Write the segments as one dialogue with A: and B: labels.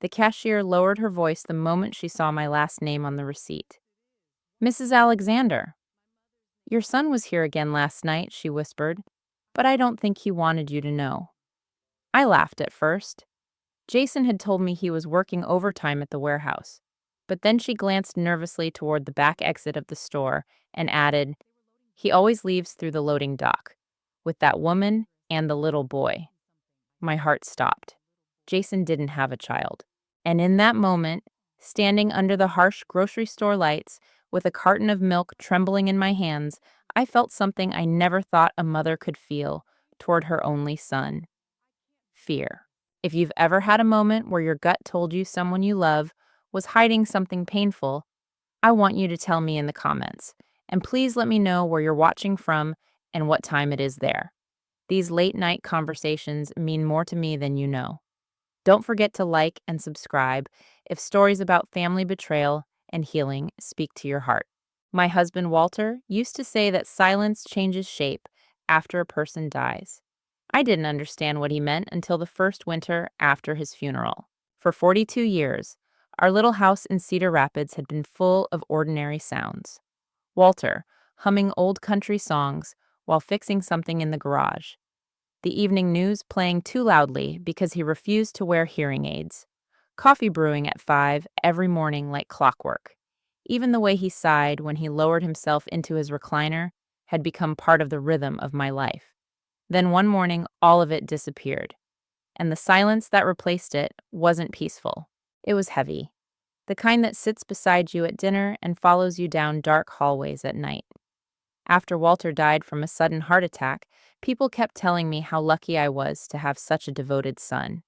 A: The cashier lowered her voice the moment she saw my last name on the receipt. "Mrs. Alexander." "Your son was here again last night," she whispered, "but I don't think he wanted you to know." I laughed at first. Jason had told me he was working overtime at the warehouse. But then she glanced nervously toward the back exit of the store and added, "He always leaves through the loading dock, with that woman and the little boy." My heart stopped. Jason didn't have a child. And in that moment, standing under the harsh grocery store lights, with a carton of milk trembling in my hands, I felt something I never thought a mother could feel toward her only son: fear. If you've ever had a moment where your gut told you someone you love was hiding something painful, I want you to tell me in the comments. And please let me know where you're watching from and what time it is there. These late night conversations mean more to me than you know. Don't forget to like and subscribe if stories about family betrayal and healing speak to your heart. My husband Walter used to say that silence changes shape after a person dies. I didn't understand what he meant until the first winter after his funeral. For 42 years, our little house in Cedar Rapids had been full of ordinary sounds. Walter, humming old country songs while fixing something in the garage. The evening news playing too loudly because he refused to wear hearing aids. Coffee brewing at 5 every morning like clockwork. Even the way he sighed when he lowered himself into his recliner had become part of the rhythm of my life. Then one morning, all of it disappeared. And the silence that replaced it wasn't peaceful. It was heavy. The kind that sits beside you at dinner and follows you down dark hallways at night. After Walter died from a sudden heart attack, people kept telling me how lucky I was to have such a devoted son.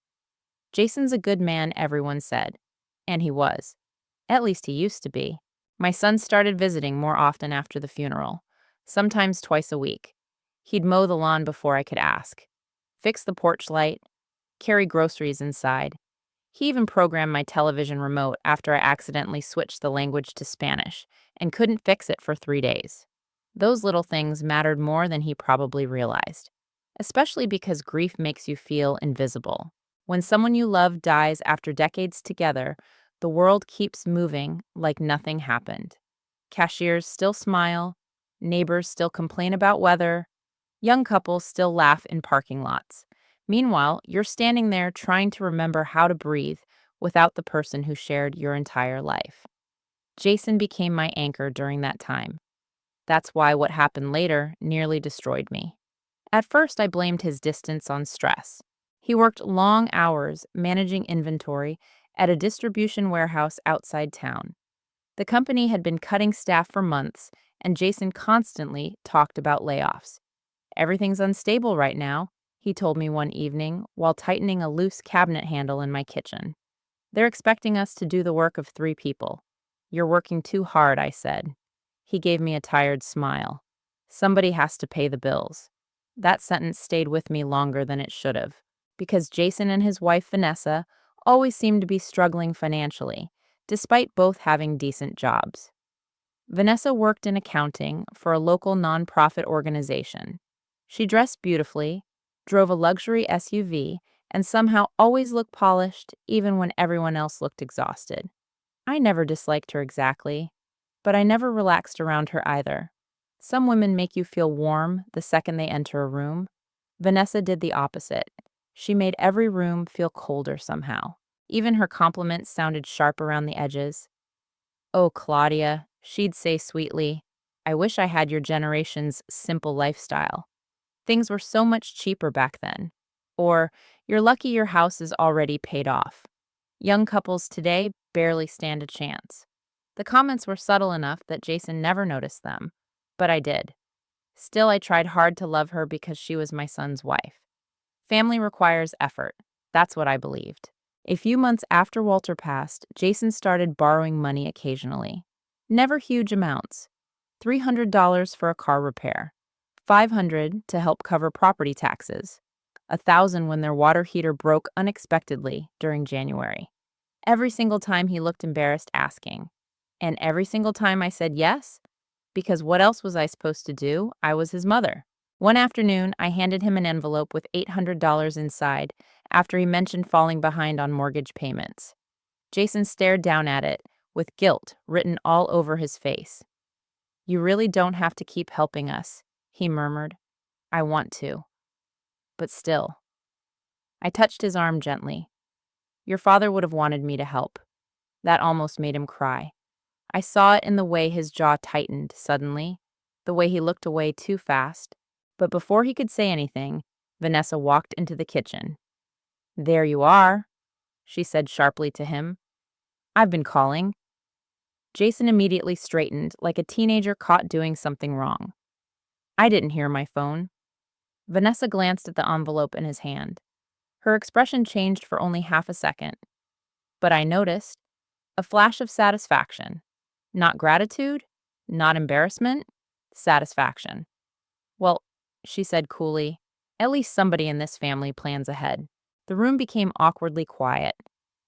A: "Jason's a good man," everyone said. And he was. At least he used to be. My son started visiting more often after the funeral, sometimes twice a week. He'd mow the lawn before I could ask, fix the porch light, carry groceries inside. He even programmed my television remote after I accidentally switched the language to Spanish and couldn't fix it for 3 days. Those little things mattered more than he probably realized, especially because grief makes you feel invisible. When someone you love dies after decades together, the world keeps moving like nothing happened. Cashiers still smile, neighbors still complain about weather, young couples still laugh in parking lots. Meanwhile, you're standing there trying to remember how to breathe without the person who shared your entire life. Jason became my anchor during that time. That's why what happened later nearly destroyed me. At first, I blamed his distance on stress. He worked long hours managing inventory at a distribution warehouse outside town. The company had been cutting staff for months, and Jason constantly talked about layoffs. "Everything's unstable right now," he told me one evening while tightening a loose cabinet handle in my kitchen. "They're expecting us to do the work of 3 people. You're working too hard," I said. He gave me a tired smile. "Somebody has to pay the bills." That sentence stayed with me longer than it should have, because Jason and his wife Vanessa always seemed to be struggling financially, despite both having decent jobs. Vanessa worked in accounting for a local nonprofit organization. She dressed beautifully, drove a luxury SUV, and somehow always looked polished even when everyone else looked exhausted. I never disliked her exactly, but I never relaxed around her either. Some women make you feel warm the second they enter a room. Vanessa did the opposite. She made every room feel colder somehow. Even her compliments sounded sharp around the edges. "Oh, Claudia," she'd say sweetly, "I wish I had your generation's simple lifestyle. Things were so much cheaper back then." Or, "You're lucky your house is already paid off. Young couples today barely stand a chance." The comments were subtle enough that Jason never noticed them, but I did. Still, I tried hard to love her because she was my son's wife. Family requires effort. That's what I believed. A few months after Walter passed, Jason started borrowing money occasionally. Never huge amounts. $300 for a car repair, $500 to help cover property taxes, $1,000 when their water heater broke unexpectedly during January. Every single time he looked embarrassed asking. And every single time I said yes, because what else was I supposed to do? I was his mother. One afternoon, I handed him an envelope with $800 inside after he mentioned falling behind on mortgage payments. Jason stared down at it, with guilt written all over his face. You really don't have to keep helping us, he murmured. I want to. But still. I touched his arm gently. Your father would have wanted me to help. That almost made him cry. I saw it in the way his jaw tightened suddenly, the way he looked away too fast. But before he could say anything, Vanessa walked into the kitchen. There you are, she said sharply to him. I've been calling. Jason immediately straightened like a teenager caught doing something wrong. I didn't hear my phone. Vanessa glanced at the envelope in his hand. Her expression changed for only half a second. But I noticed a flash of satisfaction. Not gratitude, not embarrassment, satisfaction. Well, she said coolly, at least somebody in this family plans ahead. The room became awkwardly quiet.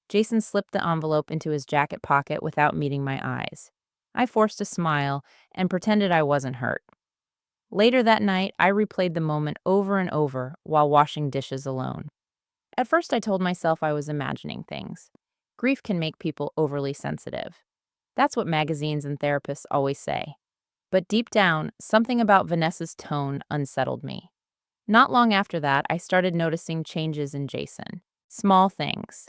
A: Jason slipped the envelope into his jacket pocket without meeting my eyes. I forced a smile and pretended I wasn't hurt. Later that night, I replayed the moment over and over while washing dishes alone. At first, I told myself I was imagining things. Grief can make people overly sensitive. That's what magazines and therapists always say. But deep down, something about Vanessa's tone unsettled me. Not long after that, I started noticing changes in Jason. Small things.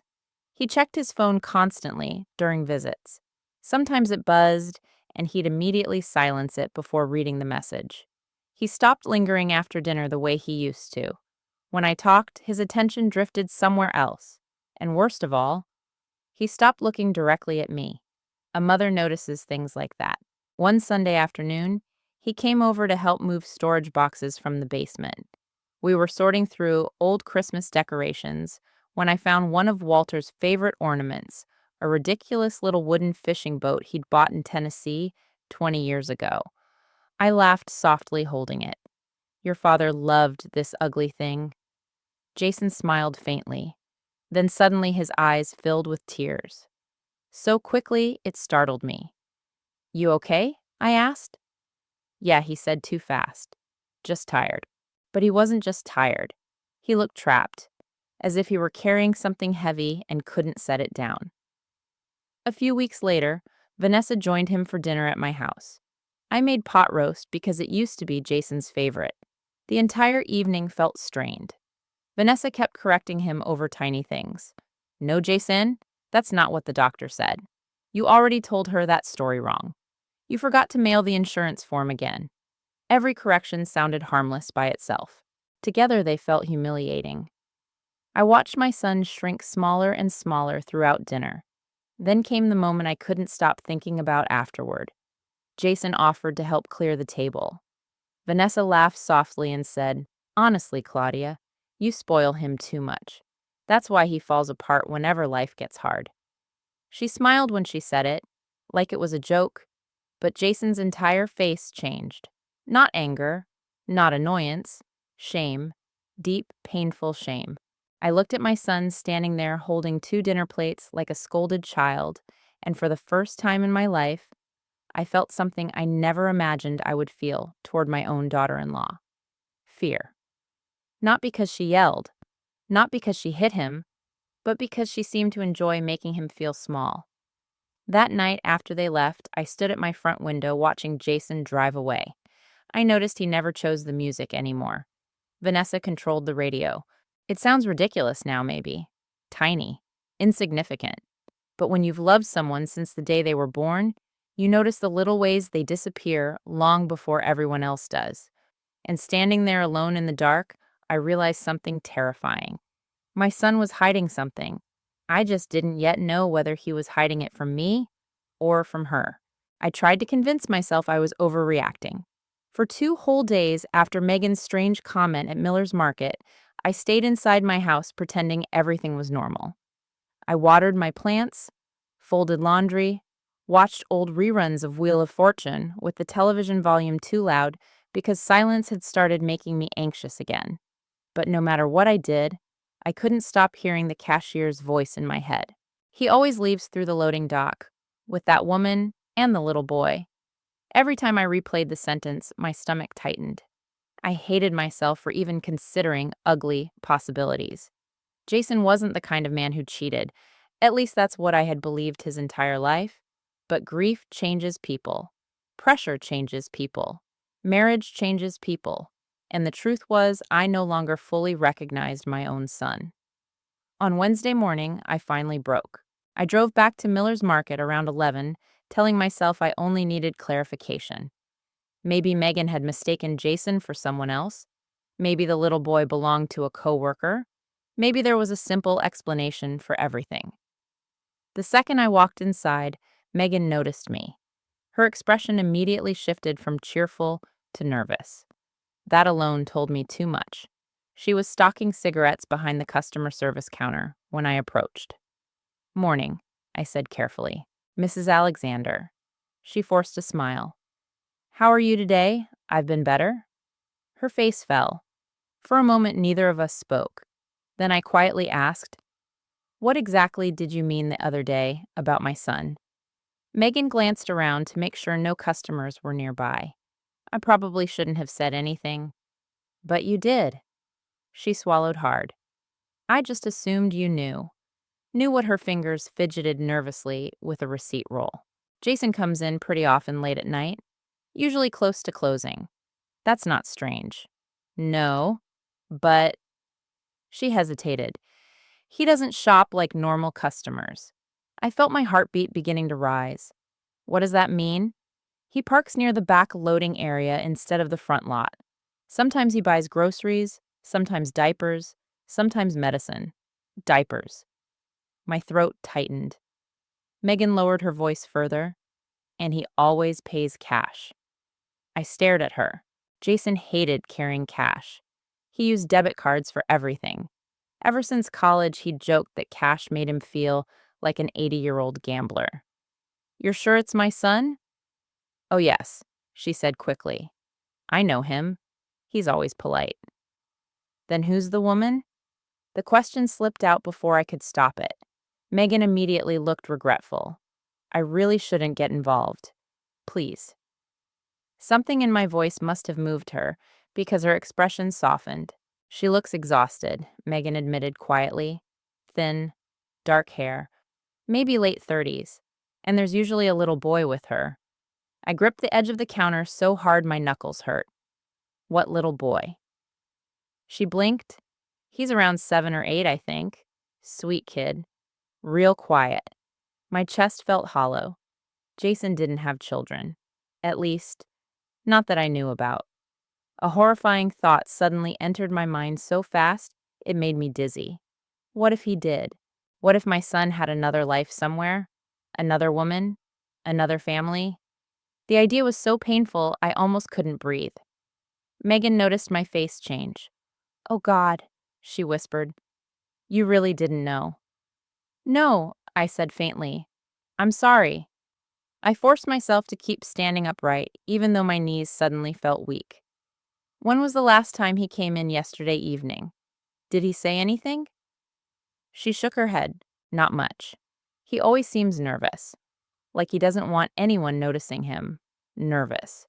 A: He checked his phone constantly during visits. Sometimes it buzzed, and he'd immediately silence it before reading the message. He stopped lingering after dinner the way he used to. When I talked, his attention drifted somewhere else. And worst of all, he stopped looking directly at me. A mother notices things like that. One Sunday afternoon, he came over to help move storage boxes from the basement. We were sorting through old Christmas decorations when I found one of Walter's favorite ornaments, a ridiculous little wooden fishing boat he'd bought in Tennessee 20 years ago. I laughed softly holding it. Your father loved this ugly thing. Jason smiled faintly. Then suddenly his eyes filled with tears. So quickly, it startled me. You okay? I asked. Yeah, he said too fast. Just tired. But he wasn't just tired. He looked trapped, as if he were carrying something heavy and couldn't set it down. A few weeks later, Vanessa joined him for dinner at my house. I made pot roast because it used to be Jason's favorite. The entire evening felt strained. Vanessa kept correcting him over tiny things. No, Jason, that's not what the doctor said. You already told her that story wrong. You forgot to mail the insurance form again. Every correction sounded harmless by itself. Together they felt humiliating. I watched my son shrink smaller and smaller throughout dinner. Then came the moment I couldn't stop thinking about afterward. Jason offered to help clear the table. Vanessa laughed softly and said, Honestly, Claudia, you spoil him too much. That's why he falls apart whenever life gets hard. She smiled when she said it, like it was a joke, but Jason's entire face changed. Not anger, not annoyance, shame, deep, painful shame. I looked at my son standing there holding two dinner plates like a scolded child, and for the first time in my life, I felt something I never imagined I would feel toward my own daughter-in-law. Fear. Not because she yelled, not because she hit him, but because she seemed to enjoy making him feel small. That night after they left, I stood at my front window watching Jason drive away. I noticed he never chose the music anymore. Vanessa controlled the radio. It sounds ridiculous now, maybe. Tiny. Insignificant. But when you've loved someone since the day they were born, you notice the little ways they disappear long before everyone else does. And standing there alone in the dark, I realized something terrifying. My son was hiding something. I just didn't yet know whether he was hiding it from me or from her. I tried to convince myself I was overreacting. For 2 whole days after Megan's strange comment at Miller's Market, I stayed inside my house pretending everything was normal. I watered my plants, folded laundry, watched old reruns of Wheel of Fortune with the television volume too loud because silence had started making me anxious again. But no matter what I did, I couldn't stop hearing the cashier's voice in my head. He always leaves through the loading dock, with that woman and the little boy. Every time I replayed the sentence, my stomach tightened. I hated myself for even considering ugly possibilities. Jason wasn't the kind of man who cheated, At least that's what I had believed his entire life. But grief changes people. Pressure changes people. Marriage changes people. And the truth was, I no longer fully recognized my own son. On Wednesday morning, I finally broke. I drove back to Miller's Market around 11, telling myself I only needed clarification. Maybe Megan had mistaken Jason for someone else. Maybe the little boy belonged to a coworker. Maybe there was a simple explanation for everything. The second I walked inside, Megan noticed me. Her expression immediately shifted from cheerful to nervous. That alone told me too much. She was stocking cigarettes behind the customer service counter when I approached. "Morning," I said carefully. "Mrs. Alexander." She forced a smile. "How are you today? I've been better." Her face fell. For a moment, neither of us spoke. Then I quietly asked, "What exactly did you mean the other day about my son?" Megan glanced around to make sure no customers were nearby. "I probably shouldn't have said anything." "But you did." She swallowed hard. "I just assumed you knew what her fingers fidgeted nervously with a receipt roll. Jason comes in pretty often late at night, usually close to closing. That's not strange." "No, but—" She hesitated. "He doesn't shop like normal customers." I felt my heartbeat beginning to rise. "What does that mean?" "He parks near the back loading area instead of the front lot. Sometimes he buys groceries, sometimes diapers, sometimes medicine. Diapers." My throat tightened. Megan lowered her voice further. "And he always pays cash." I stared at her. Jason hated carrying cash. He used debit cards for everything. Ever since college, he'd joked that cash made him feel like an 80-year-old gambler. "You're sure it's my son?" "Oh, yes," she said quickly. "I know him. He's always polite." "Then who's the woman?" The question slipped out before I could stop it. Megan immediately looked regretful. "I really shouldn't get involved. Please." Something in my voice must have moved her, because her expression softened. "She looks exhausted," Megan admitted quietly. "Thin, dark hair, maybe late 30s, and there's usually a little boy with her." I gripped the edge of the counter so hard my knuckles hurt. "What little boy?" She blinked. "He's around 7 or 8, I think. Sweet kid. Real quiet." My chest felt hollow. Jason didn't have children. At least, not that I knew about. A horrifying thought suddenly entered my mind so fast it made me dizzy. What if he did? What if my son had another life somewhere? Another woman? Another family? The idea was so painful I almost couldn't breathe. Megan noticed my face change. "Oh God," she whispered. "You really didn't know." "No," I said faintly. "I'm sorry." I forced myself to keep standing upright, even though my knees suddenly felt weak. "When was the last time he came in yesterday evening? Did he say anything?" She shook her head. "Not much. He always seems nervous, like he doesn't want anyone noticing him. Nervous."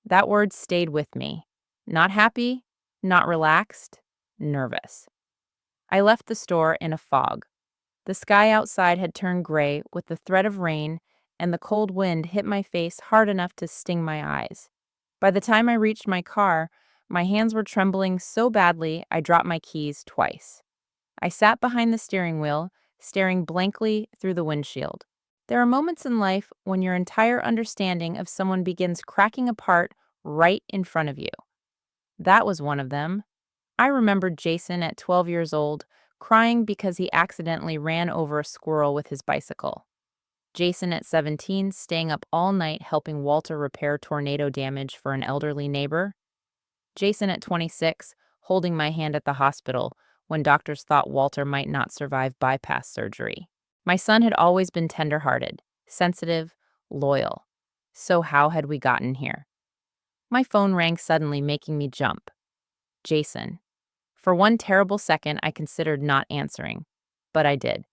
A: That word stayed with me. Not happy, not relaxed, nervous. I left the store in a fog. The sky outside had turned gray with the threat of rain, and the cold wind hit my face hard enough to sting my eyes. By the time I reached my car, my hands were trembling so badly I dropped my keys twice. I sat behind the steering wheel, staring blankly through the windshield. There are moments in life when your entire understanding of someone begins cracking apart right in front of you. That was one of them. I remembered Jason at 12 years old, crying because he accidentally ran over a squirrel with his bicycle. Jason at 17, staying up all night helping Walter repair tornado damage for an elderly neighbor. Jason at 26, holding my hand at the hospital when doctors thought Walter might not survive bypass surgery. My son had always been tender-hearted, sensitive, loyal. So how had we gotten here? My phone rang suddenly, making me jump. Jason. For one terrible second, I considered not answering, but I did.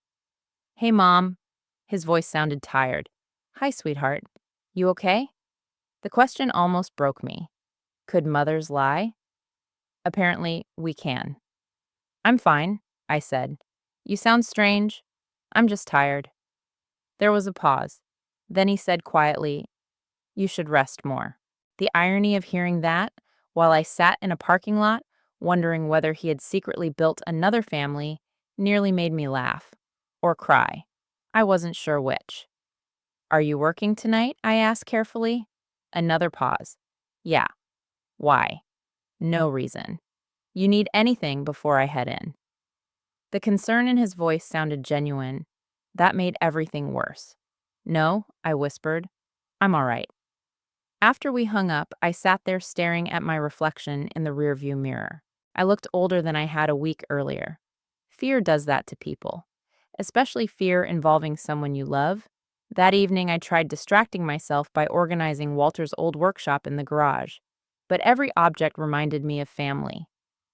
A: "Hey, Mom." His voice sounded tired. "Hi, sweetheart. You okay?" The question almost broke me. Could mothers lie? Apparently, we can. "I'm fine," I said. "You sound strange." I'm just tired. There was a pause. Then he said quietly, "You should rest more." The irony of hearing that, while I sat in a parking lot, wondering whether he had secretly built another family, nearly made me laugh. Or cry. I wasn't sure which. "Are you working tonight?" I asked carefully. Another pause. "Yeah." "Why?" "No reason." "You need anything before I head in?" The concern in his voice sounded genuine. That made everything worse. "No," I whispered. "I'm all right." After we hung up, I sat there staring at my reflection in the rearview mirror. I looked older than I had a week earlier. Fear does that to people, especially fear involving someone you love. That evening, I tried distracting myself by organizing Walter's old workshop in the garage. But every object reminded me of family: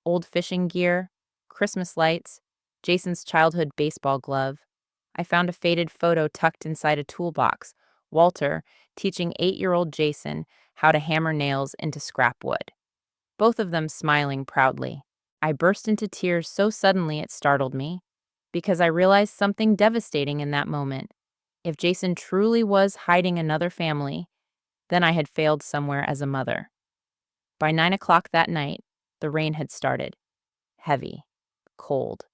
A: old fishing gear, Christmas lights, Jason's childhood baseball glove. I found a faded photo tucked inside a toolbox. Walter teaching 8-year-old Jason how to hammer nails into scrap wood, both of them smiling proudly. I burst into tears so suddenly it startled me, because I realized something devastating in that moment. If Jason truly was hiding another family, then I had failed somewhere as a mother. By 9 o'clock that night, the rain had started. Heavy, cold,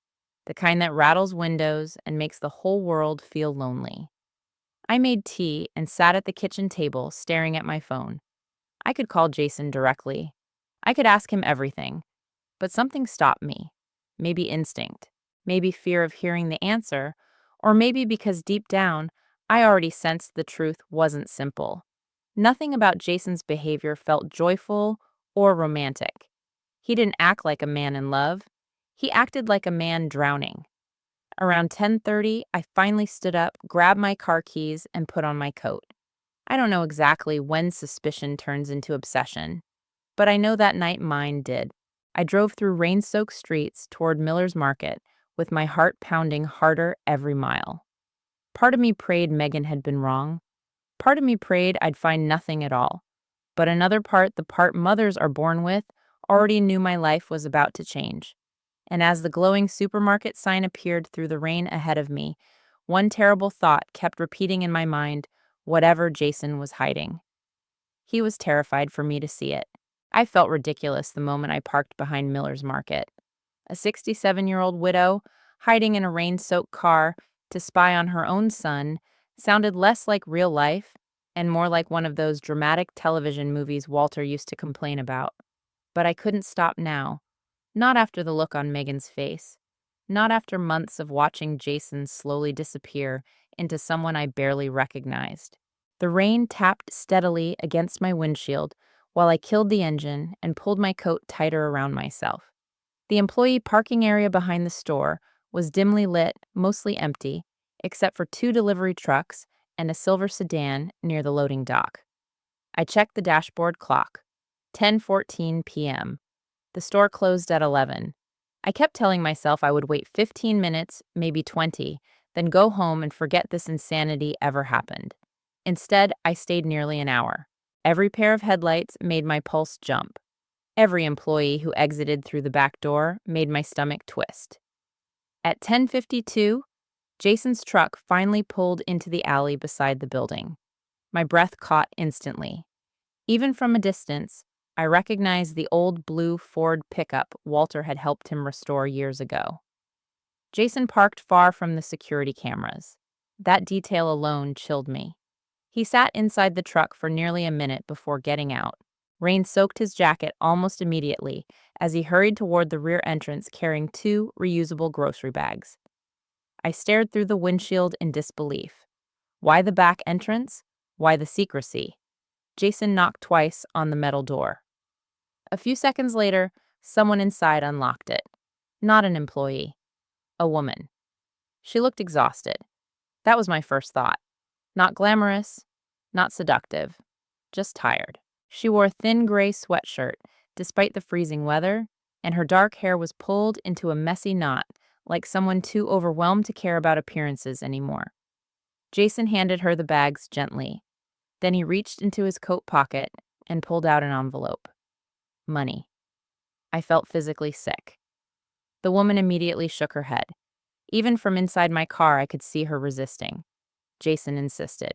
A: the kind that rattles windows and makes the whole world feel lonely. I made tea and sat at the kitchen table staring at my phone. I could call Jason directly. I could ask him everything, but something stopped me. Maybe instinct, maybe fear of hearing the answer, or maybe because deep down, I already sensed the truth wasn't simple. Nothing about Jason's behavior felt joyful or romantic. He didn't act like a man in love. He acted like a man drowning. Around 10:30, I finally stood up, grabbed my car keys, and put on my coat. I don't know exactly when suspicion turns into obsession, but I know that night mine did. I drove through rain-soaked streets toward Miller's Market, with my heart pounding harder every mile. Part of me prayed Megan had been wrong. Part of me prayed I'd find nothing at all. But another part, the part mothers are born with, already knew my life was about to change. And as the glowing supermarket sign appeared through the rain ahead of me, one terrible thought kept repeating in my mind: whatever Jason was hiding. He was terrified for me to see it. I felt ridiculous the moment I parked behind Miller's Market. A 67-year-old widow, hiding in a rain-soaked car to spy on her own son, sounded less like real life and more like one of those dramatic television movies Walter used to complain about. But I couldn't stop now. Not after the look on Megan's face. Not after months of watching Jason slowly disappear into someone I barely recognized. The rain tapped steadily against my windshield while I killed the engine and pulled my coat tighter around myself. The employee parking area behind the store was dimly lit, mostly empty, except for 2 delivery trucks and a silver sedan near the loading dock. I checked the dashboard clock. 10:14 p.m. The store closed at 11. I kept telling myself I would wait 15 minutes, maybe 20, then go home and forget this insanity ever happened. Instead, I stayed nearly an hour. Every pair of headlights made my pulse jump. Every employee who exited through the back door made my stomach twist. At 10:52, Jason's truck finally pulled into the alley beside the building. My breath caught instantly. Even from a distance, I recognized the old blue Ford pickup Walter had helped him restore years ago. Jason parked far from the security cameras. That detail alone chilled me. He sat inside the truck for nearly a minute before getting out. Rain soaked his jacket almost immediately as he hurried toward the rear entrance carrying 2 reusable grocery bags. I stared through the windshield in disbelief. Why the back entrance? Why the secrecy? Jason knocked twice on the metal door. A few seconds later, someone inside unlocked it. Not an employee. A woman. She looked exhausted. That was my first thought. Not glamorous, not seductive, just tired. She wore a thin gray sweatshirt, despite the freezing weather, and her dark hair was pulled into a messy knot, like someone too overwhelmed to care about appearances anymore. Jason handed her the bags gently. Then he reached into his coat pocket and pulled out an envelope. Money. I felt physically sick. The woman immediately shook her head. Even from inside my car, I could see her resisting. Jason insisted.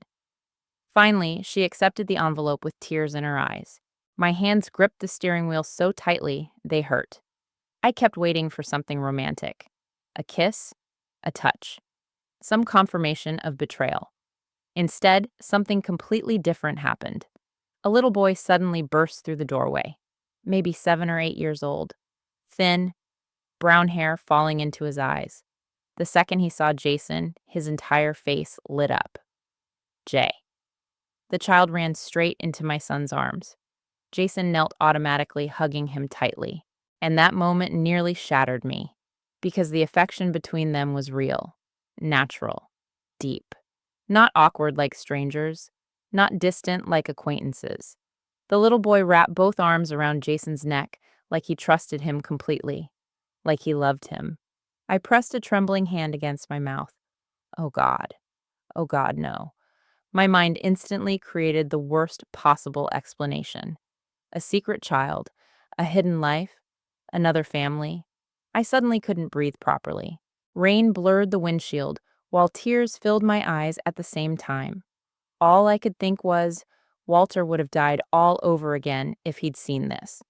A: Finally, she accepted the envelope with tears in her eyes. My hands gripped the steering wheel so tightly, they hurt. I kept waiting for something romantic. A kiss, a touch, some confirmation of betrayal. Instead, something completely different happened. A little boy suddenly burst through the doorway, maybe 7 or 8 years old, thin, brown hair falling into his eyes. The second he saw Jason, his entire face lit up. Jay. The child ran straight into my son's arms. Jason knelt automatically, hugging him tightly. And that moment nearly shattered me, because the affection between them was real, natural, deep. Not awkward like strangers, not distant like acquaintances. The little boy wrapped both arms around Jason's neck like he trusted him completely, like he loved him. I pressed a trembling hand against my mouth. Oh God. Oh God, no. My mind instantly created the worst possible explanation. A secret child, a hidden life, another family. I suddenly couldn't breathe properly. Rain blurred the windshield, while tears filled my eyes at the same time. All I could think was, Walter would have died all over again if he'd seen this.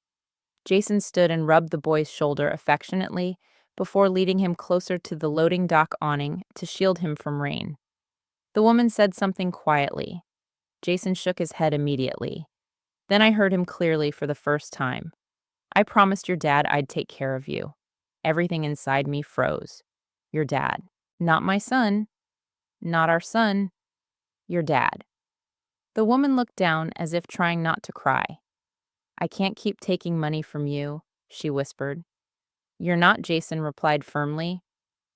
A: Jason stood and rubbed the boy's shoulder affectionately before leading him closer to the loading dock awning to shield him from rain. The woman said something quietly. Jason shook his head immediately. Then I heard him clearly for the first time. I promised your dad I'd take care of you. Everything inside me froze. Your dad. Not my son. Not our son. Your dad. The woman looked down as if trying not to cry. I can't keep taking money from you, she whispered. You're not, Jason replied firmly.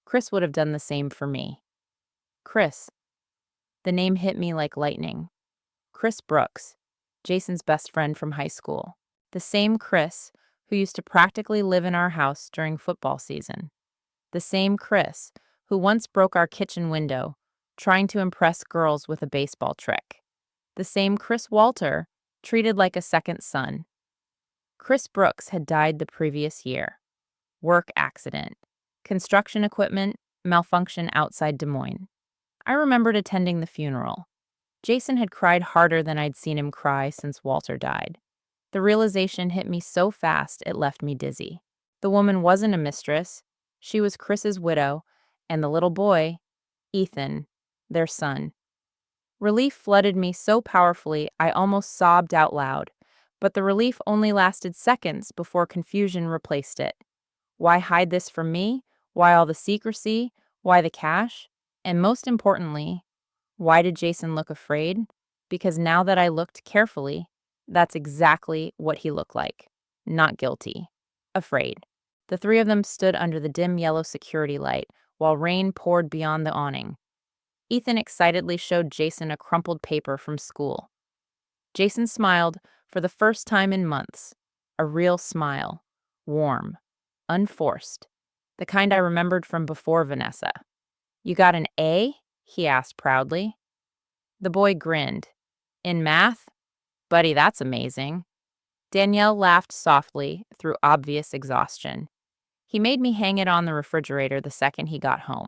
A: Chris would have done the same for me. Chris. The name hit me like lightning. Chris Brooks, Jason's best friend from high school. The same Chris who used to practically live in our house during football season. The same Chris who once broke our kitchen window, trying to impress girls with a baseball trick. The same Chris Walter, treated like a second son. Chris Brooks had died the previous year. Work accident. Construction equipment malfunction outside Des Moines. I remembered attending the funeral. Jason had cried harder than I'd seen him cry since Walter died. The realization hit me so fast it left me dizzy. The woman wasn't a mistress. She was Chris's widow, and the little boy, Ethan, their son. Relief flooded me so powerfully I almost sobbed out loud, but the relief only lasted seconds before confusion replaced it. Why hide this from me? Why all the secrecy? Why the cash? And most importantly, why did Jason look afraid? Because now that I looked carefully, that's exactly what he looked like. Not guilty. Afraid. The three of them stood under the dim yellow security light while rain poured beyond the awning. Ethan excitedly showed Jason a crumpled paper from school. Jason smiled for the first time in months. A real smile. Warm. Unforced. The kind I remembered from before Vanessa. You got an A? He asked proudly. The boy grinned. In math? Buddy, that's amazing. Danielle laughed softly through obvious exhaustion. He made me hang it on the refrigerator the second he got home.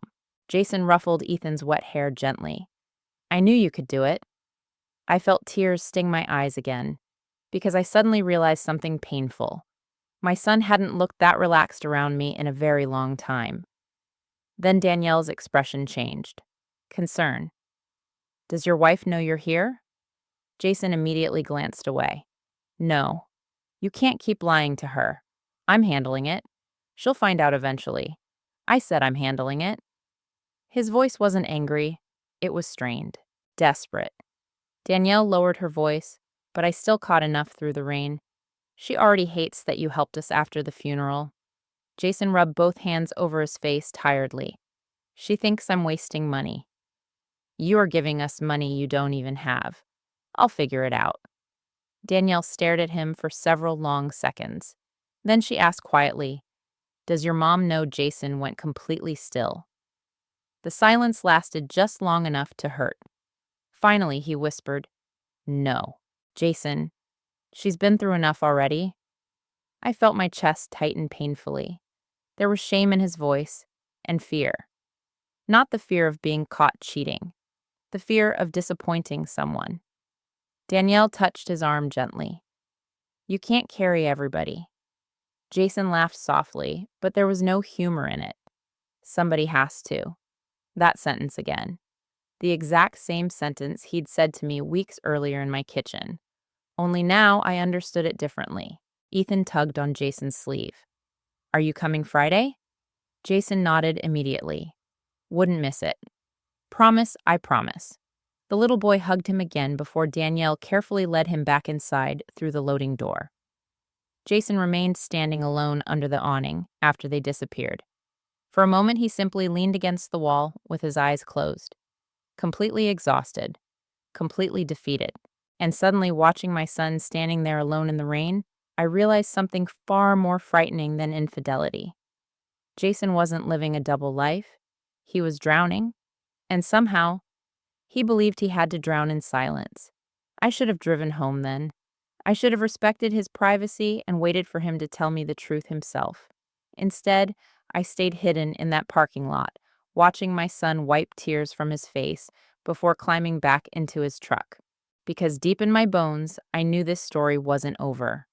A: Jason ruffled Ethan's wet hair gently. I knew you could do it. I felt tears sting my eyes again, because I suddenly realized something painful. My son hadn't looked that relaxed around me in a very long time. Then Danielle's expression changed. Concern. Does your wife know you're here? Jason immediately glanced away. No. You can't keep lying to her. I'm handling it. She'll find out eventually. I said I'm handling it. His voice wasn't angry. It was strained. Desperate. Danielle lowered her voice, but I still caught enough through the rain. She already hates that you helped us after the funeral. Jason rubbed both hands over his face tiredly. She thinks I'm wasting money. You are giving us money you don't even have. I'll figure it out. Danielle stared at him for several long seconds. Then she asked quietly, Does your mom know Jason went completely still? The silence lasted just long enough to hurt. Finally, he whispered, No. Jason, she's been through enough already. I felt my chest tighten painfully. There was shame in his voice and fear. Not the fear of being caught cheating, the fear of disappointing someone. Danielle touched his arm gently. You can't carry everybody. Jason laughed softly, but there was no humor in it. Somebody has to. That sentence again. The exact same sentence he'd said to me weeks earlier in my kitchen. Only now I understood it differently. Ethan tugged on Jason's sleeve. Are you coming Friday? Jason nodded immediately. Wouldn't miss it. Promise, I promise. The little boy hugged him again before Danielle carefully led him back inside through the loading door. Jason remained standing alone under the awning after they disappeared. For a moment, he simply leaned against the wall with his eyes closed, completely exhausted, completely defeated. And suddenly, watching my son standing there alone in the rain, I realized something far more frightening than infidelity. Jason wasn't living a double life. He was drowning, and somehow, he believed he had to drown in silence. I should have driven home then. I should have respected his privacy and waited for him to tell me the truth himself. Instead, I stayed hidden in that parking lot, watching my son wipe tears from his face before climbing back into his truck. Because deep in my bones, I knew this story wasn't over.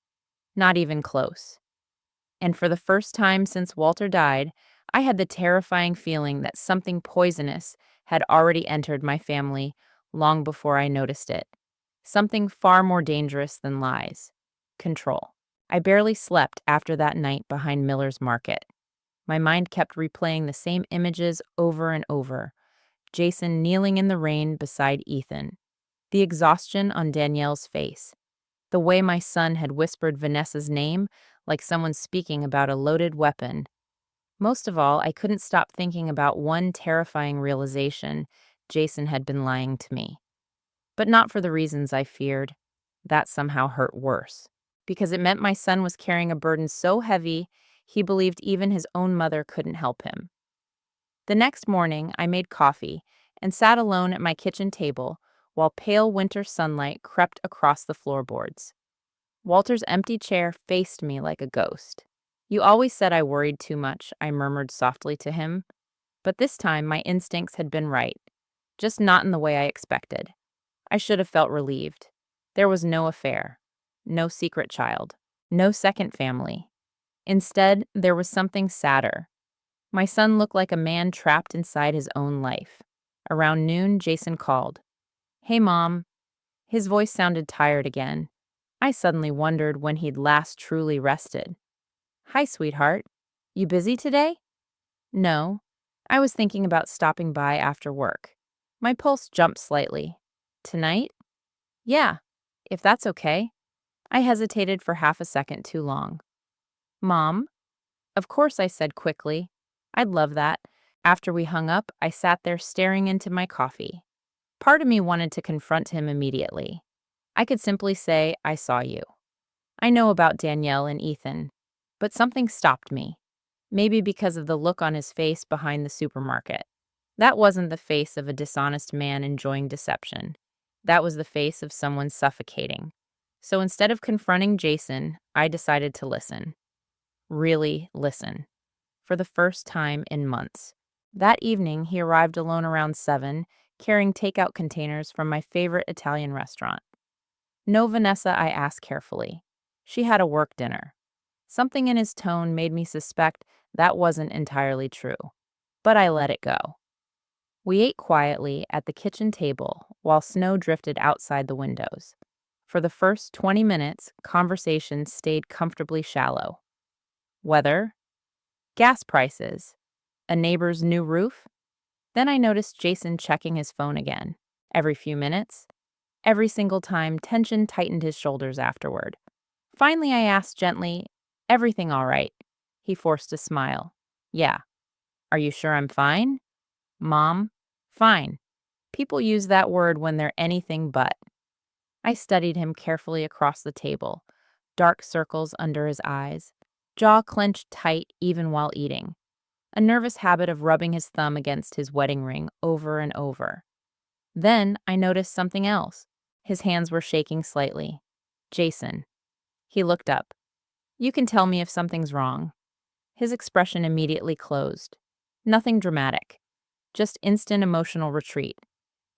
A: Not even close. And for the first time since Walter died, I had the terrifying feeling that something poisonous had already entered my family long before I noticed it. Something far more dangerous than lies. Control. I barely slept after that night behind Miller's Market. My mind kept replaying the same images over and over. Jason kneeling in the rain beside Ethan. The exhaustion on Danielle's face. The way my son had whispered Vanessa's name like someone speaking about a loaded weapon. Most of all, I couldn't stop thinking about one terrifying realization: Jason had been lying to me. But not for the reasons I feared. That somehow hurt worse. Because it meant my son was carrying a burden so heavy, he believed even his own mother couldn't help him. The next morning, I made coffee and sat alone at my kitchen table while pale winter sunlight crept across the floorboards. Walter's empty chair faced me like a ghost. You always said I worried too much, I murmured softly to him. But this time, my instincts had been right, just not in the way I expected. I should have felt relieved. There was no affair, no secret child, no second family. Instead, there was something sadder. My son looked like a man trapped inside his own life. Around noon, Jason called. Hey, Mom. His voice sounded tired again. I suddenly wondered when he'd last truly rested. Hi, sweetheart. You busy today? No. I was thinking about stopping by after work. My pulse jumped slightly. Tonight? Yeah, if that's okay. I hesitated for half a second too long. Mom? Of course, I said quickly. I'd love that. After we hung up, I sat there staring into my coffee. Part of me wanted to confront him immediately. I could simply say, I saw you. I know about Danielle and Ethan, but something stopped me. Maybe because of the look on his face behind the supermarket. That wasn't the face of a dishonest man enjoying deception. That was the face of someone suffocating. So instead of confronting Jason, I decided to listen. Really listen. For the first time in months. That evening, he arrived alone around 7, carrying takeout containers from my favorite Italian restaurant. No, Vanessa, I asked carefully. She had a work dinner. Something in his tone made me suspect that wasn't entirely true, but I let it go. We ate quietly at the kitchen table while snow drifted outside the windows. For the first 20 minutes, conversation stayed comfortably shallow. Weather, gas prices, a neighbor's new roof. Then I noticed Jason checking his phone again, every few minutes. Every single time, tension tightened his shoulders afterward. Finally, I asked gently, everything all right? He forced a smile. Yeah. Are you sure I'm fine? Mom? Fine. People use that word when they're anything but. I studied him carefully across the table, dark circles under his eyes, jaw clenched tight even while eating, a nervous habit of rubbing his thumb against his wedding ring over and over. Then I noticed something else. His hands were shaking slightly. Jason. He looked up. You can tell me if something's wrong. His expression immediately closed. Nothing dramatic. Just instant emotional retreat.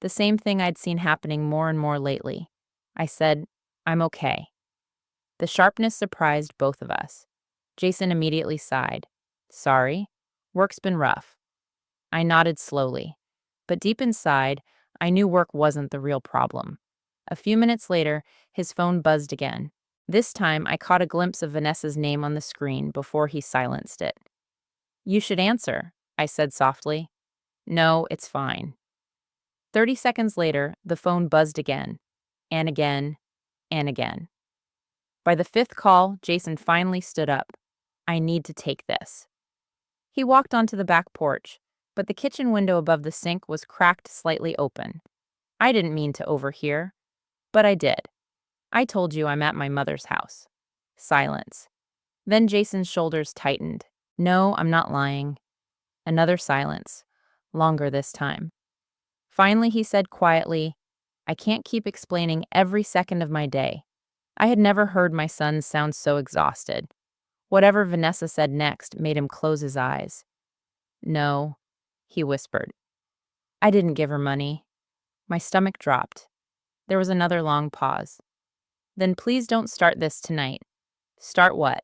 A: The same thing I'd seen happening more and more lately. I said, I'm okay. The sharpness surprised both of us. Jason immediately sighed. Sorry, work's been rough. I nodded slowly. But deep inside, I knew work wasn't the real problem. A few minutes later, his phone buzzed again. This time, I caught a glimpse of Vanessa's name on the screen before he silenced it. You should answer, I said softly. No, it's fine. 30 seconds later, the phone buzzed again, and again, and again. By the fifth call, Jason finally stood up. I need to take this. He walked onto the back porch, but the kitchen window above the sink was cracked slightly open. I didn't mean to overhear, but I did. I told you I'm at my mother's house. Silence. Then Jason's shoulders tightened. No, I'm not lying. Another silence. Longer this time. Finally, he said quietly, I can't keep explaining every second of my day. I had never heard my son sound so exhausted. Whatever Vanessa said next made him close his eyes. No, he whispered. I didn't give her money. My stomach dropped. There was another long pause. Then please don't start this tonight. Start what?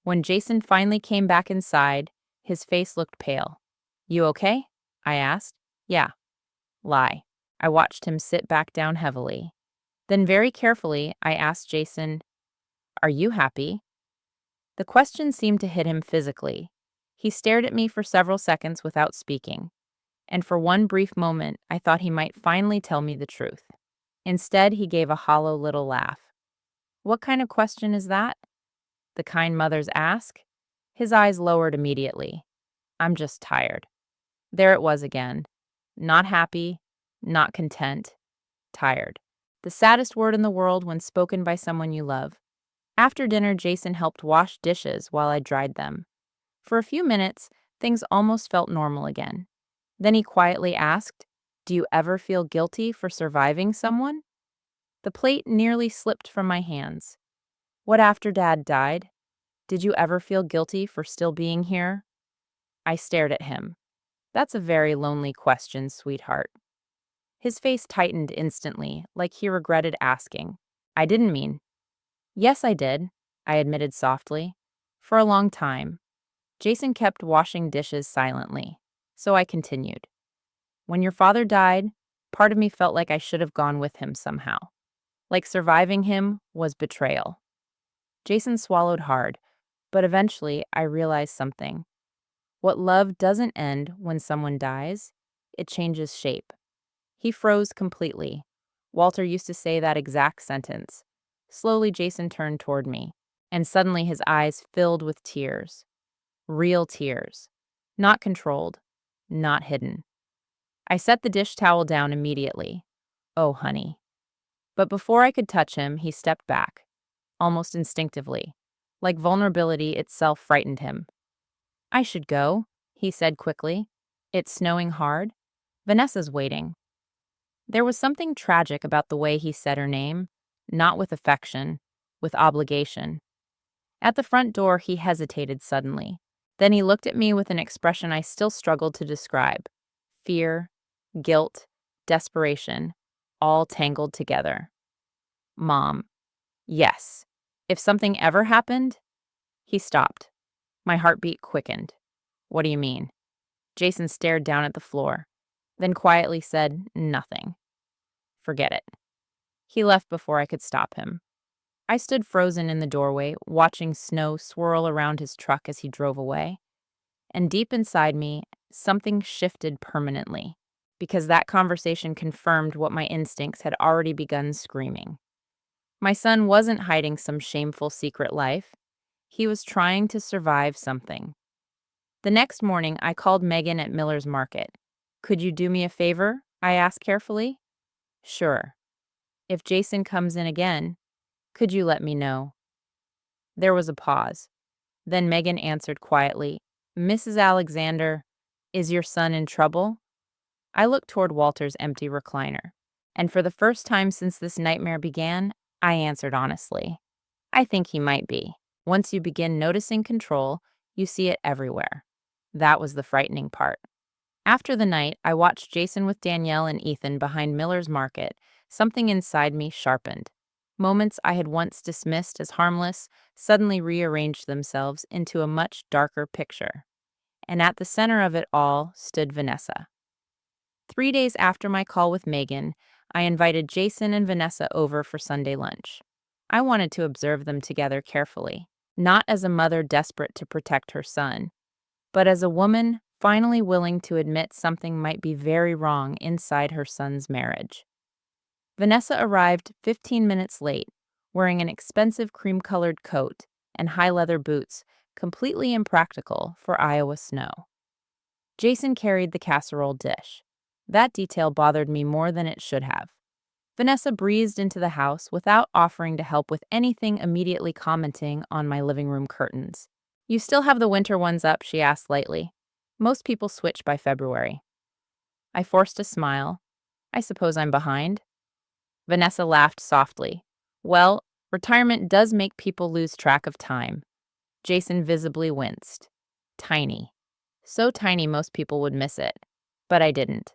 A: When Jason finally came back inside, his face looked pale. You okay? I asked. Yeah. Lie. I watched him sit back down heavily. Then very carefully, I asked Jason, Are you happy? The question seemed to hit him physically. He stared at me for several seconds without speaking, and for one brief moment, I thought he might finally tell me the truth. Instead, he gave a hollow little laugh. What kind of question is that? The kind mothers ask. His eyes lowered immediately. I'm just tired. There it was again. Not happy, not content, tired. The saddest word in the world when spoken by someone you love. After dinner, Jason helped wash dishes while I dried them. For a few minutes, things almost felt normal again. Then he quietly asked, Do you ever feel guilty for surviving someone? The plate nearly slipped from my hands. What after Dad died? Did you ever feel guilty for still being here? I stared at him. That's a very lonely question, sweetheart. His face tightened instantly, like he regretted asking. I didn't mean. Yes, I did, I admitted softly. For a long time. Jason kept washing dishes silently, so I continued. When your father died, part of me felt like I should have gone with him somehow. Like surviving him was betrayal. Jason swallowed hard, but eventually I realized something. What love doesn't end when someone dies, it changes shape. He froze completely. Walter used to say that exact sentence. Slowly, Jason turned toward me, and suddenly his eyes filled with tears. Real tears. Not controlled, not hidden. I set the dish towel down immediately. Oh, honey. But before I could touch him, he stepped back, almost instinctively, like vulnerability itself frightened him. I should go, he said quickly. It's snowing hard. Vanessa's waiting. There was something tragic about the way he said her name, not with affection, with obligation. At the front door, he hesitated suddenly. Then he looked at me with an expression I still struggled to describe. Fear, guilt, desperation, all tangled together. Mom. Yes. If something ever happened? He stopped. My heartbeat quickened. What do you mean? Jason stared down at the floor, then quietly said, Nothing. Forget it. He left before I could stop him. I stood frozen in the doorway, watching snow swirl around his truck as he drove away. And deep inside me, something shifted permanently, because that conversation confirmed what my instincts had already begun screaming. My son wasn't hiding some shameful secret life. He was trying to survive something. The next morning, I called Megan at Miller's Market. Could you do me a favor? I asked carefully. Sure. If Jason comes in again, could you let me know? There was a pause. Then Megan answered quietly, Mrs. Alexander, is your son in trouble? I looked toward Walter's empty recliner, and for the first time since this nightmare began, I answered honestly. I think he might be. Once you begin noticing control, you see it everywhere. That was the frightening part. After the night, I watched Jason with Danielle and Ethan behind Miller's Market. Something inside me sharpened. Moments I had once dismissed as harmless suddenly rearranged themselves into a much darker picture. And at the center of it all stood Vanessa. 3 days after my call with Megan, I invited Jason and Vanessa over for Sunday lunch. I wanted to observe them together carefully, not as a mother desperate to protect her son, but as a woman finally willing to admit something might be very wrong inside her son's marriage. Vanessa arrived 15 minutes late, wearing an expensive cream-colored coat and high leather boots, completely impractical for Iowa snow. Jason carried the casserole dish. That detail bothered me more than it should have. Vanessa breezed into the house without offering to help with anything, immediately commenting on my living room curtains. "You still have the winter ones up?" she asked lightly. "Most people switch by February." I forced a smile. "I suppose I'm behind?" Vanessa laughed softly. "Well, retirement does make people lose track of time." Jason visibly winced. Tiny. So tiny most people would miss it. But I didn't.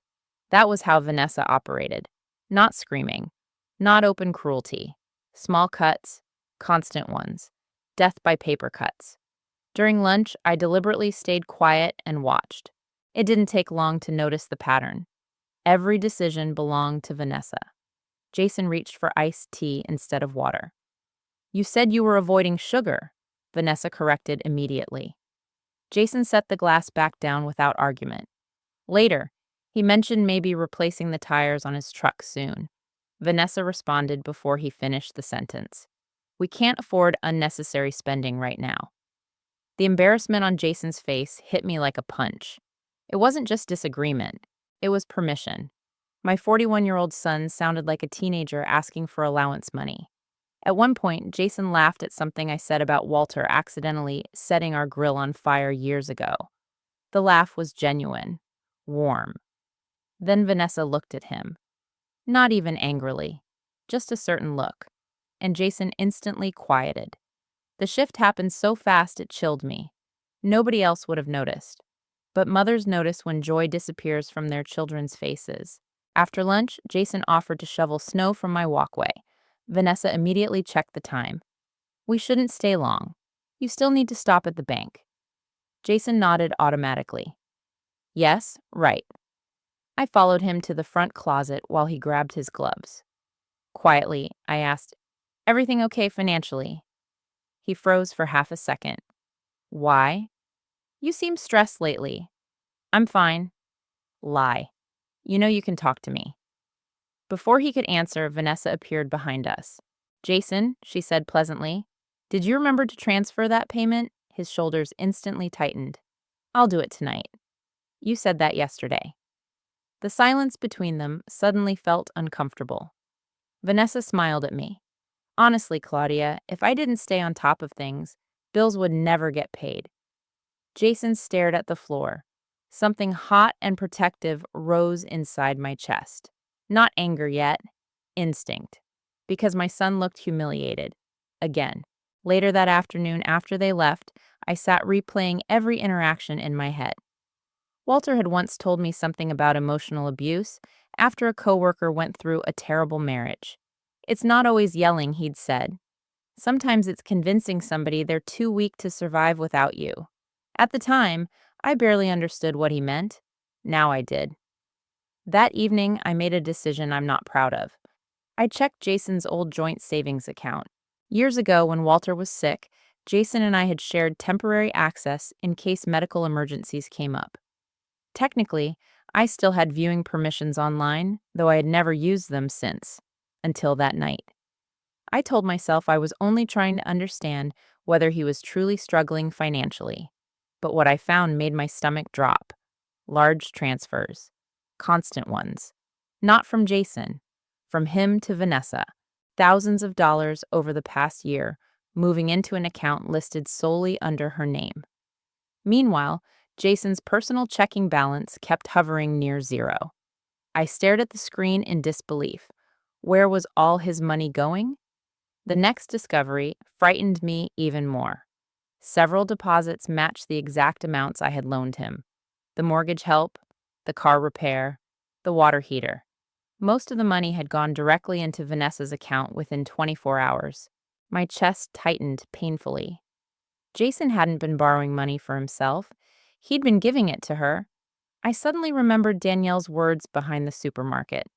A: That was how Vanessa operated. Not screaming. Not open cruelty. Small cuts. Constant ones. Death by paper cuts. During lunch, I deliberately stayed quiet and watched. It didn't take long to notice the pattern. Every decision belonged to Vanessa. Jason reached for iced tea instead of water. "You said you were avoiding sugar," Vanessa corrected immediately. Jason set the glass back down without argument. Later, he mentioned maybe replacing the tires on his truck soon. Vanessa responded before he finished the sentence. "We can't afford unnecessary spending right now." The embarrassment on Jason's face hit me like a punch. It wasn't just disagreement, it was permission. My 41-year-old son sounded like a teenager asking for allowance money. At one point, Jason laughed at something I said about Walter accidentally setting our grill on fire years ago. The laugh was genuine, warm. Then Vanessa looked at him. Not even angrily, just a certain look. And Jason instantly quieted. The shift happened so fast it chilled me. Nobody else would have noticed. But mothers notice when joy disappears from their children's faces. After lunch, Jason offered to shovel snow from my walkway. Vanessa immediately checked the time. "We shouldn't stay long. You still need to stop at the bank." Jason nodded automatically. "Yes, right." I followed him to the front closet while he grabbed his gloves. Quietly, I asked, "Everything okay financially?" He froze for half a second. "Why?" "You seem stressed lately." "I'm fine." Lie. "You know you can talk to me." Before he could answer, Vanessa appeared behind us. "Jason," she said pleasantly, "did you remember to transfer that payment?" His shoulders instantly tightened. "I'll do it tonight." "You said that yesterday." The silence between them suddenly felt uncomfortable. Vanessa smiled at me. "Honestly, Claudia, if I didn't stay on top of things, bills would never get paid." Jason stared at the floor. Something hot and protective rose inside my chest. Not anger yet, instinct. Because my son looked humiliated. Again. Later that afternoon, after they left, I sat replaying every interaction in my head. Walter had once told me something about emotional abuse after a coworker went through a terrible marriage. "It's not always yelling," he'd said. "Sometimes it's convincing somebody they're too weak to survive without you." At the time, I barely understood what he meant. Now I did. That evening, I made a decision I'm not proud of. I checked Jason's old joint savings account. Years ago, when Walter was sick, Jason and I had shared temporary access in case medical emergencies came up. Technically, I still had viewing permissions online, though I had never used them since, until that night. I told myself I was only trying to understand whether he was truly struggling financially. But what I found made my stomach drop. Large transfers. Constant ones. Not from Jason. From him to Vanessa. Thousands of dollars over the past year, moving into an account listed solely under her name. Meanwhile, Jason's personal checking balance kept hovering near zero. I stared at the screen in disbelief. Where was all his money going? The next discovery frightened me even more. Several deposits matched the exact amounts I had loaned him. The mortgage help, the car repair, the water heater. Most of the money had gone directly into Vanessa's account within 24 hours. My chest tightened painfully. Jason hadn't been borrowing money for himself. He'd been giving it to her. I suddenly remembered Danielle's words behind the supermarket.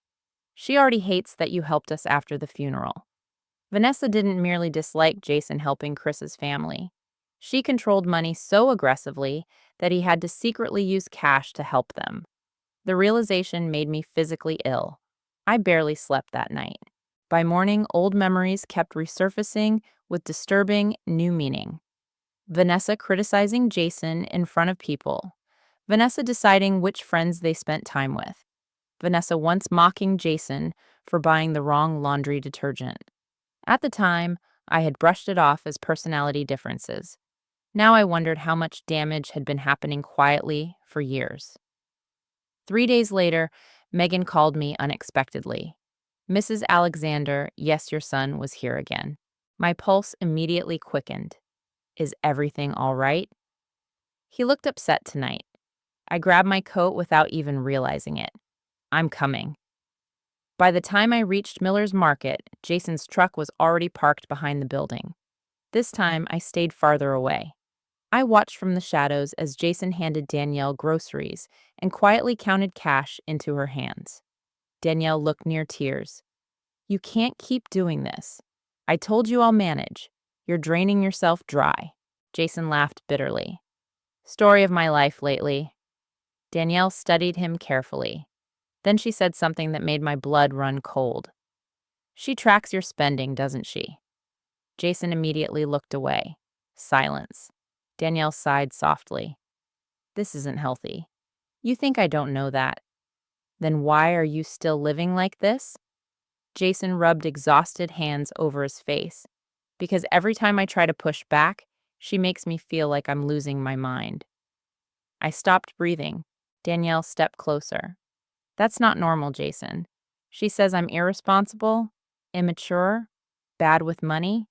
A: She already hates that you helped us after the funeral. Vanessa didn't merely dislike Jason helping Chris's family. She controlled money so aggressively that he had to secretly use cash to help them. The realization made me physically ill. I barely slept that night. By morning, old memories kept resurfacing with disturbing new meaning. Vanessa criticizing Jason in front of people. Vanessa deciding which friends they spent time with. Vanessa once mocking Jason for buying the wrong laundry detergent. At the time, I had brushed it off as personality differences. Now I wondered how much damage had been happening quietly for years. 3 days later, Megan called me unexpectedly. Mrs. Alexander, yes, your son was here again. My pulse immediately quickened. Is everything all right? He looked upset tonight. I grabbed my coat without even realizing it. I'm coming. By the time I reached Miller's Market, Jason's truck was already parked behind the building. This time, I stayed farther away. I watched from the shadows as Jason handed Danielle groceries and quietly counted cash into her hands. Danielle looked near tears. You can't keep doing this. I told you I'll manage. You're draining yourself dry. Jason laughed bitterly. Story of my life lately. Danielle studied him carefully. Then she said something that made my blood run cold. She tracks your spending, doesn't she? Jason immediately looked away. Silence. Danielle sighed softly. This isn't healthy. You think I don't know that. Then why are you still living like this? Jason rubbed exhausted hands over his face. Because every time I try to push back, she makes me feel like I'm losing my mind. I stopped breathing. Danielle stepped closer. That's not normal, Jason. She says I'm irresponsible, immature, bad with money.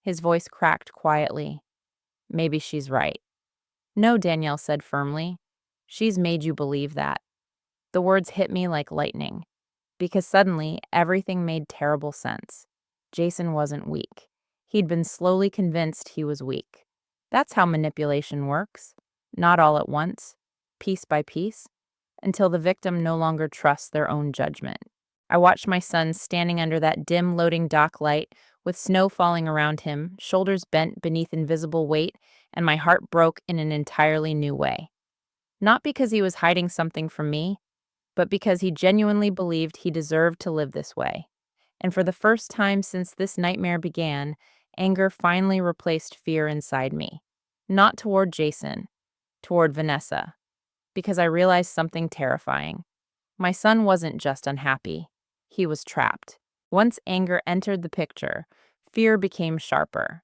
A: His voice cracked quietly. Maybe she's right. No, Danielle said firmly. She's made you believe that. The words hit me like lightning, because suddenly everything made terrible sense. Jason wasn't weak. He'd been slowly convinced he was weak. That's how manipulation works. Not all at once, piece by piece, until the victim no longer trusts their own judgment. I watched my son standing under that dim loading dock light with snow falling around him, shoulders bent beneath invisible weight, and my heart broke in an entirely new way. Not because he was hiding something from me, but because he genuinely believed he deserved to live this way. And for the first time since this nightmare began, anger finally replaced fear inside me. Not toward Jason, toward Vanessa. Because I realized something terrifying. My son wasn't just unhappy. He was trapped. Once anger entered the picture, fear became sharper.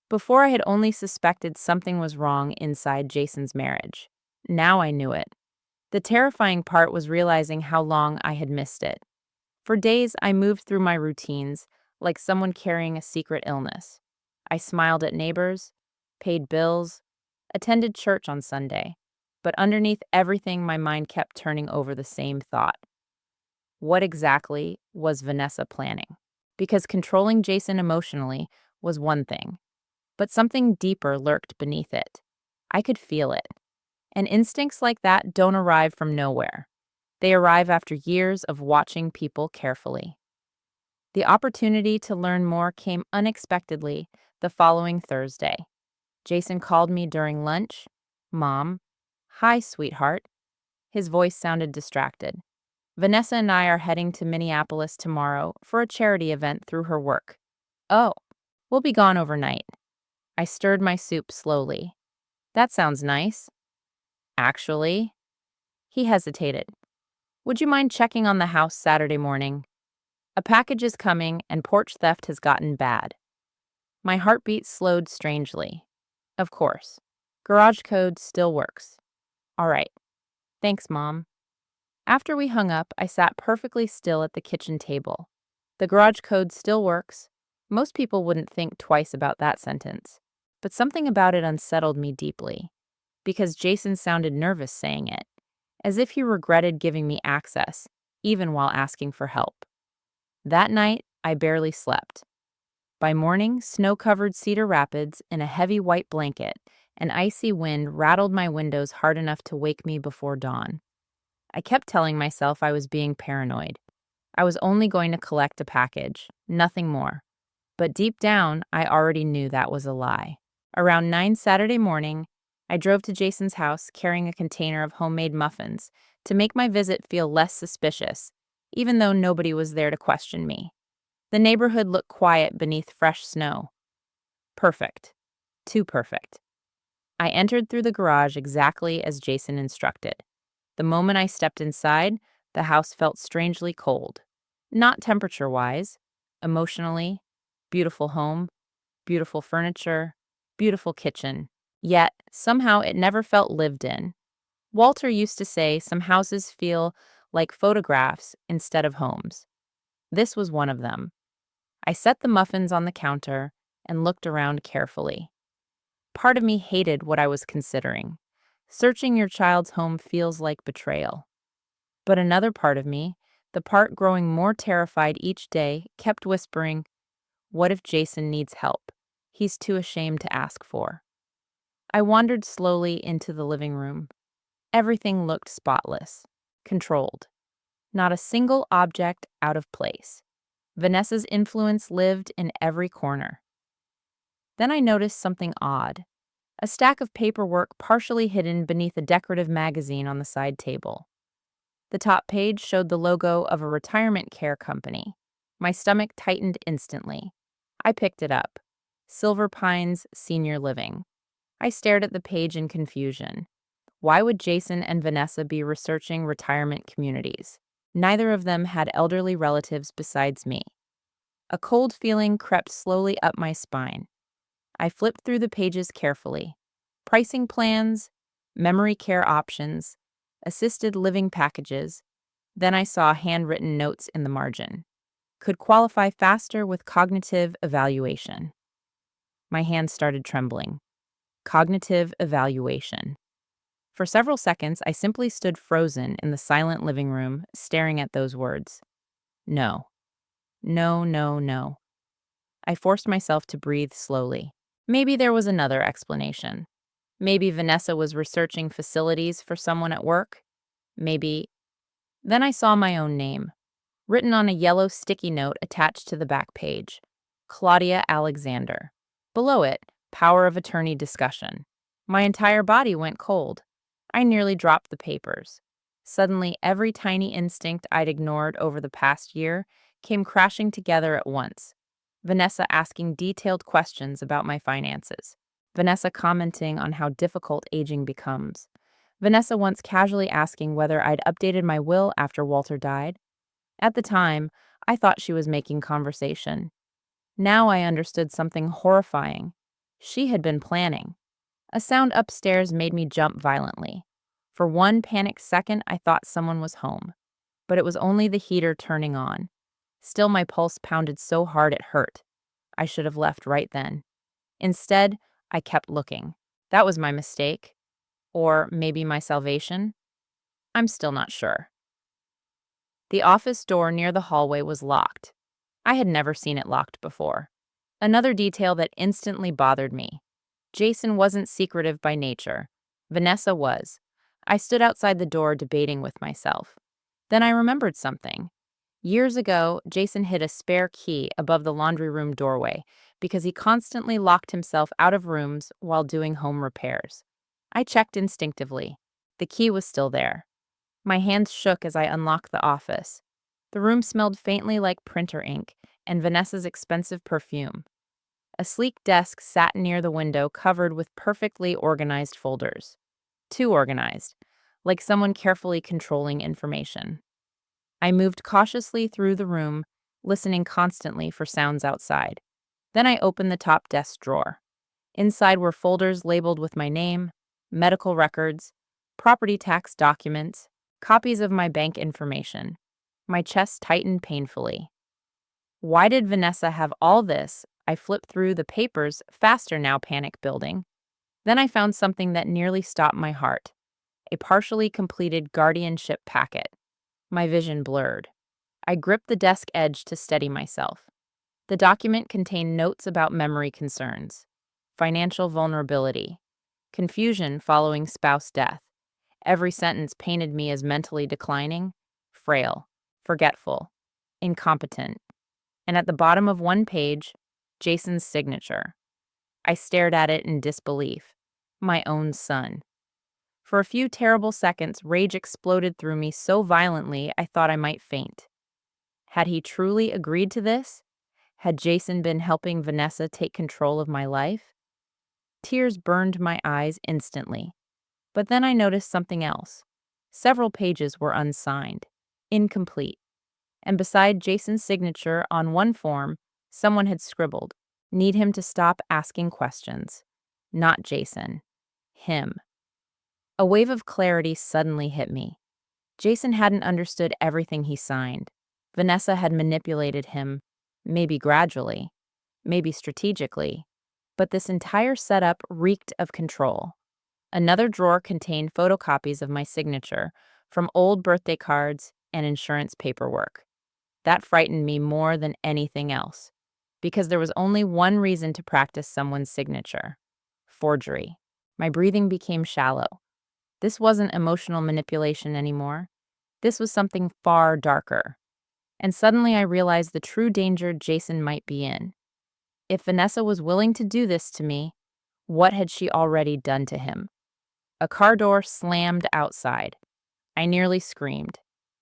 A: Before I had only suspected something was wrong inside Jason's marriage. Now I knew it. The terrifying part was realizing how long I had missed it. For days, I moved through my routines like someone carrying a secret illness. I smiled at neighbors, paid bills, attended church on Sunday. But underneath everything, my mind kept turning over the same thought. What exactly was Vanessa planning? Because controlling Jason emotionally was one thing, but something deeper lurked beneath it. I could feel it. And instincts like that don't arrive from nowhere. They arrive after years of watching people carefully. The opportunity to learn more came unexpectedly the following Thursday. Jason called me during lunch. Mom, hi, sweetheart. His voice sounded distracted. Vanessa and I are heading to Minneapolis tomorrow for a charity event through her work. Oh, we'll be gone overnight. I stirred my soup slowly. That sounds nice. Actually, he hesitated. Would you mind checking on the house Saturday morning? A package is coming and porch theft has gotten bad. My heartbeat slowed strangely. Of course. Garage code still works. All right. Thanks, Mom. After we hung up, I sat perfectly still at the kitchen table. The garage code still works. Most people wouldn't think twice about that sentence. But something about it unsettled me deeply. Because Jason sounded nervous saying it. as if he regretted giving me access, even while asking for help. That night, I barely slept. By morning, snow-covered Cedar Rapids in a heavy white blanket, an icy wind rattled my windows hard enough to wake me before dawn. I kept telling myself I was being paranoid. I was only going to collect a package, nothing more. But deep down, I already knew that was a lie. Around 9 Saturday morning, I drove to Jason's house carrying a container of homemade muffins to make my visit feel less suspicious, even though nobody was there to question me. The neighborhood looked quiet beneath fresh snow. Perfect. Too perfect. I entered through the garage exactly as Jason instructed. The moment I stepped inside, the house felt strangely cold. Not temperature-wise, emotionally. Beautiful home, beautiful furniture, beautiful kitchen. Yet, somehow it never felt lived in. Walter used to say some houses feel like photographs instead of homes. This was one of them. I set the muffins on the counter and looked around carefully. Part of me hated what I was considering. Searching your child's home feels like betrayal. But another part of me, the part growing more terrified each day, kept whispering, what if Jason needs help? He's too ashamed to ask for. I wandered slowly into the living room. Everything looked spotless, controlled. Not a single object out of place. Vanessa's influence lived in every corner. Then I noticed something odd. A stack of paperwork partially hidden beneath a decorative magazine on the side table. The top page showed the logo of a retirement care company. My stomach tightened instantly. I picked it up. Silver Pines Senior Living. I stared at the page in confusion. Why would Jason and Vanessa be researching retirement communities? Neither of them had elderly relatives besides me. A cold feeling crept slowly up my spine. I flipped through the pages carefully. Pricing plans, memory care options, assisted living packages. Then I saw handwritten notes in the margin. Could qualify faster with cognitive evaluation. My hands started trembling. Cognitive evaluation. For several seconds, I simply stood frozen in the silent living room, staring at those words. No. No, no, no. I forced myself to breathe slowly. Maybe there was another explanation. Maybe Vanessa was researching facilities for someone at work. Maybe. Then I saw my own name, written on a yellow sticky note attached to the back page. Claudia Alexander. Below it, power of attorney discussion. My entire body went cold. I nearly dropped the papers. Suddenly, every tiny instinct I'd ignored over the past year came crashing together at once. Vanessa asking detailed questions about my finances. Vanessa commenting on how difficult aging becomes. Vanessa once casually asking whether I'd updated my will after Walter died. At the time, I thought she was making conversation. Now I understood something horrifying. She had been planning. A sound upstairs made me jump violently. For one panicked second, I thought someone was home. But it was only the heater turning on. Still, my pulse pounded so hard it hurt. I should have left right then. Instead, I kept looking. That was my mistake. Or maybe my salvation? I'm still not sure. The office door near the hallway was locked. I had never seen it locked before. Another detail that instantly bothered me. Jason wasn't secretive by nature. Vanessa was. I stood outside the door debating with myself. Then I remembered something. Years ago, Jason hid a spare key above the laundry room doorway because he constantly locked himself out of rooms while doing home repairs. I checked instinctively. The key was still there. My hands shook as I unlocked the office. The room smelled faintly like printer ink and Vanessa's expensive perfume. A sleek desk sat near the window covered with perfectly organized folders. Too organized, like someone carefully controlling information. I moved cautiously through the room, listening constantly for sounds outside. Then I opened the top desk drawer. Inside were folders labeled with my name, medical records, property tax documents, copies of my bank information. My chest tightened painfully. Why did Vanessa have all this? I flipped through the papers, faster now, panic building. Then I found something that nearly stopped my heart. a partially completed guardianship packet. My vision blurred. I gripped the desk edge to steady myself. The document contained notes about memory concerns, financial vulnerability, confusion following spouse death. Every sentence painted me as mentally declining, frail, forgetful, incompetent. And at the bottom of one page, Jason's signature. I stared at it in disbelief. My own son. For a few terrible seconds, rage exploded through me so violently I thought I might faint. Had he truly agreed to this? Had Jason been helping Vanessa take control of my life? Tears burned my eyes instantly. But then I noticed something else. Several pages were unsigned, incomplete, and beside Jason's signature on one form, someone had scribbled, "Need him to stop asking questions." Not Jason. Him. A wave of clarity suddenly hit me. Jason hadn't understood everything he signed. Vanessa had manipulated him, maybe gradually, maybe strategically, but this entire setup reeked of control. Another drawer contained photocopies of my signature from old birthday cards and insurance paperwork. That frightened me more than anything else, because there was only one reason to practice someone's signature: forgery. My breathing became shallow. This wasn't emotional manipulation anymore. This was something far darker. And suddenly I realized the true danger Jason might be in. If Vanessa was willing to do this to me, what had she already done to him? A car door slammed outside. I nearly screamed.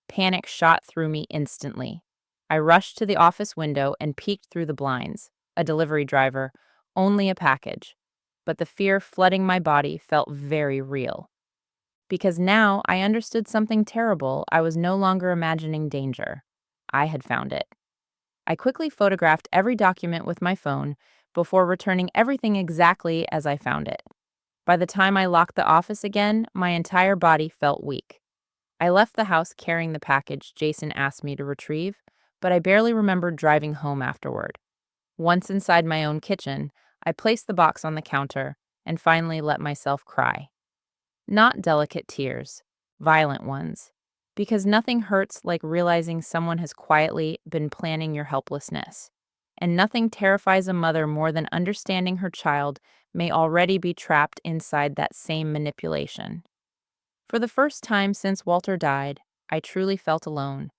A: Panic shot through me instantly. I rushed to the office window and peeked through the blinds. A delivery driver, only a package. But the fear flooding my body felt very real. Because now I understood something terrible. I was no longer imagining danger. I had found it. I quickly photographed every document with my phone before returning everything exactly as I found it. By the time I locked the office again, my entire body felt weak. I left the house carrying the package Jason asked me to retrieve, but I barely remembered driving home afterward. Once inside my own kitchen, I placed the box on the counter and finally let myself cry. Not delicate tears, violent ones, because nothing hurts like realizing someone has quietly been planning your helplessness. And nothing terrifies a mother more than understanding her child may already be trapped inside that same manipulation. For the first time since Walter died, I truly felt alone.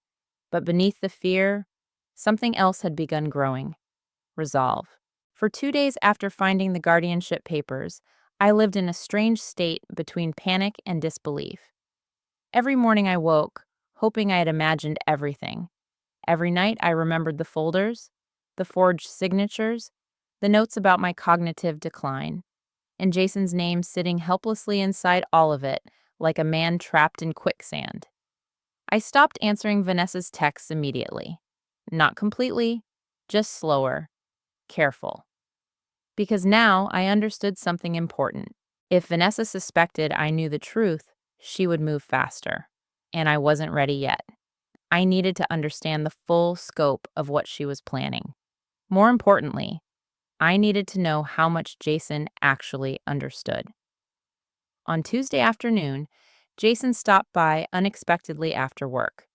A: But beneath the fear, something else had begun growing: resolve. For 2 days after finding the guardianship papers, I lived in a strange state between panic and disbelief. Every morning I woke, hoping I had imagined everything. Every night I remembered the folders, the forged signatures, the notes about my cognitive decline, and Jason's name sitting helplessly inside all of it, like a man trapped in quicksand. I stopped answering Vanessa's texts immediately. Not completely, just slower, careful. Because now I understood something important. If Vanessa suspected I knew the truth, she would move faster. And I wasn't ready yet. I needed to understand the full scope of what she was planning. More importantly, I needed to know how much Jason actually understood. On Tuesday afternoon, Jason stopped by unexpectedly after work.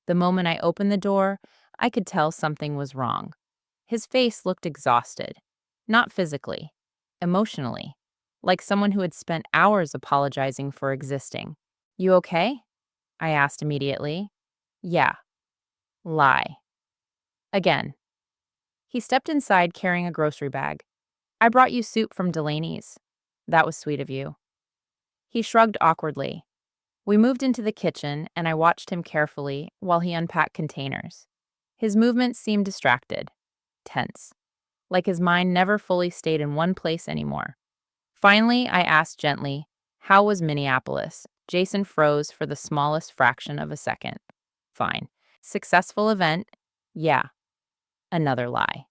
A: The moment I opened the door, I could tell something was wrong. His face looked exhausted, not physically, emotionally, like someone who had spent hours apologizing for existing. "You okay?" I asked immediately. "Yeah." Lie. Again. He stepped inside carrying a grocery bag. "I brought you soup from Delaney's." "That was sweet of you." He shrugged awkwardly. We moved into the kitchen, and I watched him carefully while he unpacked containers. His movements seemed distracted, tense, like his mind never fully stayed in one place anymore. Finally, I asked gently, "How was Minneapolis?" Jason froze for the smallest fraction of a second. "Fine." "Successful event?" "Yeah." Another lie.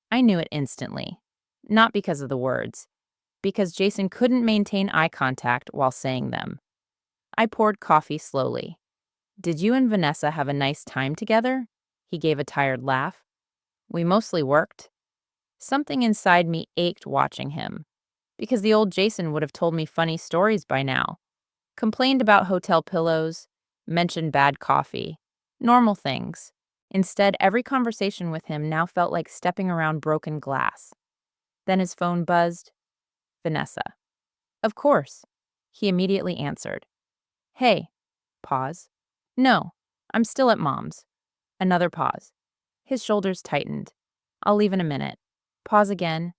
A: I knew it instantly. Not because of the words, because Jason couldn't maintain eye contact while saying them. I poured coffee slowly. "Did you and Vanessa have a nice time together?" He gave a tired laugh. "We mostly worked." Something inside me ached watching him, because the old Jason would have told me funny stories by now. Complained about hotel pillows, mentioned bad coffee. Normal things. Instead, every conversation with him now felt like stepping around broken glass. Then his phone buzzed. Vanessa. Of course. He immediately answered. Hey. Pause. No, I'm still at mom's. Another pause. His shoulders tightened. I'll leave in a minute. Pause again.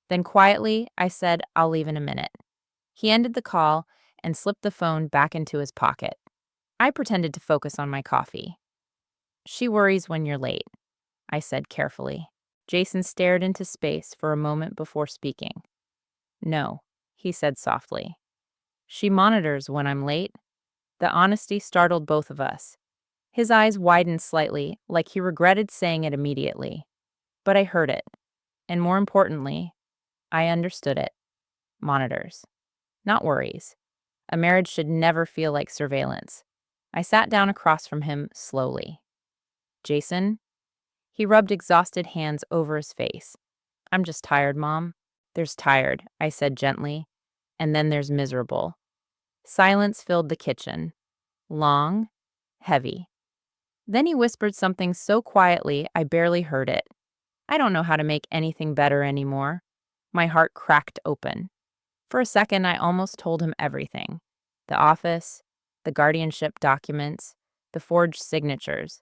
A: Then quietly, I said, I'll leave in a minute. He ended the call and slipped the phone back into his pocket. I pretended to focus on my coffee. She worries when you're late, I said carefully. Jason stared into space for a moment before speaking. No, he said softly. She monitors when I'm late. The honesty startled both of us. His eyes widened slightly, like he regretted saying it immediately. But I heard it. And more importantly, I understood it. Monitors. Not worries. A marriage should never feel like surveillance. I sat down across from him slowly. Jason? He rubbed exhausted hands over his face. I'm just tired, Mom. There's tired, I said gently. And then there's miserable. Silence filled the kitchen. Long, heavy. Then he whispered something so quietly I barely heard it. I don't know how to make anything better anymore. My heart cracked open. For a second, I almost told him everything. The office, the guardianship documents, the forged signatures.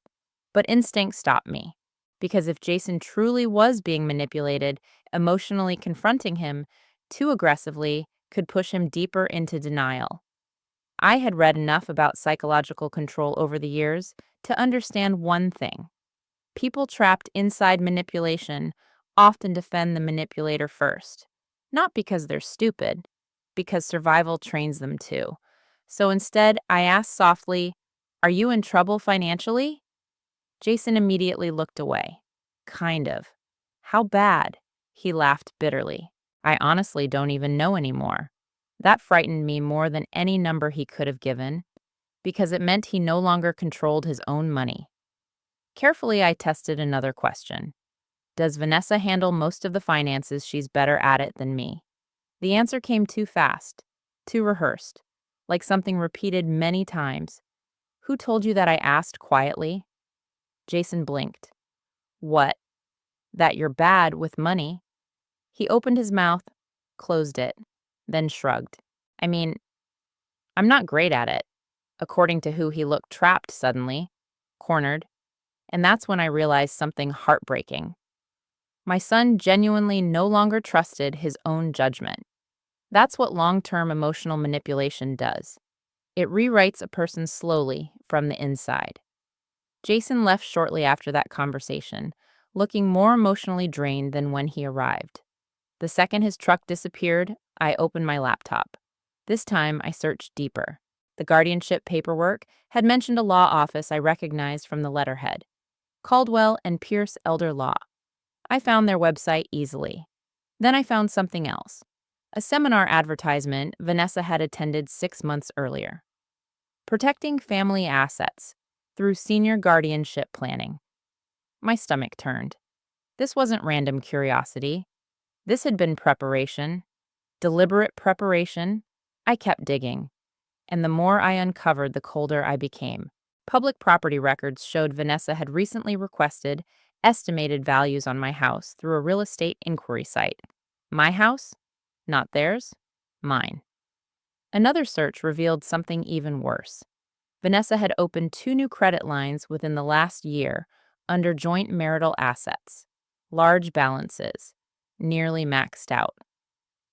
A: But instinct stopped me. Because if Jason truly was being manipulated, emotionally confronting him too aggressively could push him deeper into denial. I had read enough about psychological control over the years to understand one thing. People trapped inside manipulation often defend the manipulator first. Not because they're stupid, because survival trains them to. So instead, I asked softly, Are you in trouble financially? Jason immediately looked away. Kind of. How bad? He laughed bitterly. I honestly don't even know anymore. That frightened me more than any number he could have given, because it meant he no longer controlled his own money. Carefully, I tested another question. Does Vanessa handle most of the finances? She's better at it than me. The answer came too fast, too rehearsed, like something repeated many times. Who told you that? I asked quietly. Jason blinked. What? That you're bad with money? He opened his mouth, closed it, then shrugged. I mean, I'm not great at it. According to who, he looked trapped suddenly, cornered, and that's when I realized something heartbreaking. My son genuinely no longer trusted his own judgment. That's what long-term emotional manipulation does. It rewrites a person slowly from the inside. Jason left shortly after that conversation, looking more emotionally drained than when he arrived. The second his truck disappeared, I opened my laptop. This time, I searched deeper. The guardianship paperwork had mentioned a law office I recognized from the letterhead. Caldwell and Pierce Elder Law. I found their website easily. Then I found something else. A seminar advertisement Vanessa had attended 6 months earlier. Protecting Family Assets Through Senior Guardianship Planning. My stomach turned. This wasn't random curiosity. This had been preparation. Deliberate preparation. I kept digging. And the more I uncovered, the colder I became. Public property records showed Vanessa had recently requested estimated values on my house through a real estate inquiry site. My house? Not theirs. Mine. Another search revealed something even worse. Vanessa had opened 2 new credit lines within the last year under joint marital assets. Large balances. Nearly maxed out.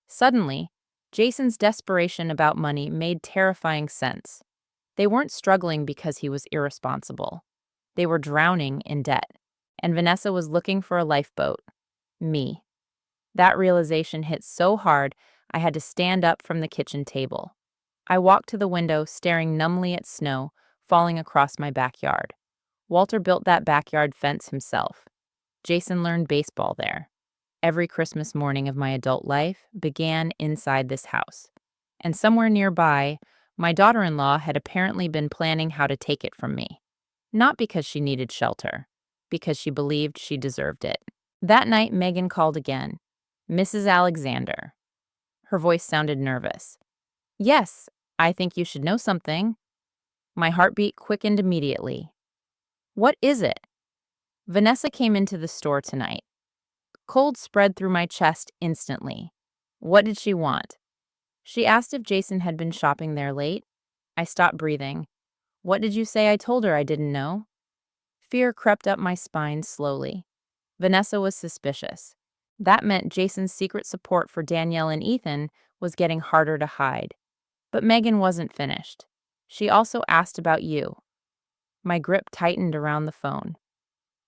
A: Suddenly, Jason's desperation about money made terrifying sense. They weren't struggling because he was irresponsible. They were drowning in debt, and Vanessa was looking for a lifeboat. Me. That realization hit so hard, I had to stand up from the kitchen table. I walked to the window, staring numbly at snow falling across my backyard. Walter built that backyard fence himself. Jason learned baseball there. Every Christmas morning of my adult life began inside this house. And somewhere nearby, my daughter-in-law had apparently been planning how to take it from me. Not because she needed shelter, because she believed she deserved it. That night, Megan called again. Mrs. Alexander. Her voice sounded nervous. Yes, I think you should know something. My heartbeat quickened immediately. What is it? Vanessa came into the store tonight. Cold spread through my chest instantly. What did she want? She asked if Jason had been shopping there late. I stopped breathing. What did you say? I told her I didn't know. Fear crept up my spine slowly. Vanessa was suspicious. That meant Jason's secret support for Danielle and Ethan was getting harder to hide. But Megan wasn't finished. She also asked about you. My grip tightened around the phone.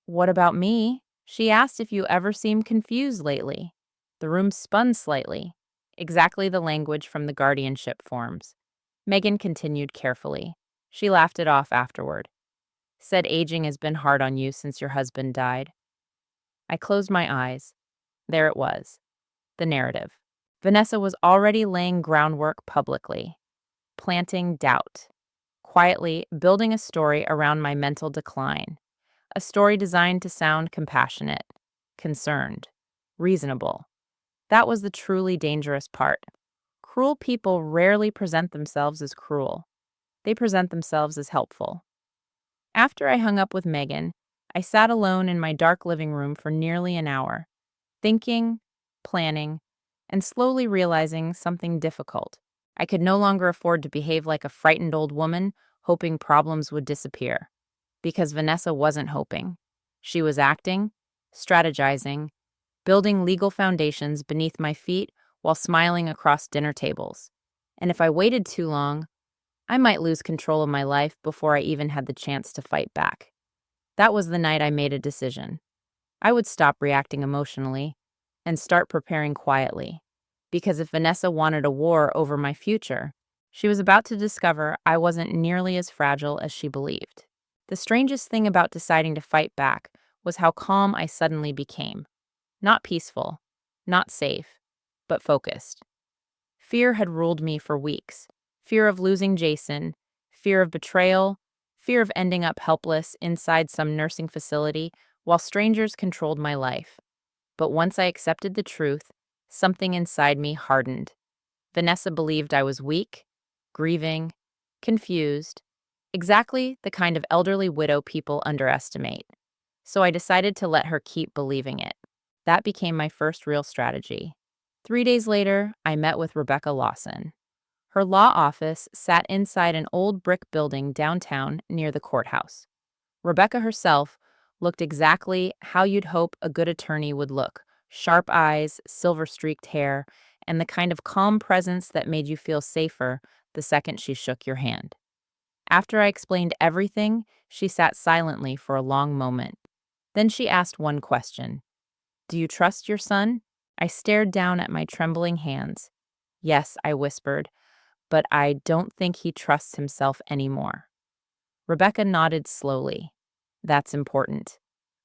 A: What about me? She asked if you ever seemed confused lately. The room spun slightly. Exactly the language from the guardianship forms. Megan continued carefully. She laughed it off afterward. Said aging has been hard on you since your husband died. I closed my eyes. There it was. The narrative. Vanessa was already laying groundwork publicly, planting doubt, quietly building a story around my mental decline, a story designed to sound compassionate, concerned, reasonable. That was the truly dangerous part. Cruel people rarely present themselves as cruel. They present themselves as helpful. After I hung up with Megan, I sat alone in my dark living room for nearly an hour, thinking, planning, and slowly realizing something difficult. I could no longer afford to behave like a frightened old woman, hoping problems would disappear. Because Vanessa wasn't hoping. She was acting, strategizing, building legal foundations beneath my feet while smiling across dinner tables. And if I waited too long, I might lose control of my life before I even had the chance to fight back. That was the night I made a decision. I would stop reacting emotionally and start preparing quietly. Because if Vanessa wanted a war over my future, she was about to discover I wasn't nearly as fragile as she believed. The strangest thing about deciding to fight back was how calm I suddenly became. Not peaceful, not safe, but focused. Fear had ruled me for weeks. Fear of losing Jason, fear of betrayal, fear of ending up helpless inside some nursing facility while strangers controlled my life. But once I accepted the truth, something inside me hardened. Vanessa believed I was weak, grieving, confused, exactly the kind of elderly widow people underestimate. So I decided to let her keep believing it. That became my first real strategy. 3 days later, I met with Rebecca Lawson. Her law office sat inside an old brick building downtown near the courthouse. Rebecca herself looked exactly how you'd hope a good attorney would look: sharp eyes, silver-streaked hair, and the kind of calm presence that made you feel safer the second she shook your hand. After I explained everything, she sat silently for a long moment. Then she asked one question. Do you trust your son? I stared down at my trembling hands. Yes, I whispered, but I don't think he trusts himself anymore. Rebecca nodded slowly. That's important.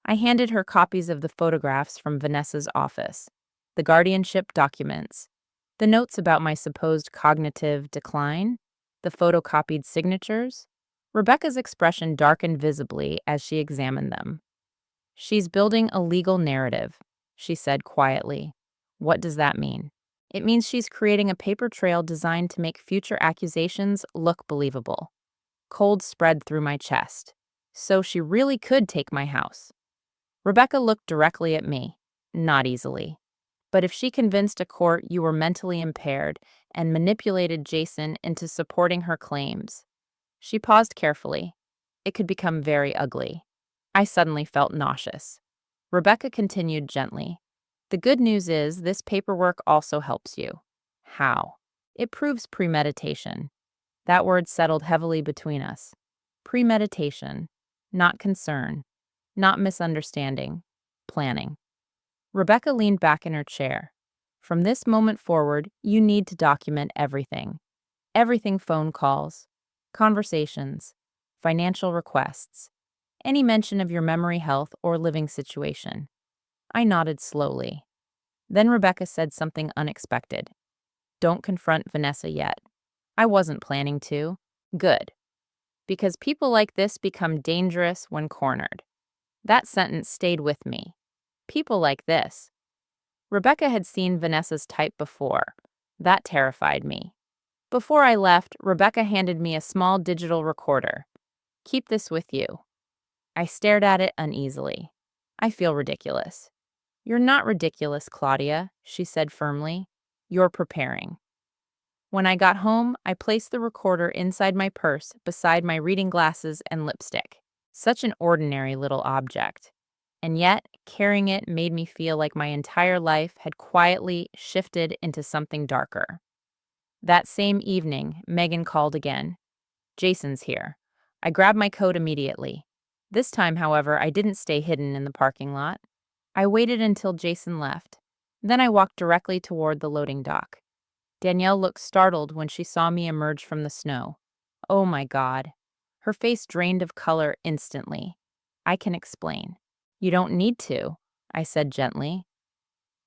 A: I handed her copies of the photographs from Vanessa's office, the guardianship documents, the notes about my supposed cognitive decline, the photocopied signatures. Rebecca's expression darkened visibly as she examined them. She's building a legal narrative, she said quietly. What does that mean? It means she's creating a paper trail designed to make future accusations look believable. Cold spread through my chest. So she really could take my house. Rebecca looked directly at me. Not easily. But if she convinced a court you were mentally impaired and manipulated Jason into supporting her claims. She paused carefully. It could become very ugly. I suddenly felt nauseous. Rebecca continued gently. The good news is this paperwork also helps you. How? It proves premeditation. That word settled heavily between us. Premeditation, not concern, not misunderstanding, planning. Rebecca leaned back in her chair. From this moment forward, you need to document everything. Everything: phone calls, conversations, financial requests, any mention of your memory health or living situation. I nodded slowly. Then Rebecca said something unexpected. Don't confront Vanessa yet. I wasn't planning to. Good. Because people like this become dangerous when cornered. That sentence stayed with me. People like this. Rebecca had seen Vanessa's type before. That terrified me. Before I left, Rebecca handed me a small digital recorder. Keep this with you. I stared at it uneasily. I feel ridiculous. You're not ridiculous, Claudia, she said firmly. You're preparing. When I got home, I placed the recorder inside my purse beside my reading glasses and lipstick. Such an ordinary little object. And yet, carrying it made me feel like my entire life had quietly shifted into something darker. That same evening, Megan called again. Jason's here. I grabbed my coat immediately. This time, however, I didn't stay hidden in the parking lot. I waited until Jason left. Then I walked directly toward the loading dock. Danielle looked startled when she saw me emerge from the snow. Oh my God. Her face drained of color instantly. I can explain. You don't need to, I said gently.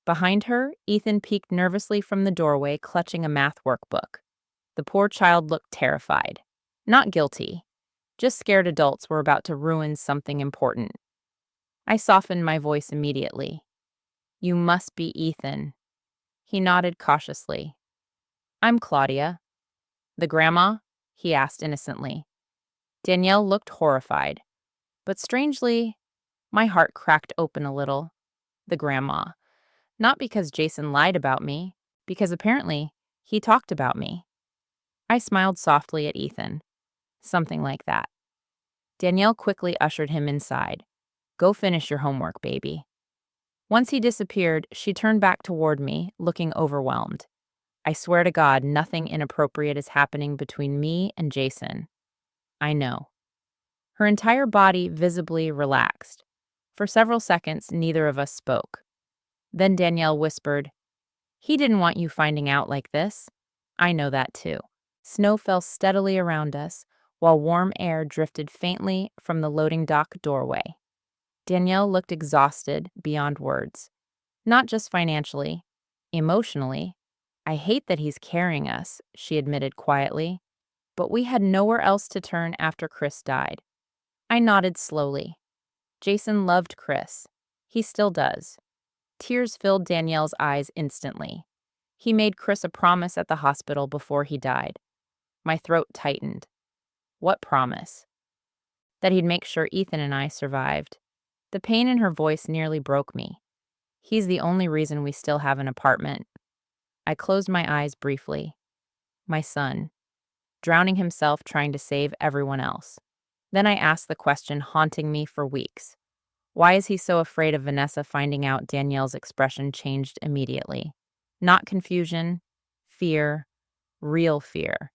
A: Behind her, Ethan peeked nervously from the doorway, clutching a math workbook. The poor child looked terrified. Not guilty. Just scared adults were about to ruin something important. I softened my voice immediately. You must be Ethan. He nodded cautiously. I'm Claudia. The grandma? He asked innocently. Danielle looked horrified. But strangely, my heart cracked open a little. The grandma. Not because Jason lied about me, because apparently he talked about me. I smiled softly at Ethan. Something like that. Danielle quickly ushered him inside. Go finish your homework, baby. Once he disappeared, she turned back toward me, looking overwhelmed. I swear to God, nothing inappropriate is happening between me and Jason. I know. Her entire body visibly relaxed. For several seconds, neither of us spoke. Then Danielle whispered, He didn't want you finding out like this. I know that too. Snow fell steadily around us, while warm air drifted faintly from the loading dock doorway. Danielle looked exhausted beyond words. Not just financially, emotionally. I hate that he's carrying us, she admitted quietly. But we had nowhere else to turn after Chris died. I nodded slowly. Jason loved Chris. He still does. Tears filled Danielle's eyes instantly. He made Chris a promise at the hospital before he died. My throat tightened. What promise? That he'd make sure Ethan and I survived. The pain in her voice nearly broke me. He's the only reason we still have an apartment. I closed my eyes briefly. My son, drowning himself trying to save everyone else. Then I asked the question haunting me for weeks. Why is he so afraid of Vanessa finding out? Danielle's expression changed immediately. Not confusion, fear, real fear.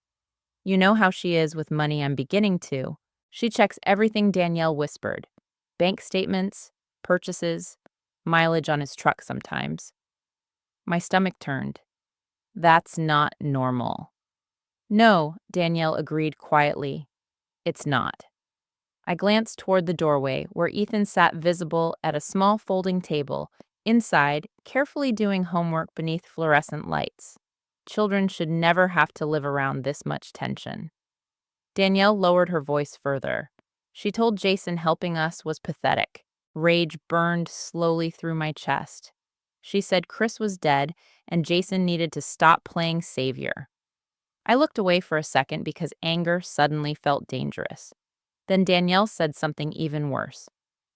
A: You know how she is with money. I'm beginning to. She checks everything, Danielle whispered. Bank statements, purchases, mileage on his truck sometimes. My stomach turned. That's not normal. No, Danielle agreed quietly. It's not. I glanced toward the doorway, where Ethan sat visible at a small folding table, inside, carefully doing homework beneath fluorescent lights. Children should never have to live around this much tension. Danielle lowered her voice further. She told Jason helping us was pathetic. Rage burned slowly through my chest. She said Chris was dead and Jason needed to stop playing savior. I looked away for a second because anger suddenly felt dangerous. Then Danielle said something even worse.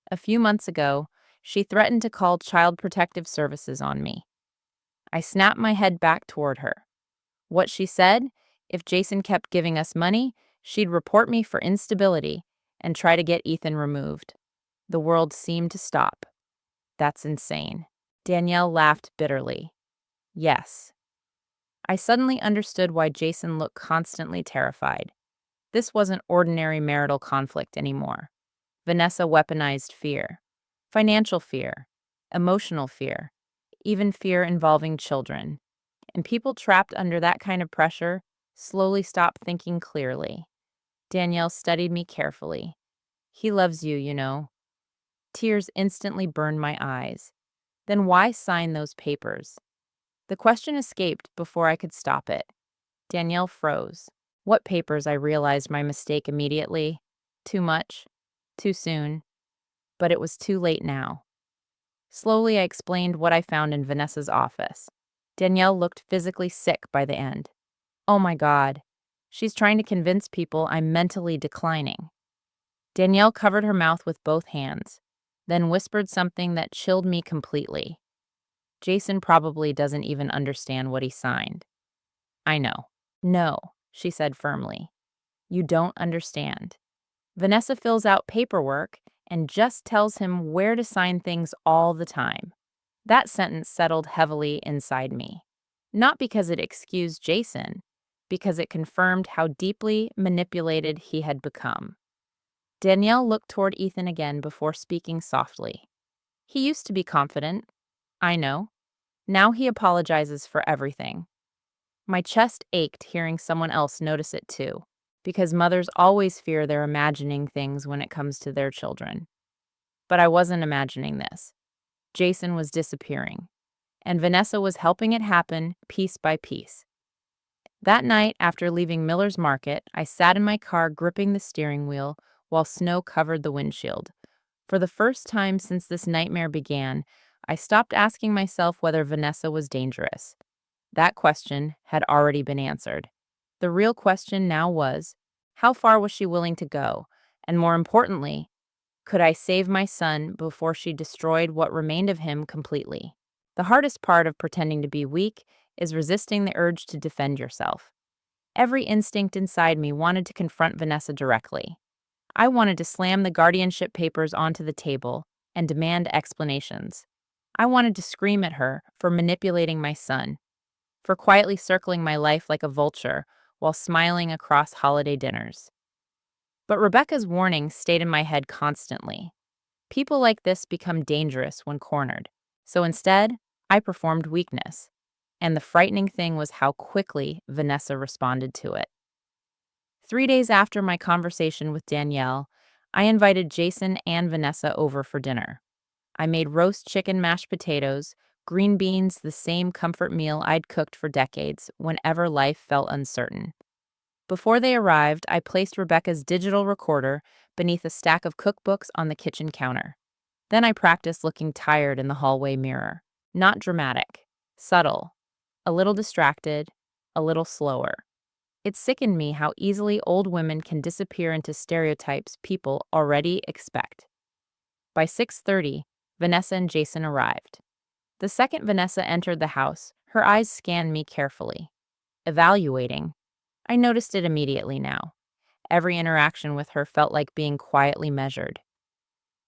A: A few months ago, she threatened to call Child Protective Services on me. I snapped my head back toward her. What she said, if Jason kept giving us money, she'd report me for instability and try to get Ethan removed. The world seemed to stop. That's insane. Danielle laughed bitterly. Yes. I suddenly understood why Jason looked constantly terrified. This wasn't ordinary marital conflict anymore. Vanessa weaponized fear. Financial fear. Emotional fear. Even fear involving children. And people trapped under that kind of pressure slowly stop thinking clearly. Danielle studied me carefully. He loves you, you know. Tears instantly burned my eyes. Then why sign those papers? The question escaped before I could stop it. Danielle froze. What papers? I realized my mistake immediately. Too much. Too soon. But it was too late now. Slowly, I explained what I found in Vanessa's office. Danielle looked physically sick by the end. Oh my God. She's trying to convince people I'm mentally declining. Danielle covered her mouth with both hands, then whispered something that chilled me completely. Jason probably doesn't even understand what he signed. I know. No, she said firmly. You don't understand. Vanessa fills out paperwork and just tells him where to sign things all the time. That sentence settled heavily inside me. Not because it excused Jason, because it confirmed how deeply manipulated he had become. Danielle looked toward Ethan again before speaking softly. He used to be confident. I know. Now he apologizes for everything. My chest ached hearing someone else notice it too, because mothers always fear they're imagining things when it comes to their children. But I wasn't imagining this. Jason was disappearing, and Vanessa was helping it happen piece by piece. That night, after leaving Miller's Market, I sat in my car gripping the steering wheel while snow covered the windshield. For the first time since this nightmare began, I stopped asking myself whether Vanessa was dangerous. That question had already been answered. The real question now was, how far was she willing to go? And more importantly, could I save my son before she destroyed what remained of him completely? The hardest part of pretending to be weak is resisting the urge to defend yourself. Every instinct inside me wanted to confront Vanessa directly. I wanted to slam the guardianship papers onto the table and demand explanations. I wanted to scream at her for manipulating my son, for quietly circling my life like a vulture while smiling across holiday dinners. But Rebecca's warning stayed in my head constantly. People like this become dangerous when cornered. So instead, I performed weakness. And the frightening thing was how quickly Vanessa responded to it. 3 days after my conversation with Danielle, I invited Jason and Vanessa over for dinner. I made roast chicken mashed potatoes, green beans, the same comfort meal I'd cooked for decades whenever life felt uncertain. Before they arrived, I placed Rebecca's digital recorder beneath a stack of cookbooks on the kitchen counter. Then I practiced looking tired in the hallway mirror. Not dramatic, subtle, a little distracted, a little slower. It sickened me how easily old women can disappear into stereotypes people already expect. By 6:30, Vanessa and Jason arrived. The second Vanessa entered the house, her eyes scanned me carefully. Evaluating. I noticed it immediately now. Every interaction with her felt like being quietly measured.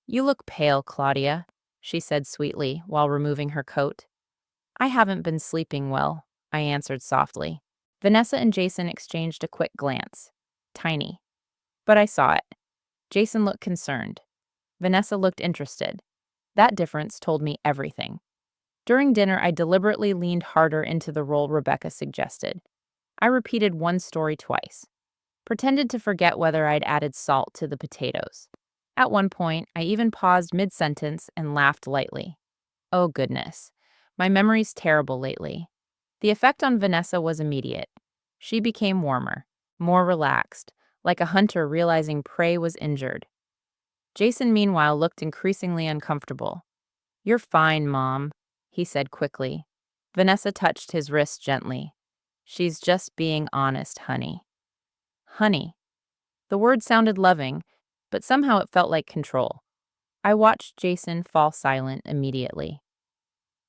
A: You look pale, Claudia, she said sweetly while removing her coat. I haven't been sleeping well, I answered softly. Vanessa and Jason exchanged a quick glance. Tiny. But I saw it. Jason looked concerned. Vanessa looked interested. That difference told me everything. During dinner, I deliberately leaned harder into the role Rebecca suggested. I repeated one story twice. Pretended to forget whether I'd added salt to the potatoes. At one point, I even paused mid-sentence and laughed lightly. Oh goodness. My memory's terrible lately. The effect on Vanessa was immediate. She became warmer, more relaxed, like a hunter realizing prey was injured. Jason, meanwhile, looked increasingly uncomfortable. You're fine, Mom, he said quickly. Vanessa touched his wrist gently. She's just being honest, honey. Honey. The word sounded loving, but somehow it felt like control. I watched Jason fall silent immediately.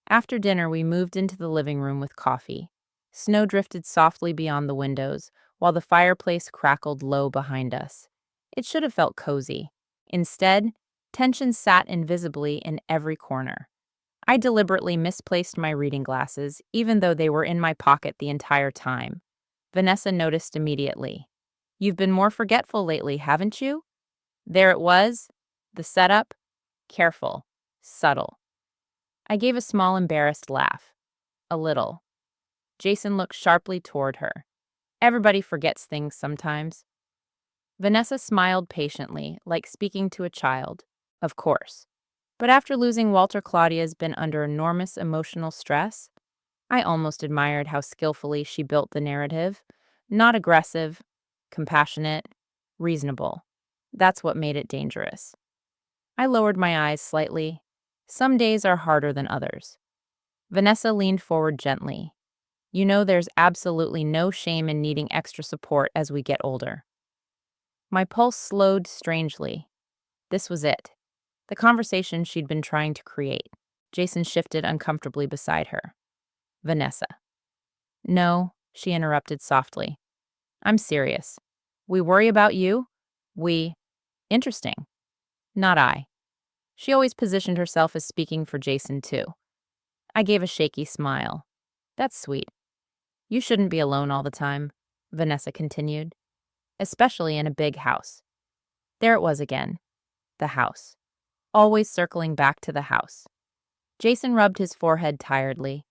A: After dinner, we moved into the living room with coffee. Snow drifted softly beyond the windows, while the fireplace crackled low behind us. It should have felt cozy. Instead, tension sat invisibly in every corner. I deliberately misplaced my reading glasses, even though they were in my pocket the entire time. Vanessa noticed immediately. You've been more forgetful lately, haven't you? There it was. The setup. Careful. Subtle. I gave a small embarrassed laugh. A little. Jason looked sharply toward her. Everybody forgets things sometimes. Vanessa smiled patiently, like speaking to a child. Of course. But after losing Walter, Claudia's been under enormous emotional stress. I almost admired how skillfully she built the narrative. Not aggressive, compassionate, reasonable. That's what made it dangerous. I lowered my eyes slightly. Some days are harder than others. Vanessa leaned forward gently. You know there's absolutely no shame in needing extra support as we get older. My pulse slowed strangely. This was it. The conversation she'd been trying to create. Jason shifted uncomfortably beside her. Vanessa. No, she interrupted softly. I'm serious. We worry about you. We. Interesting. Not I. She always positioned herself as speaking for Jason, too. I gave a shaky smile. That's sweet. You shouldn't be alone all the time, Vanessa continued, especially in a big house. There it was again. The house. Always circling back to the house. Jason rubbed his forehead tiredly.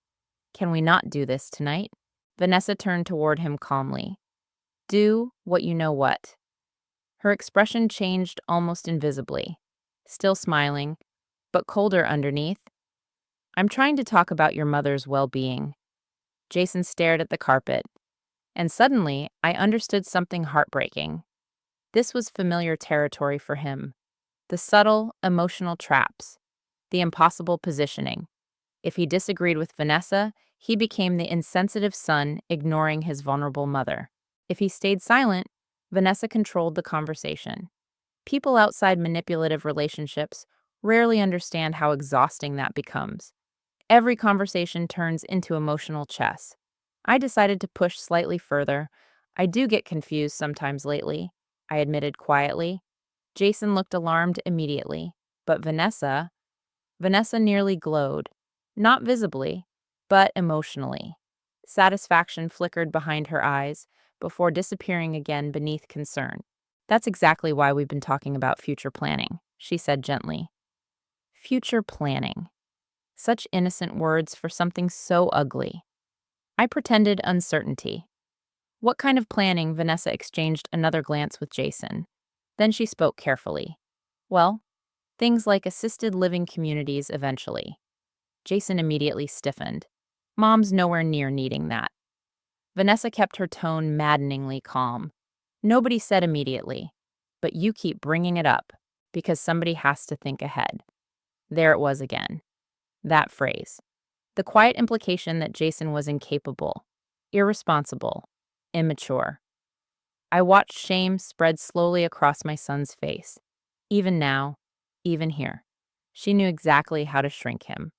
A: Can we not do this tonight? Vanessa turned toward him calmly. Do what you know what. Her expression changed almost invisibly. Still smiling, but colder underneath. I'm trying to talk about your mother's well-being. Jason stared at the carpet, and suddenly I understood something heartbreaking. This was familiar territory for him. The subtle, emotional traps. The impossible positioning. If he disagreed with Vanessa, he became the insensitive son ignoring his vulnerable mother. If he stayed silent, Vanessa controlled the conversation. People outside manipulative relationships rarely understand how exhausting that becomes. Every conversation turns into emotional chess. I decided to push slightly further. I do get confused sometimes lately, I admitted quietly. Jason looked alarmed immediately, but Vanessa nearly glowed. Not visibly, but emotionally. Satisfaction flickered behind her eyes before disappearing again beneath concern. That's exactly why we've been talking about future planning, she said gently. Future planning. Such innocent words for something so ugly. I pretended uncertainty. What kind of planning? Vanessa exchanged another glance with Jason. Then she spoke carefully. Well, things like assisted living communities eventually. Jason immediately stiffened. Mom's nowhere near needing that. Vanessa kept her tone maddeningly calm. Nobody said immediately, but you keep bringing it up because somebody has to think ahead. There it was again. That phrase. The quiet implication that Jason was incapable, irresponsible, immature. I watched shame spread slowly across my son's face. Even now, even here, she knew exactly how to shrink him.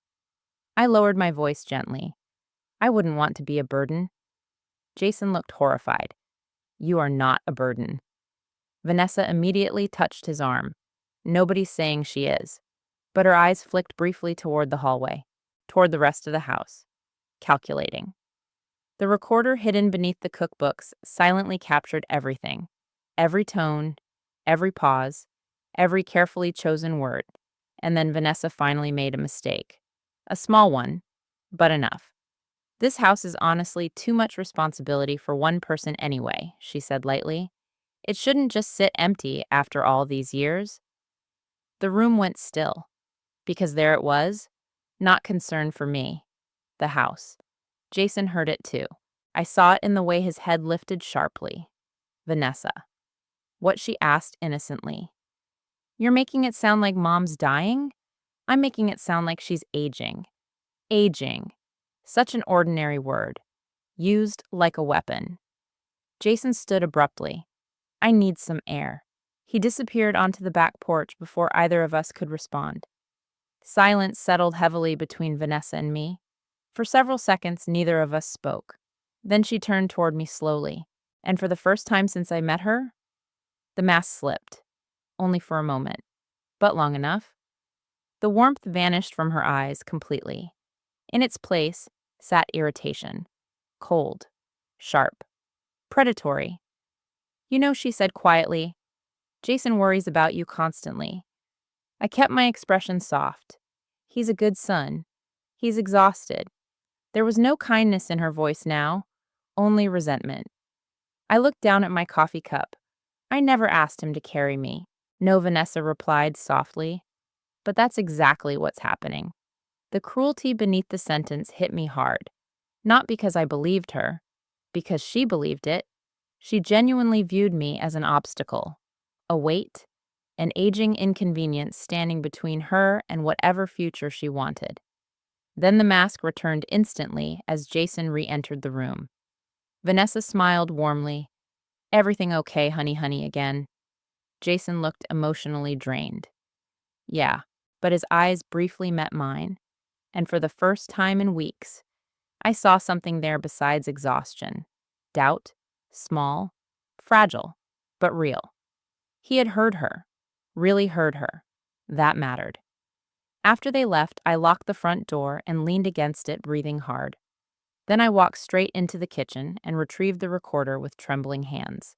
A: I lowered my voice gently. I wouldn't want to be a burden. Jason looked horrified. You are not a burden. Vanessa immediately touched his arm. Nobody's saying she is. But her eyes flicked briefly toward the hallway, toward the rest of the house. Calculating. The recorder hidden beneath the cookbooks silently captured everything. Every tone, every pause, every carefully chosen word. And then Vanessa finally made a mistake. A small one, but enough. This house is honestly too much responsibility for one person anyway, she said lightly. It shouldn't just sit empty after all these years. The room went still, because there it was, not concern for me. The house. Jason heard it too. I saw it in the way his head lifted sharply. Vanessa. What she asked innocently. You're making it sound like Mom's dying? I'm making it sound like she's aging. Aging. Such an ordinary word. Used like a weapon. Jason stood abruptly. I need some air. He disappeared onto the back porch before either of us could respond. Silence settled heavily between Vanessa and me. For several seconds, neither of us spoke. Then she turned toward me slowly, and for the first time since I met her, the mask slipped. Only for a moment, but long enough. The warmth vanished from her eyes completely. In its place sat irritation. Cold. Sharp. Predatory. You know, she said quietly, Jason worries about you constantly. I kept my expression soft. He's a good son. He's exhausted. There was no kindness in her voice now, only resentment. I looked down at my coffee cup. I never asked him to carry me. No, Vanessa replied softly. But that's exactly what's happening. The cruelty beneath the sentence hit me hard. Not because I believed her, because she believed it. She genuinely viewed me as an obstacle, a weight, an aging inconvenience standing between her and whatever future she wanted. Then the mask returned instantly as Jason re-entered the room. Vanessa smiled warmly. Everything okay, honey, honey, again. Jason looked emotionally drained. Yeah, but his eyes briefly met mine, and for the first time in weeks, I saw something there besides exhaustion. Doubt, small, fragile, but real. He had heard her, really heard her. That mattered. After they left, I locked the front door and leaned against it, breathing hard. Then I walked straight into the kitchen and retrieved the recorder with trembling hands.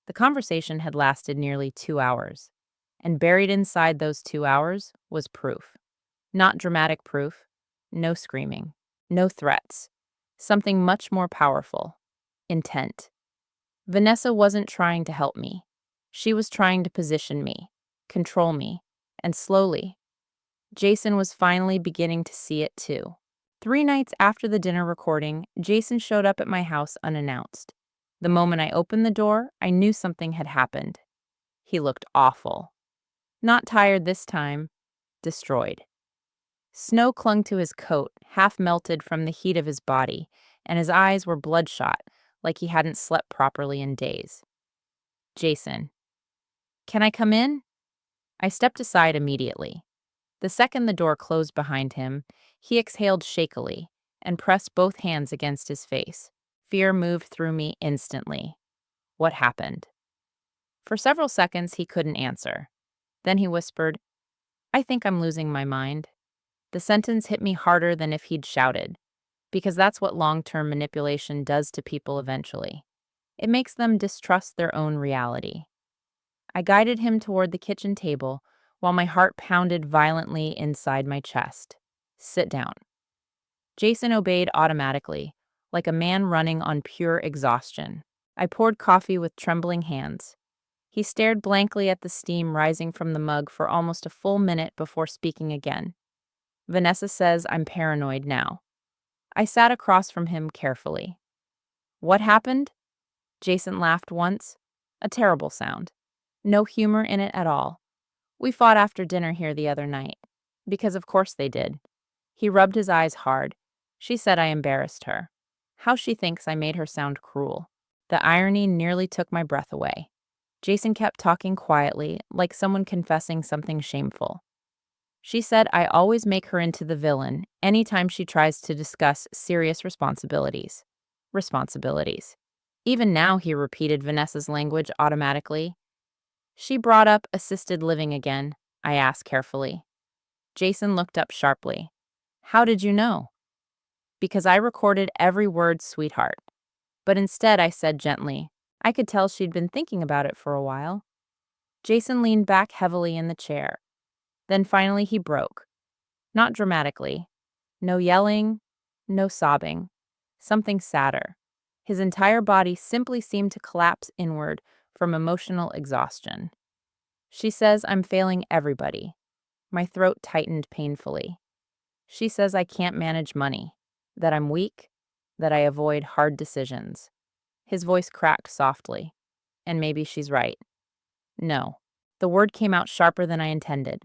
A: The conversation had lasted nearly 2 hours, and buried inside those 2 hours was proof. Not dramatic proof, no screaming, no threats. Something much more powerful: intent. Vanessa wasn't trying to help me. She was trying to position me, control me, and slowly, Jason was finally beginning to see it too. 3 nights after the dinner recording, Jason showed up at my house unannounced. The moment I opened the door, I knew something had happened. He looked awful. Not tired this time, destroyed. Snow clung to his coat, half melted from the heat of his body, and his eyes were bloodshot, like he hadn't slept properly in days. Jason, can I come in? I stepped aside immediately. The second the door closed behind him, he exhaled shakily and pressed both hands against his face. Fear moved through me instantly. What happened? For several seconds, he couldn't answer. Then he whispered, I think I'm losing my mind. The sentence hit me harder than if he'd shouted, because that's what long-term manipulation does to people eventually. It makes them distrust their own reality. I guided him toward the kitchen table while my heart pounded violently inside my chest. Sit down. Jason obeyed automatically, like a man running on pure exhaustion. I poured coffee with trembling hands. He stared blankly at the steam rising from the mug for almost a full minute before speaking again. Vanessa says I'm paranoid now. I sat across from him carefully. What happened? Jason laughed once. A terrible sound. No humor in it at all. We fought after dinner here the other night. Because of course they did. He rubbed his eyes hard. She said I embarrassed her. How she thinks I made her sound cruel. The irony nearly took my breath away. Jason kept talking quietly, like someone confessing something shameful. She said I always make her into the villain anytime she tries to discuss serious responsibilities. Responsibilities. Even now, he repeated Vanessa's language automatically. She brought up assisted living again, I asked carefully. Jason looked up sharply. How did you know? Because I recorded every word, sweetheart. But instead, I said gently, I could tell she'd been thinking about it for a while. Jason leaned back heavily in the chair. Then finally he broke. Not dramatically. No yelling, no sobbing. Something sadder. His entire body simply seemed to collapse inward from emotional exhaustion. She says I'm failing everybody. My throat tightened painfully. She says I can't manage money, that I'm weak, that I avoid hard decisions. His voice cracked softly. And maybe she's right. No. The word came out sharper than I intended.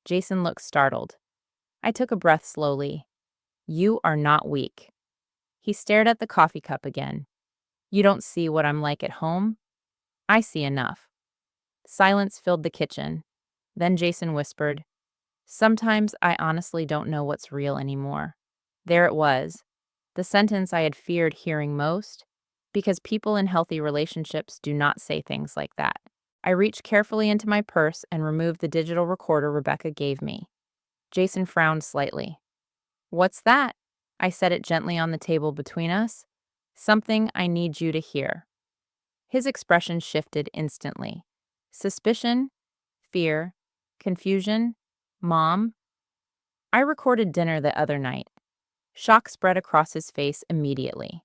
A: Jason looked startled. I took a breath slowly. You are not weak. He stared at the coffee cup again. You don't see what I'm like at home? I see enough. Silence filled the kitchen. Then Jason whispered, sometimes I honestly don't know what's real anymore. There it was, the sentence I had feared hearing most, because people in healthy relationships do not say things like that. I reached carefully into my purse and removed the digital recorder Rebecca gave me. Jason frowned slightly. What's that? I set it gently on the table between us. Something I need you to hear. His expression shifted instantly. Suspicion, fear, confusion, mom. I recorded dinner the other night. Shock spread across his face immediately.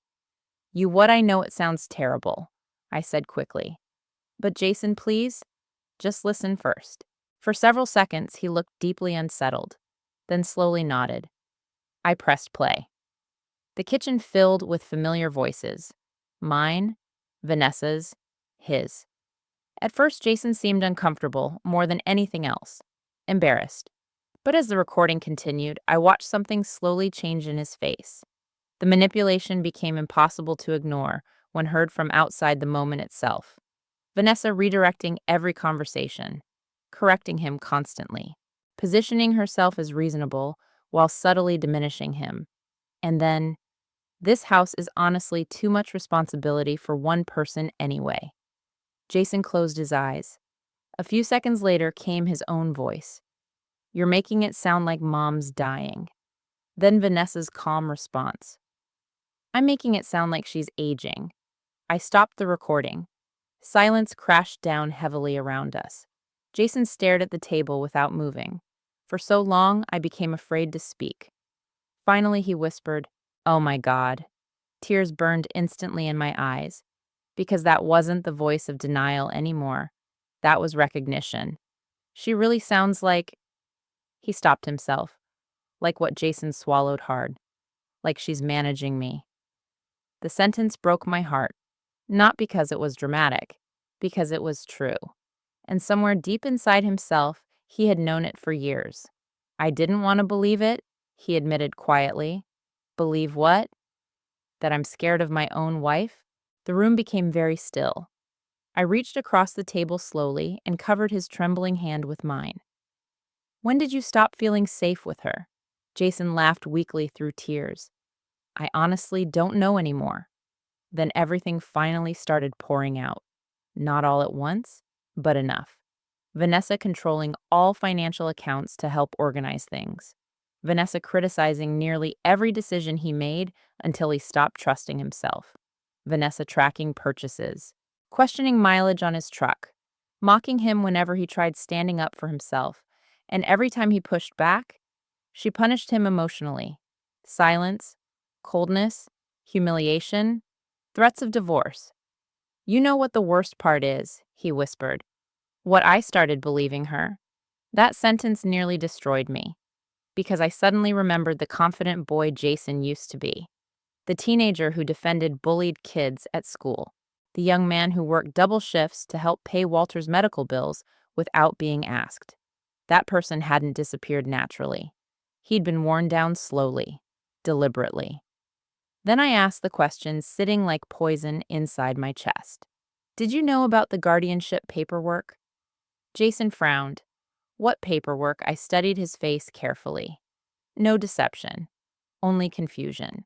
A: What I know it sounds terrible, I said quickly. But Jason, please, just listen first. For several seconds, he looked deeply unsettled, then slowly nodded. I pressed play. The kitchen filled with familiar voices. Mine, Vanessa's, his. At first, Jason seemed uncomfortable more than anything else. Embarrassed. But as the recording continued, I watched something slowly change in his face. The manipulation became impossible to ignore when heard from outside the moment itself. Vanessa redirecting every conversation, correcting him constantly, positioning herself as reasonable while subtly diminishing him. And then, this house is honestly too much responsibility for one person anyway. Jason closed his eyes. A few seconds later came his own voice. You're making it sound like mom's dying. Then Vanessa's calm response. I'm making it sound like she's aging. I stopped the recording. Silence crashed down heavily around us. Jason stared at the table without moving. For so long, I became afraid to speak. Finally, he whispered, Oh my God. Tears burned instantly in my eyes, because that wasn't the voice of denial anymore. That was recognition. She really sounds like. He stopped himself, like what Jason swallowed hard, like she's managing me. The sentence broke my heart, not because it was dramatic, because it was true. And somewhere deep inside himself, he had known it for years. I didn't want to believe it, he admitted quietly. Believe what? That I'm scared of my own wife? The room became very still. I reached across the table slowly and covered his trembling hand with mine. When did you stop feeling safe with her? Jason laughed weakly through tears. I honestly don't know anymore. Then everything finally started pouring out. Not all at once, but enough. Vanessa controlling all financial accounts to help organize things. Vanessa criticizing nearly every decision he made until he stopped trusting himself. Vanessa tracking purchases, questioning mileage on his truck, mocking him whenever he tried standing up for himself, and every time he pushed back, she punished him emotionally. Silence, coldness, humiliation, threats of divorce. You know what the worst part is, he whispered. What I started believing her. That sentence nearly destroyed me, because I suddenly remembered the confident boy Jason used to be. The teenager who defended bullied kids at school. The young man who worked double shifts to help pay Walter's medical bills without being asked. That person hadn't disappeared naturally. He'd been worn down slowly, deliberately. Then I asked the question sitting like poison inside my chest. Did you know about the guardianship paperwork? Jason frowned. What paperwork? I studied his face carefully. No deception, only confusion.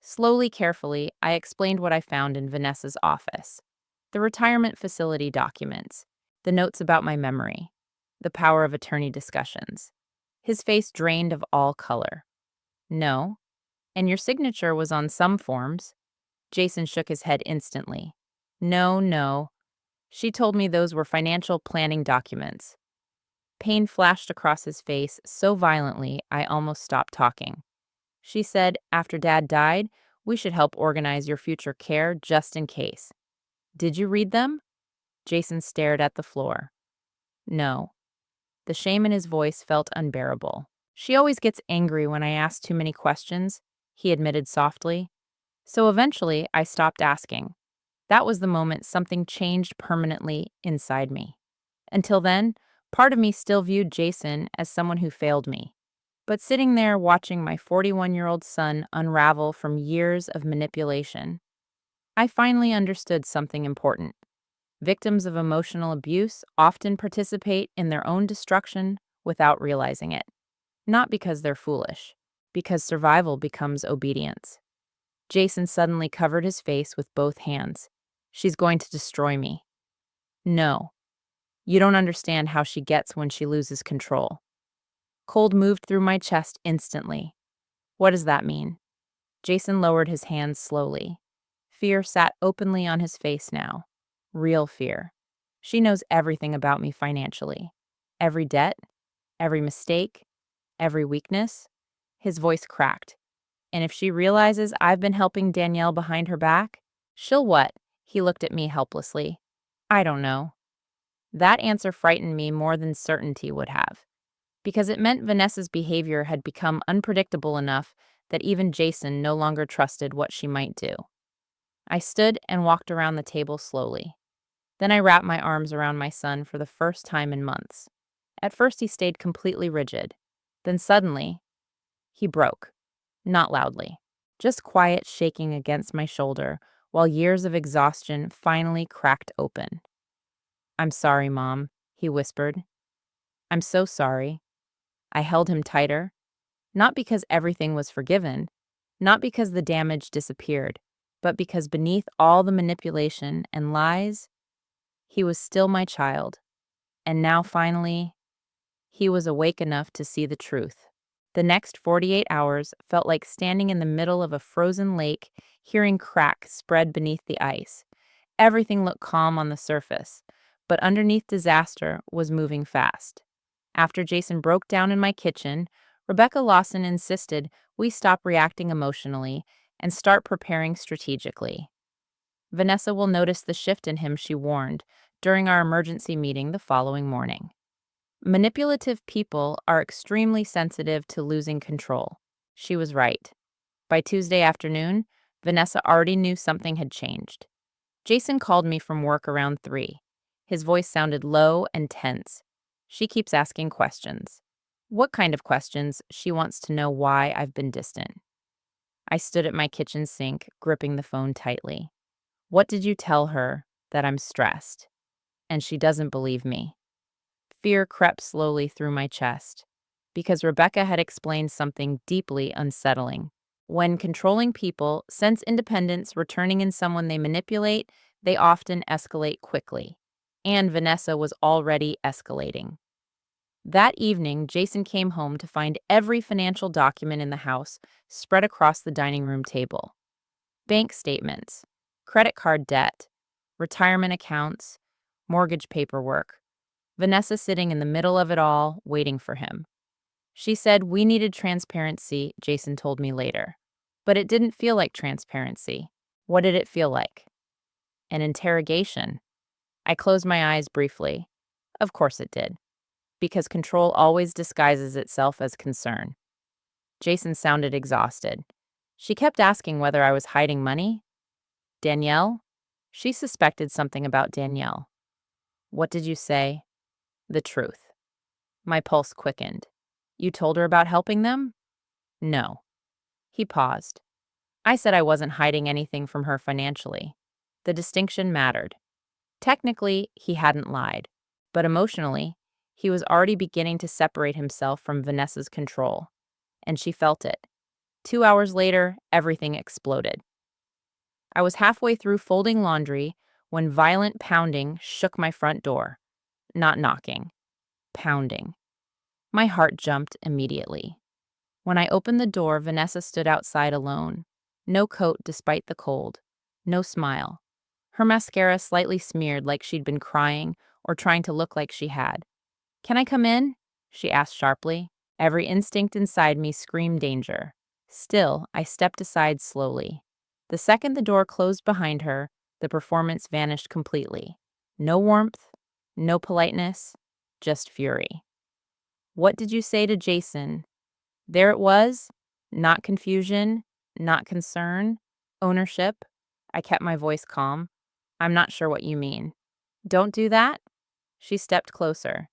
A: Slowly, carefully, I explained what I found in Vanessa's office. The retirement facility documents, the notes about my memory, the power of attorney discussions. His face drained of all color. No. And your signature was on some forms. Jason shook his head instantly. No, no. She told me those were financial planning documents. Pain flashed across his face so violently I almost stopped talking. She said, after Dad died, we should help organize your future care just in case. Did you read them? Jason stared at the floor. No. The shame in his voice felt unbearable. She always gets angry when I ask too many questions, he admitted softly. So eventually, I stopped asking. That was the moment something changed permanently inside me. Until then, part of me still viewed Jason as someone who failed me. But sitting there watching my 41-year-old son unravel from years of manipulation, I finally understood something important. Victims of emotional abuse often participate in their own destruction without realizing it. Not because they're foolish, because survival becomes obedience. Jason suddenly covered his face with both hands. She's going to destroy me. No, you don't understand how she gets when she loses control. Cold moved through my chest instantly. What does that mean? Jason lowered his hands slowly. Fear sat openly on his face now. Real fear. She knows everything about me financially. Every debt, every mistake, every weakness. His voice cracked. And if she realizes I've been helping Danielle behind her back, she'll what? He looked at me helplessly. I don't know. That answer frightened me more than certainty would have, because it meant Vanessa's behavior had become unpredictable enough that even Jason no longer trusted what she might do. I stood and walked around the table slowly. Then I wrapped my arms around my son for the first time in months. At first he stayed completely rigid. Then suddenly, he broke. Not loudly, just quiet shaking against my shoulder while years of exhaustion finally cracked open. "I'm sorry, Mom," he whispered. "I'm so sorry." I held him tighter, not because everything was forgiven, not because the damage disappeared, but because beneath all the manipulation and lies, he was still my child. And now finally, he was awake enough to see the truth. The next 48 hours felt like standing in the middle of a frozen lake, hearing cracks spread beneath the ice. Everything looked calm on the surface, but underneath disaster was moving fast. After Jason broke down in my kitchen, Rebecca Lawson insisted we stop reacting emotionally and start preparing strategically. Vanessa will notice the shift in him, she warned, during our emergency meeting the following morning. Manipulative people are extremely sensitive to losing control. She was right. By Tuesday afternoon, Vanessa already knew something had changed. Jason called me from work around 3. His voice sounded low and tense. She keeps asking questions. What kind of questions? She wants to know why I've been distant. I stood at my kitchen sink, gripping the phone tightly. What did you tell her? That I'm stressed. And she doesn't believe me. Fear crept slowly through my chest, because Rebecca had explained something deeply unsettling. When controlling people sense independence returning in someone they manipulate, they often escalate quickly. And Vanessa was already escalating. That evening, Jason came home to find every financial document in the house spread across the dining room table. Bank statements, credit card debt, retirement accounts, mortgage paperwork. Vanessa sitting in the middle of it all, waiting for him. She said we needed transparency, Jason told me later. But it didn't feel like transparency. What did it feel like? An interrogation. I closed my eyes briefly. Of course it did. Because control always disguises itself as concern. Jason sounded exhausted. She kept asking whether I was hiding money. Danielle? She suspected something about Danielle. What did you say? The truth. My pulse quickened. You told her about helping them? No. He paused. I said I wasn't hiding anything from her financially. The distinction mattered. Technically, he hadn't lied, but emotionally, he was already beginning to separate himself from Vanessa's control, and she felt it. 2 hours later, everything exploded. I was halfway through folding laundry when violent pounding shook my front door. Not knocking, pounding. My heart jumped immediately. When I opened the door, Vanessa stood outside alone. No coat despite the cold. No smile. Her mascara slightly smeared like she'd been crying or trying to look like she had. "Can I come in?" she asked sharply. Every instinct inside me screamed danger. Still, I stepped aside slowly. The second the door closed behind her, the performance vanished completely. No warmth, no politeness, just fury. What did you say to Jason? There it was. Not confusion, not concern, ownership. I kept my voice calm. I'm not sure what you mean. Don't do that? She stepped closer.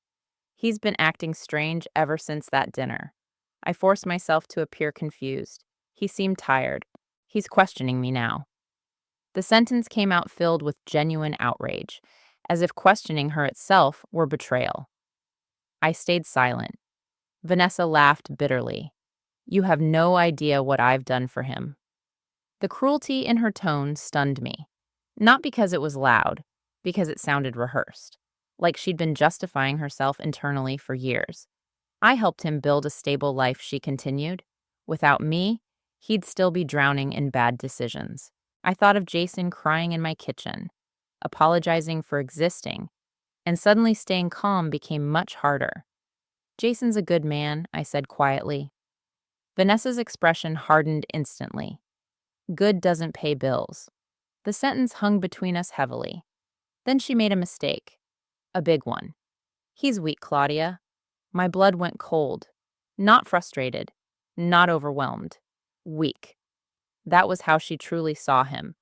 A: He's been acting strange ever since that dinner. I forced myself to appear confused. He seemed tired. He's questioning me now. The sentence came out filled with genuine outrage, as if questioning her itself were betrayal. I stayed silent. Vanessa laughed bitterly. You have no idea what I've done for him. The cruelty in her tone stunned me. Not because it was loud, because it sounded rehearsed, like she'd been justifying herself internally for years. I helped him build a stable life, she continued. Without me, he'd still be drowning in bad decisions. I thought of Jason crying in my kitchen, apologizing for existing, and suddenly staying calm became much harder. Jason's a good man, I said quietly. Vanessa's expression hardened instantly. Good doesn't pay bills. The sentence hung between us heavily. Then she made a mistake. A big one. He's weak, Claudia. My blood went cold. Not frustrated. Not overwhelmed. Weak. That was how she truly saw him.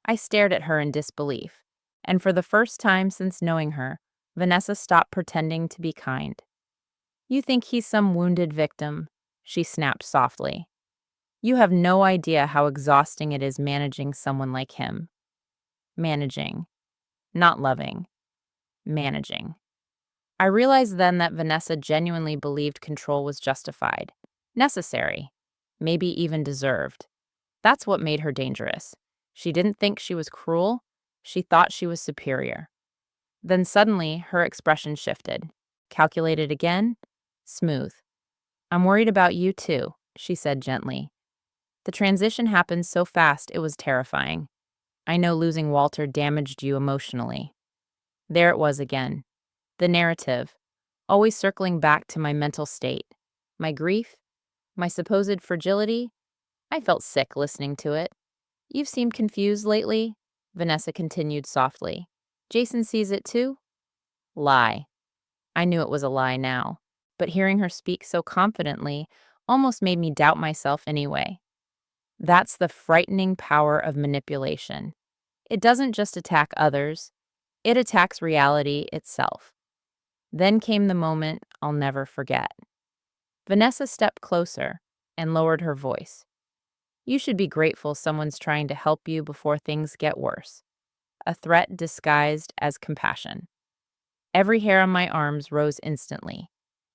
A: I stared at her in disbelief. And for the first time since knowing her, Vanessa stopped pretending to be kind. You think he's some wounded victim, she snapped softly. You have no idea how exhausting it is managing someone like him. Managing, not loving, managing. I realized then that Vanessa genuinely believed control was justified, necessary, maybe even deserved. That's what made her dangerous. She didn't think she was cruel, she thought she was superior. Then suddenly, her expression shifted. Calculated again, smooth. I'm worried about you too, she said gently. The transition happened so fast it was terrifying. I know losing Walter damaged you emotionally. There it was again. The narrative, always circling back to my mental state. My grief, my supposed fragility. I felt sick listening to it. You've seemed confused lately, Vanessa continued softly. Jason sees it too? Lie. I knew it was a lie now, but hearing her speak so confidently almost made me doubt myself anyway. That's the frightening power of manipulation. It doesn't just attack others, it attacks reality itself. Then came the moment I'll never forget. Vanessa stepped closer and lowered her voice. You should be grateful someone's trying to help you before things get worse. A threat disguised as compassion. Every hair on my arms rose instantly,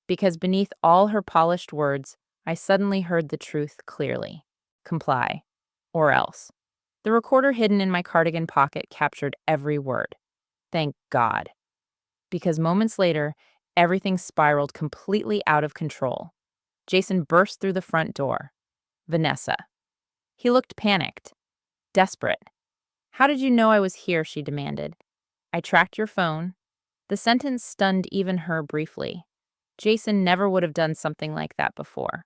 A: because beneath all her polished words, I suddenly heard the truth clearly. Comply. Or else. The recorder hidden in my cardigan pocket captured every word. Thank God. Because moments later, everything spiraled completely out of control. Jason burst through the front door. Vanessa. He looked panicked, desperate. How did you know I was here? She demanded. I tracked your phone. The sentence stunned even her briefly. Jason never would have done something like that before.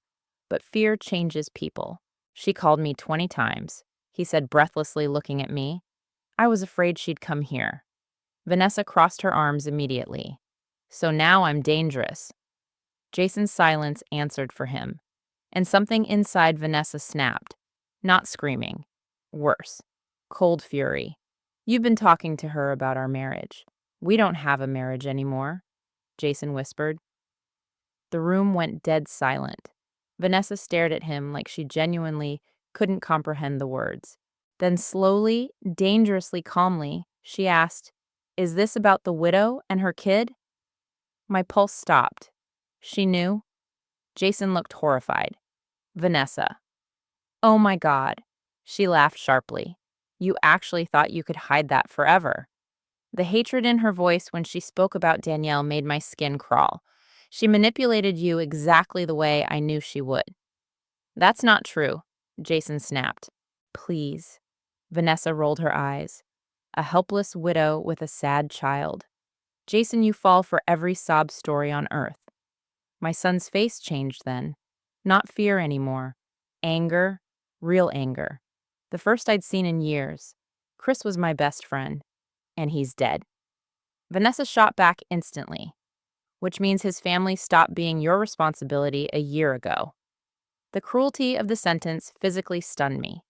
A: But fear changes people. She called me 20 times, he said breathlessly, looking at me. I was afraid she'd come here. Vanessa crossed her arms immediately. So now I'm dangerous. Jason's silence answered for him, and something inside Vanessa snapped. Not screaming. Worse. Cold fury. You've been talking to her about our marriage. We don't have a marriage anymore, Jason whispered. The room went dead silent. Vanessa stared at him like she genuinely couldn't comprehend the words. Then slowly, dangerously calmly, she asked, Is this about the widow and her kid? My pulse stopped. She knew. Jason looked horrified. Vanessa. Oh my God. She laughed sharply. You actually thought you could hide that forever. The hatred in her voice when she spoke about Danielle made my skin crawl. She manipulated you exactly the way I knew she would. That's not true, Jason snapped. Please. Vanessa rolled her eyes. A helpless widow with a sad child. Jason, you fall for every sob story on earth. My son's face changed then. Not fear anymore. Anger, real anger. The first I'd seen in years. Chris was my best friend, and he's dead. Vanessa shot back instantly, which means his family stopped being your responsibility a year ago. The cruelty of the sentence physically stunned me.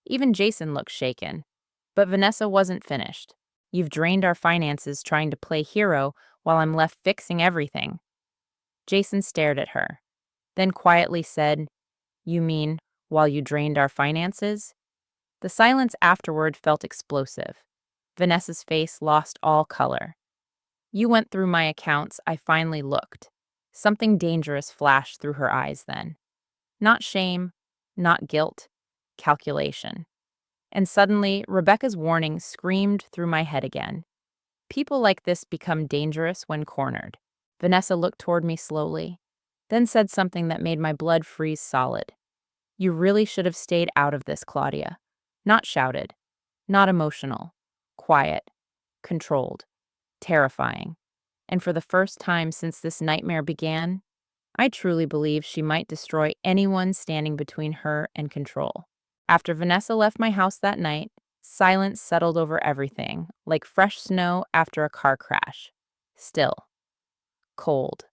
A: Even Jason looked shaken. But Vanessa wasn't finished. You've drained our finances trying to play hero while I'm left fixing everything. Jason stared at her, then quietly said, You mean while you drained our finances? The silence afterward felt explosive. Vanessa's face lost all color. You went through my accounts. I finally looked. Something dangerous flashed through her eyes then. Not shame, not guilt, calculation. And suddenly, Rebecca's warning screamed through my head again. People like this become dangerous when cornered. Vanessa looked toward me slowly, then said something that made my blood freeze solid. You really should have stayed out of this, Claudia. Not shouted, not emotional, quiet, controlled, terrifying. And for the first time since this nightmare began, I truly believe she might destroy anyone standing between her and control. After Vanessa left my house that night, silence settled over everything, like fresh snow after a car crash. Still, cold,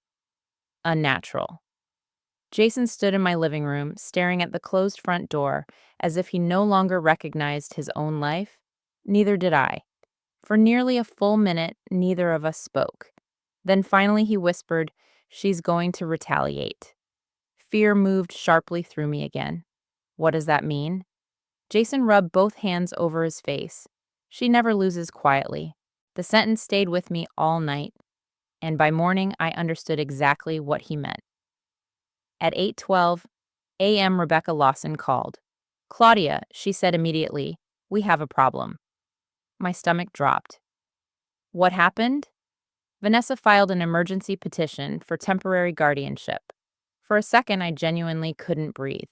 A: unnatural. Jason stood in my living room, staring at the closed front door, as if he no longer recognized his own life. Neither did I. For nearly a full minute, neither of us spoke. Then finally he whispered, She's going to retaliate. Fear moved sharply through me again. What does that mean? Jason rubbed both hands over his face. She never loses quietly. The sentence stayed with me all night, and by morning I understood exactly what he meant. At 8:12 a.m., Rebecca Lawson called. "Claudia," she said immediately, "we have a problem." My stomach dropped. What happened? Vanessa filed an emergency petition for temporary guardianship. For a second, I genuinely couldn't breathe.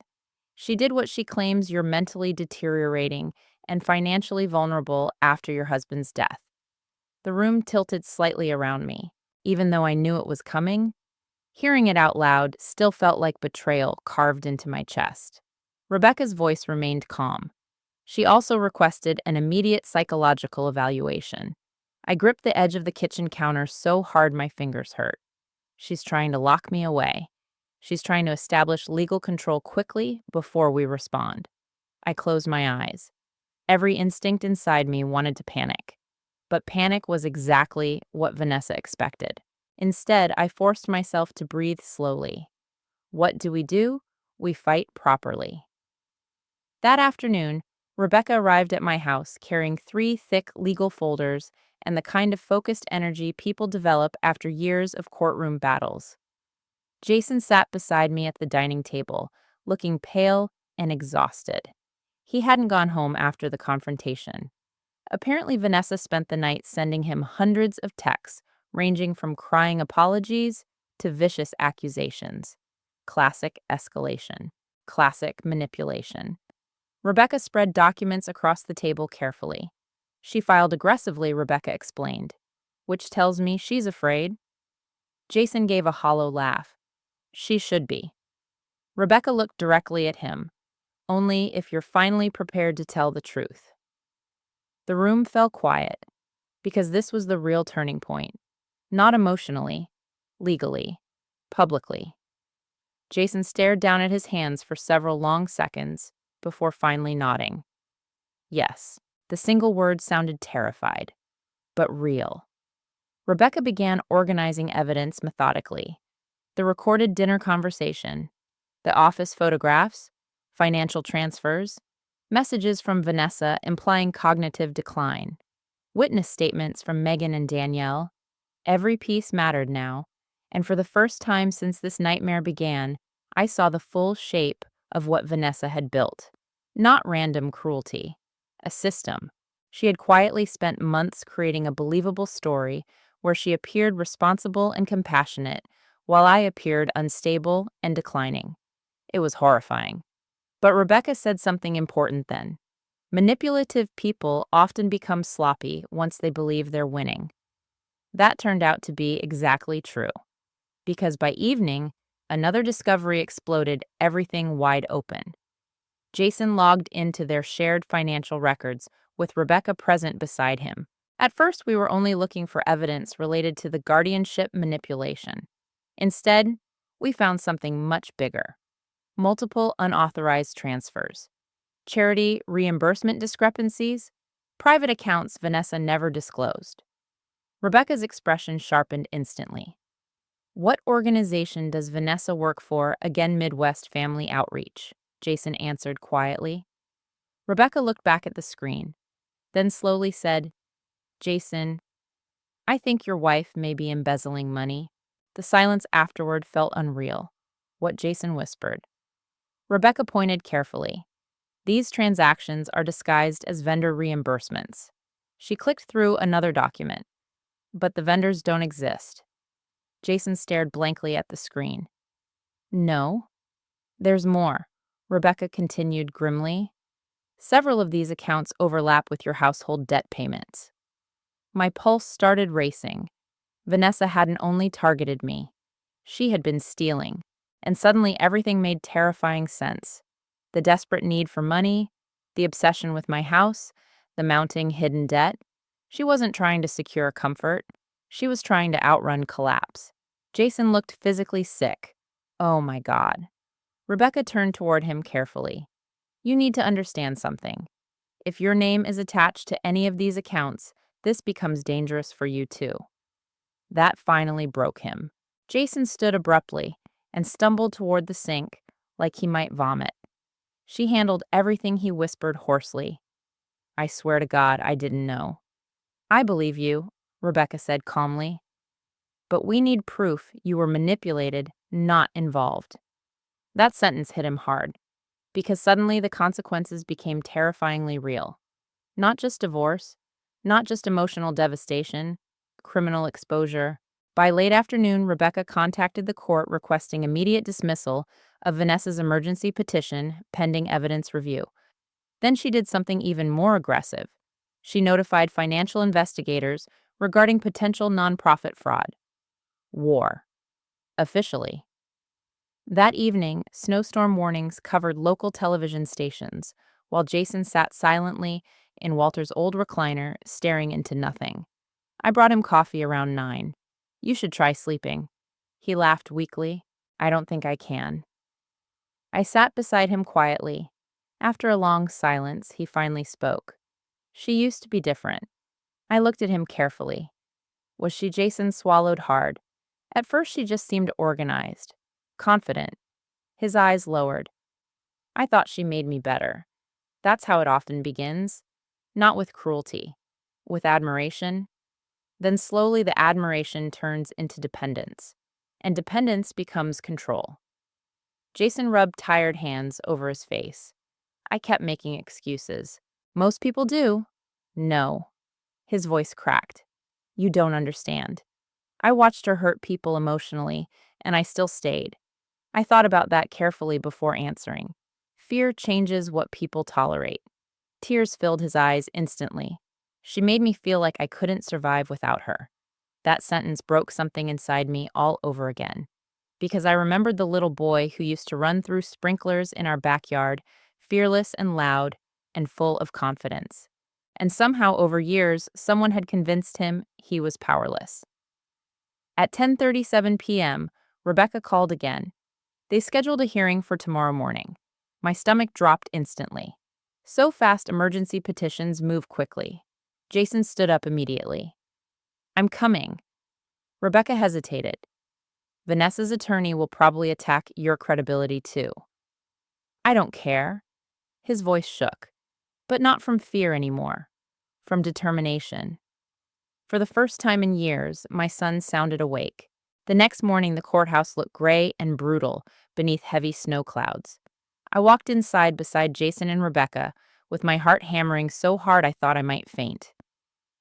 A: She did what she claims: you're mentally deteriorating and financially vulnerable after your husband's death. The room tilted slightly around me. Even though I knew it was coming, hearing it out loud still felt like betrayal carved into my chest. Rebecca's voice remained calm. She also requested an immediate psychological evaluation. I gripped the edge of the kitchen counter so hard my fingers hurt. She's trying to lock me away. She's trying to establish legal control quickly before we respond. I closed my eyes. Every instinct inside me wanted to panic. But panic was exactly what Vanessa expected. Instead, I forced myself to breathe slowly. What do? We fight properly. That afternoon, Rebecca arrived at my house carrying 3 thick legal folders and the kind of focused energy people develop after years of courtroom battles. Jason sat beside me at the dining table, looking pale and exhausted. He hadn't gone home after the confrontation. Apparently, Vanessa spent the night sending him hundreds of texts, ranging from crying apologies to vicious accusations. Classic escalation. Classic manipulation. Rebecca spread documents across the table carefully. She filed aggressively, Rebecca explained, which tells me she's afraid. Jason gave a hollow laugh. She should be. Rebecca looked directly at him. Only if you're finally prepared to tell the truth. The room fell quiet, because this was the real turning point. Not emotionally, legally, publicly. Jason stared down at his hands for several long seconds before finally nodding. Yes, the single word sounded terrified, but real. Rebecca began organizing evidence methodically. The recorded dinner conversation, the office photographs, financial transfers, messages from Vanessa implying cognitive decline, witness statements from Megan and Danielle. Every piece mattered now, and for the first time since this nightmare began, I saw the full shape of what Vanessa had built. Not random cruelty, a system. She had quietly spent months creating a believable story where she appeared responsible and compassionate, while I appeared unstable and declining. It was horrifying. But Rebecca said something important then. Manipulative people often become sloppy once they believe they're winning. That turned out to be exactly true. Because by evening, another discovery exploded everything wide open. Jason logged into their shared financial records with Rebecca present beside him. At first, we were only looking for evidence related to the guardianship manipulation. Instead, we found something much bigger. Multiple unauthorized transfers, charity reimbursement discrepancies, private accounts Vanessa never disclosed. Rebecca's expression sharpened instantly. What organization does Vanessa work for? Again, Midwest Family Outreach, Jason answered quietly. Rebecca looked back at the screen, then slowly said, Jason, I think your wife may be embezzling money. The silence afterward felt unreal. What Jason whispered. Rebecca pointed carefully. These transactions are disguised as vendor reimbursements. She clicked through another document. But the vendors don't exist. Jason stared blankly at the screen. No. There's more, Rebecca continued grimly. Several of these accounts overlap with your household debt payments. My pulse started racing. Vanessa hadn't only targeted me. She had been stealing. And suddenly everything made terrifying sense. The desperate need for money, the obsession with my house, the mounting hidden debt. She wasn't trying to secure comfort. She was trying to outrun collapse. Jason looked physically sick. Oh my God. Rebecca turned toward him carefully. You need to understand something. If your name is attached to any of these accounts, this becomes dangerous for you too. That finally broke him. Jason stood abruptly and stumbled toward the sink like he might vomit. She handled everything he whispered hoarsely. I swear to God, I didn't know. I believe you, Rebecca said calmly. But we need proof you were manipulated, not involved. That sentence hit him hard, because suddenly the consequences became terrifyingly real. Not just divorce, not just emotional devastation, criminal exposure. By late afternoon, Rebecca contacted the court requesting immediate dismissal of Vanessa's emergency petition pending evidence review. Then she did something even more aggressive. She notified financial investigators regarding potential nonprofit fraud. War. Officially. That evening, snowstorm warnings covered local television stations, while Jason sat silently in Walter's old recliner, staring into nothing. I brought him coffee around 9. You should try sleeping. He laughed weakly. I don't think I can. I sat beside him quietly. After a long silence, he finally spoke. She used to be different. I looked at him carefully. Was she? Jason swallowed hard. At first, she just seemed organized, confident. His eyes lowered. I thought she made me better. That's how it often begins. Not with cruelty, with admiration. Then slowly the admiration turns into dependence, and dependence becomes control. Jason rubbed tired hands over his face. I kept making excuses. Most people do. No. His voice cracked. You don't understand. I watched her hurt people emotionally, and I still stayed. I thought about that carefully before answering. Fear changes what people tolerate. Tears filled his eyes instantly. She made me feel like I couldn't survive without her. That sentence broke something inside me all over again. Because I remembered the little boy who used to run through sprinklers in our backyard, fearless and loud and full of confidence. And somehow over years, someone had convinced him he was powerless. At 10:37 p.m., Rebecca called again. They scheduled a hearing for tomorrow morning. My stomach dropped instantly. So fast emergency petitions move quickly. Jason stood up immediately. I'm coming. Rebecca hesitated. Vanessa's attorney will probably attack your credibility too. I don't care. His voice shook, but not from fear anymore, from determination. For the first time in years, my son sounded awake. The next morning, the courthouse looked gray and brutal beneath heavy snow clouds. I walked inside beside Jason and Rebecca, with my heart hammering so hard I thought I might faint.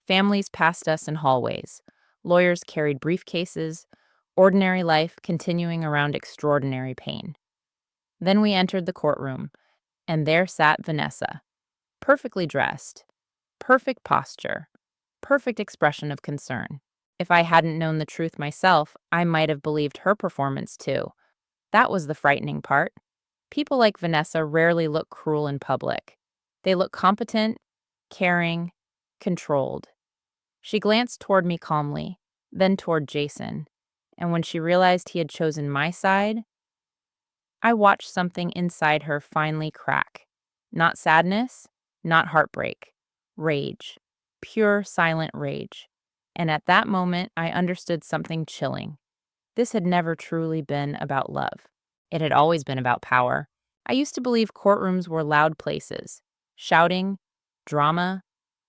A: Families passed us in hallways. Lawyers carried briefcases, ordinary life continuing around extraordinary pain. Then we entered the courtroom, and there sat Vanessa, perfectly dressed, perfect posture, perfect expression of concern. If I hadn't known the truth myself, I might have believed her performance too. That was the frightening part. People like Vanessa rarely look cruel in public. They look competent, caring, controlled. She glanced toward me calmly, then toward Jason, and when she realized he had chosen my side, I watched something inside her finally crack. Not sadness, not heartbreak, rage, pure silent rage. And at that moment, I understood something chilling. This had never truly been about love. It had always been about power. I used to believe courtrooms were loud places, shouting, drama,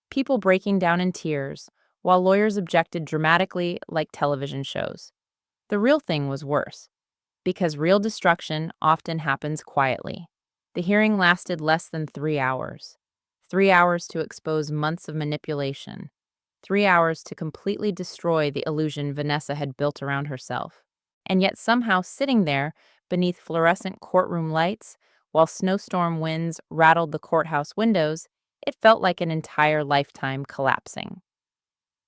A: people breaking down in tears, while lawyers objected dramatically like television shows. The real thing was worse, because real destruction often happens quietly. The hearing lasted less than 3 hours. 3 hours to expose months of manipulation. 3 hours to completely destroy the illusion Vanessa had built around herself. And yet somehow sitting there beneath fluorescent courtroom lights, while snowstorm winds rattled the courthouse windows, it felt like an entire lifetime collapsing.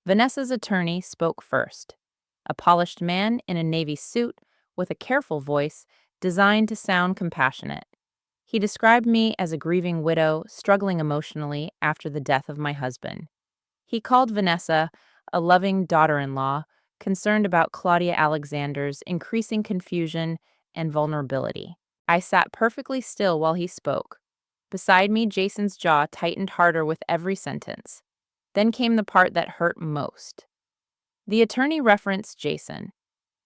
A: Vanessa's attorney spoke first. A polished man in a navy suit with a careful voice designed to sound compassionate. He described me as a grieving widow struggling emotionally after the death of my husband. He called Vanessa a loving daughter-in-law concerned about Claudia Alexander's increasing confusion and vulnerability. I sat perfectly still while he spoke. Beside me, Jason's jaw tightened harder with every sentence. Then came the part that hurt most. The attorney referenced Jason.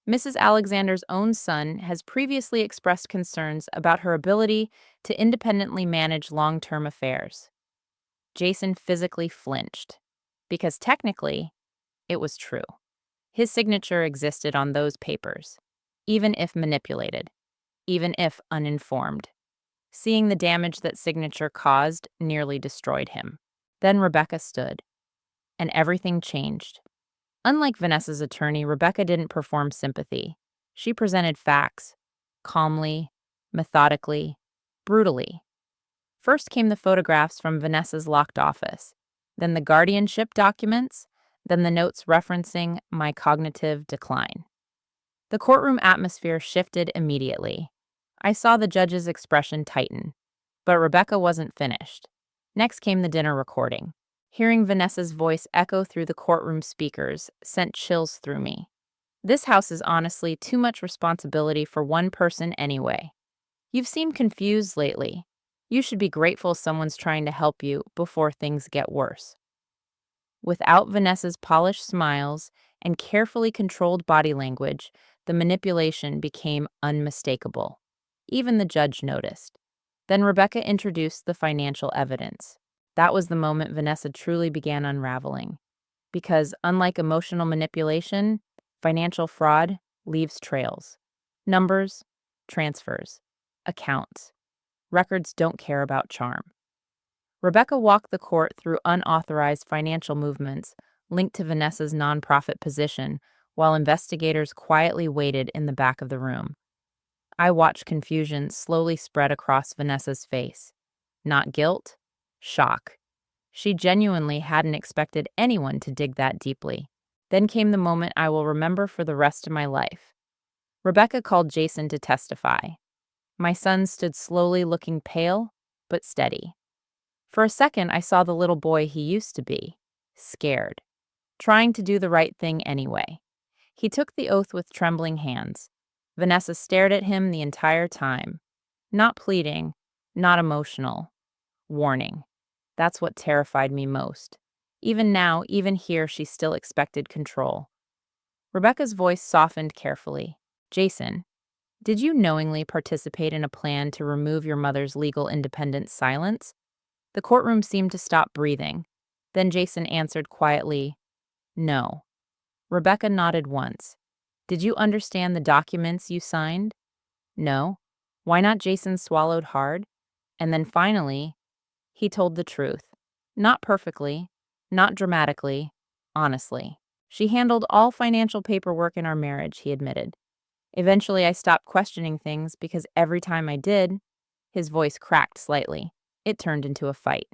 A: Mrs. Alexander's own son has previously expressed concerns about her ability to independently manage long-term affairs. Jason physically flinched, because technically, it was true. His signature existed on those papers, even if manipulated, even if uninformed. Seeing the damage that signature caused nearly destroyed him. Then Rebecca stood, and everything changed. Unlike Vanessa's attorney, Rebecca didn't perform sympathy. She presented facts, calmly, methodically, brutally. First came the photographs from Vanessa's locked office, then the guardianship documents, then the notes referencing my cognitive decline. The courtroom atmosphere shifted immediately. I saw the judge's expression tighten, but Rebecca wasn't finished. Next came the dinner recording. Hearing Vanessa's voice echo through the courtroom speakers sent chills through me. This house is honestly too much responsibility for one person anyway. You've seemed confused lately. You should be grateful someone's trying to help you before things get worse. Without Vanessa's polished smiles and carefully controlled body language, the manipulation became unmistakable. Even the judge noticed. Then Rebecca introduced the financial evidence. That was the moment Vanessa truly began unraveling. Because, unlike emotional manipulation, financial fraud leaves trails. Numbers, transfers, accounts. Records don't care about charm. Rebecca walked the court through unauthorized financial movements linked to Vanessa's nonprofit position while investigators quietly waited in the back of the room. I watched confusion slowly spread across Vanessa's face. Not guilt, shock. She genuinely hadn't expected anyone to dig that deeply. Then came the moment I will remember for the rest of my life. Rebecca called Jason to testify. My son stood slowly, looking pale but steady. For a second, I saw the little boy he used to be, scared, trying to do the right thing anyway. He took the oath with trembling hands. Vanessa stared at him the entire time. Not pleading, not emotional. Warning. That's what terrified me most. Even now, even here, she still expected control. Rebecca's voice softened carefully. Jason, did you knowingly participate in a plan to remove your mother's legal independent silence? The courtroom seemed to stop breathing. Then Jason answered quietly, no. Rebecca nodded once. Did you understand the documents you signed? No. Why not? Jason swallowed hard. And then finally, he told the truth. Not perfectly, not dramatically, honestly. She handled all financial paperwork in our marriage, he admitted. Eventually, I stopped questioning things because every time I did, his voice cracked slightly. It turned into a fight.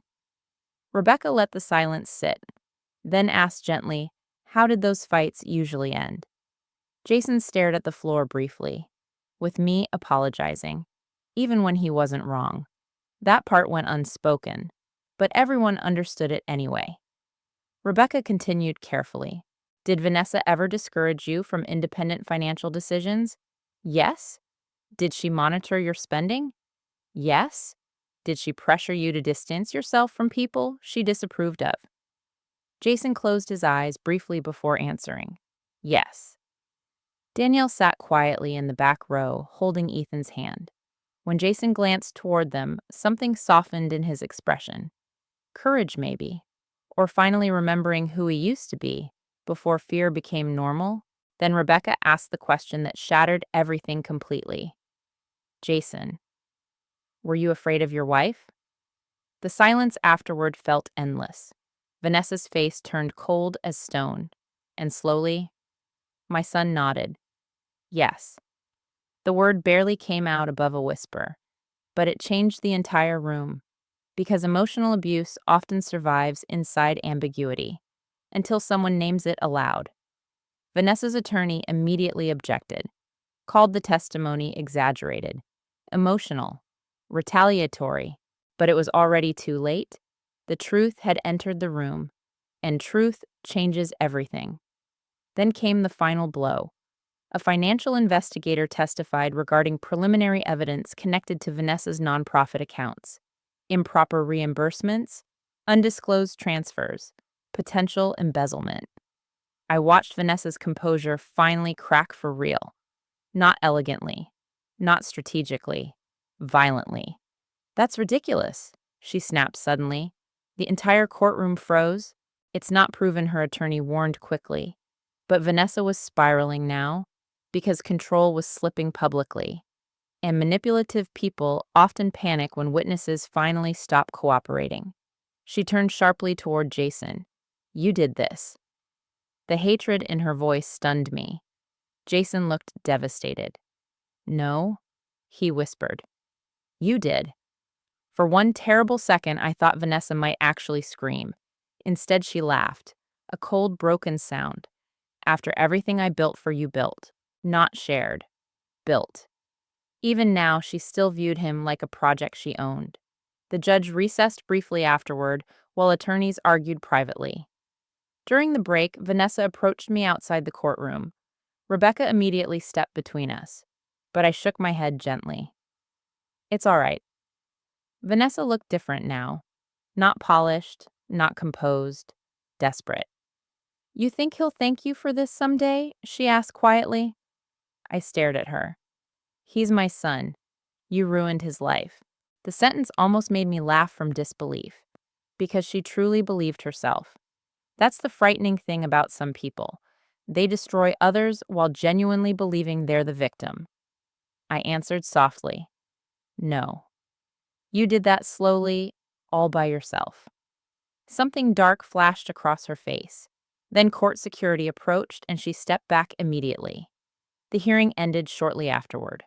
A: Rebecca let the silence sit, then asked gently, how did those fights usually end? Jason stared at the floor briefly, with me apologizing, even when he wasn't wrong. That part went unspoken, but everyone understood it anyway. Rebecca continued carefully. Did Vanessa ever discourage you from independent financial decisions? Yes. Did she monitor your spending? Yes. Did she pressure you to distance yourself from people she disapproved of? Jason closed his eyes briefly before answering. Yes. Danielle sat quietly in the back row, holding Ethan's hand. When Jason glanced toward them, something softened in his expression. Courage, maybe. Or finally remembering who he used to be, before fear became normal. Then Rebecca asked the question that shattered everything completely. Jason, were you afraid of your wife? The silence afterward felt endless. Vanessa's face turned cold as stone, and slowly, my son nodded. Yes. The word barely came out above a whisper, but it changed the entire room, because emotional abuse often survives inside ambiguity, until someone names it aloud. Vanessa's attorney immediately objected, called the testimony exaggerated, emotional, retaliatory, but it was already too late. The truth had entered the room, and truth changes everything. Then came the final blow. A financial investigator testified regarding preliminary evidence connected to Vanessa's nonprofit accounts, improper reimbursements, undisclosed transfers, potential embezzlement. I watched Vanessa's composure finally crack for real. Not elegantly, not strategically, violently. That's ridiculous, she snapped suddenly. The entire courtroom froze. It's not proven, her attorney warned quickly. But Vanessa was spiraling now because control was slipping publicly, and manipulative people often panic when witnesses finally stop cooperating. She turned sharply toward Jason. You did this. The hatred in her voice stunned me. Jason looked devastated. No, he whispered. You did. For one terrible second, I thought Vanessa might actually scream. Instead, she laughed, a cold, broken sound. After everything I built for you, built, not shared, built. Even now, she still viewed him like a project she owned. The judge recessed briefly afterward, while attorneys argued privately. During the break, Vanessa approached me outside the courtroom. Rebecca immediately stepped between us, but I shook my head gently. It's all right. Vanessa looked different now. Not polished, not composed, desperate. You think he'll thank you for this someday? She asked quietly. I stared at her. He's my son. You ruined his life. The sentence almost made me laugh from disbelief, because she truly believed herself. That's the frightening thing about some people. They destroy others while genuinely believing they're the victim. I answered softly. No. You did that slowly, all by yourself. Something dark flashed across her face. Then court security approached and she stepped back immediately. The hearing ended shortly afterward.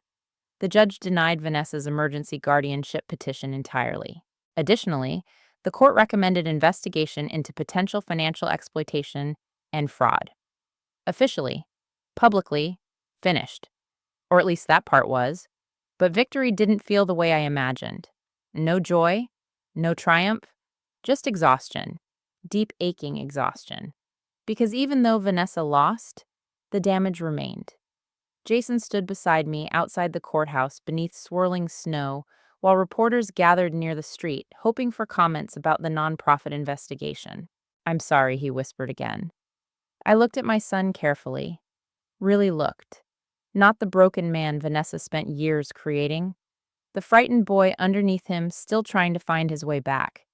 A: The judge denied Vanessa's emergency guardianship petition entirely. Additionally, the court recommended investigation into potential financial exploitation and fraud. Officially, publicly, finished. Or at least that part was. But victory didn't feel the way I imagined. No joy, no triumph, just exhaustion. Deep aching exhaustion. Because even though Vanessa lost, the damage remained. Jason stood beside me outside the courthouse beneath swirling snow while reporters gathered near the street, hoping for comments about the nonprofit investigation. I'm sorry, he whispered again. I looked at my son carefully. Really looked. Not the broken man Vanessa spent years creating. The frightened boy underneath him still trying to find his way back.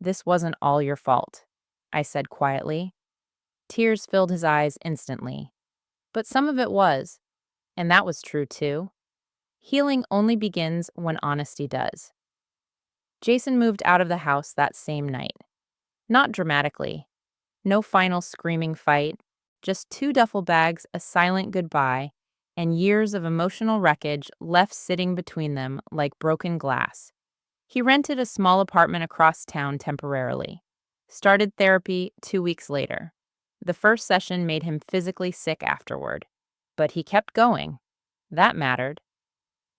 A: This wasn't all your fault, I said quietly. Tears filled his eyes instantly. But some of it was, and that was true too. Healing only begins when honesty does. Jason moved out of the house that same night. Not dramatically. No final screaming fight, just 2 duffel bags, a silent goodbye, and years of emotional wreckage left sitting between them like broken glass. He rented a small apartment across town temporarily. Started therapy 2 weeks later. The first session made him physically sick afterward. But he kept going. That mattered.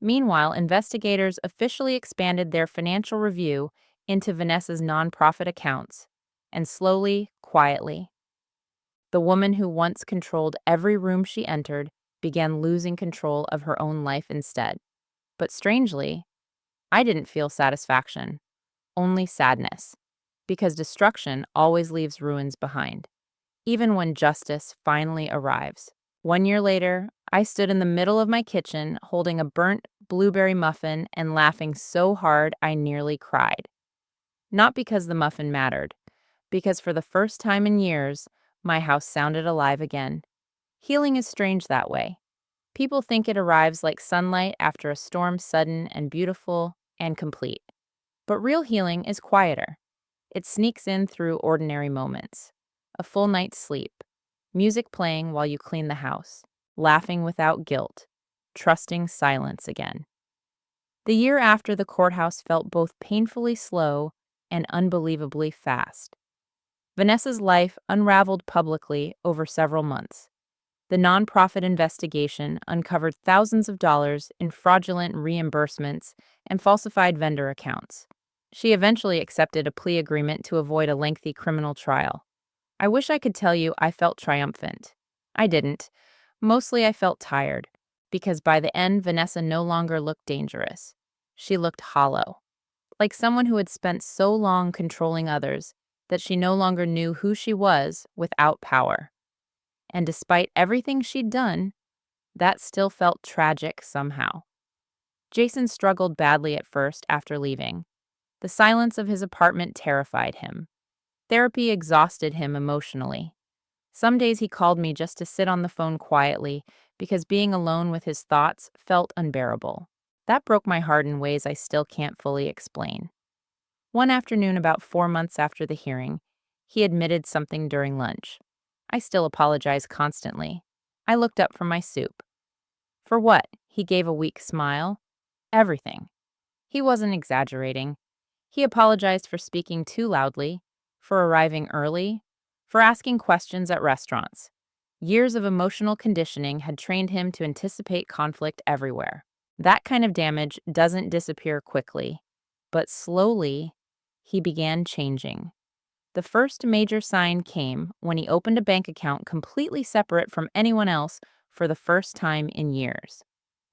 A: Meanwhile, investigators officially expanded their financial review into Vanessa's nonprofit accounts. And slowly, quietly, the woman who once controlled every room she entered began losing control of her own life instead. But strangely, I didn't feel satisfaction, only sadness, because destruction always leaves ruins behind, even when justice finally arrives. 1 year later, I stood in the middle of my kitchen holding a burnt blueberry muffin and laughing so hard I nearly cried. Not because the muffin mattered, because for the first time in years, my house sounded alive again. Healing is strange that way. People think it arrives like sunlight after a storm, sudden and beautiful and complete. But real healing is quieter. It sneaks in through ordinary moments. A full night's sleep, music playing while you clean the house, laughing without guilt, trusting silence again. The year after the courthouse felt both painfully slow and unbelievably fast. Vanessa's life unraveled publicly over several months. The nonprofit investigation uncovered thousands of dollars in fraudulent reimbursements and falsified vendor accounts. She eventually accepted a plea agreement to avoid a lengthy criminal trial. I wish I could tell you I felt triumphant. I didn't. Mostly I felt tired, because by the end, Vanessa no longer looked dangerous. She looked hollow, like someone who had spent so long controlling others that she no longer knew who she was without power. And despite everything she'd done, that still felt tragic somehow. Jason struggled badly at first after leaving. The silence of his apartment terrified him. Therapy exhausted him emotionally. Some days he called me just to sit on the phone quietly because being alone with his thoughts felt unbearable. That broke my heart in ways I still can't fully explain. One afternoon, about 4 months after the hearing, he admitted something during lunch. I still apologize constantly. I looked up from my soup. For what? He gave a weak smile. Everything. He wasn't exaggerating. He apologized for speaking too loudly, for arriving early, for asking questions at restaurants. Years of emotional conditioning had trained him to anticipate conflict everywhere. That kind of damage doesn't disappear quickly, but slowly, he began changing. The first major sign came when he opened a bank account completely separate from anyone else for the first time in years.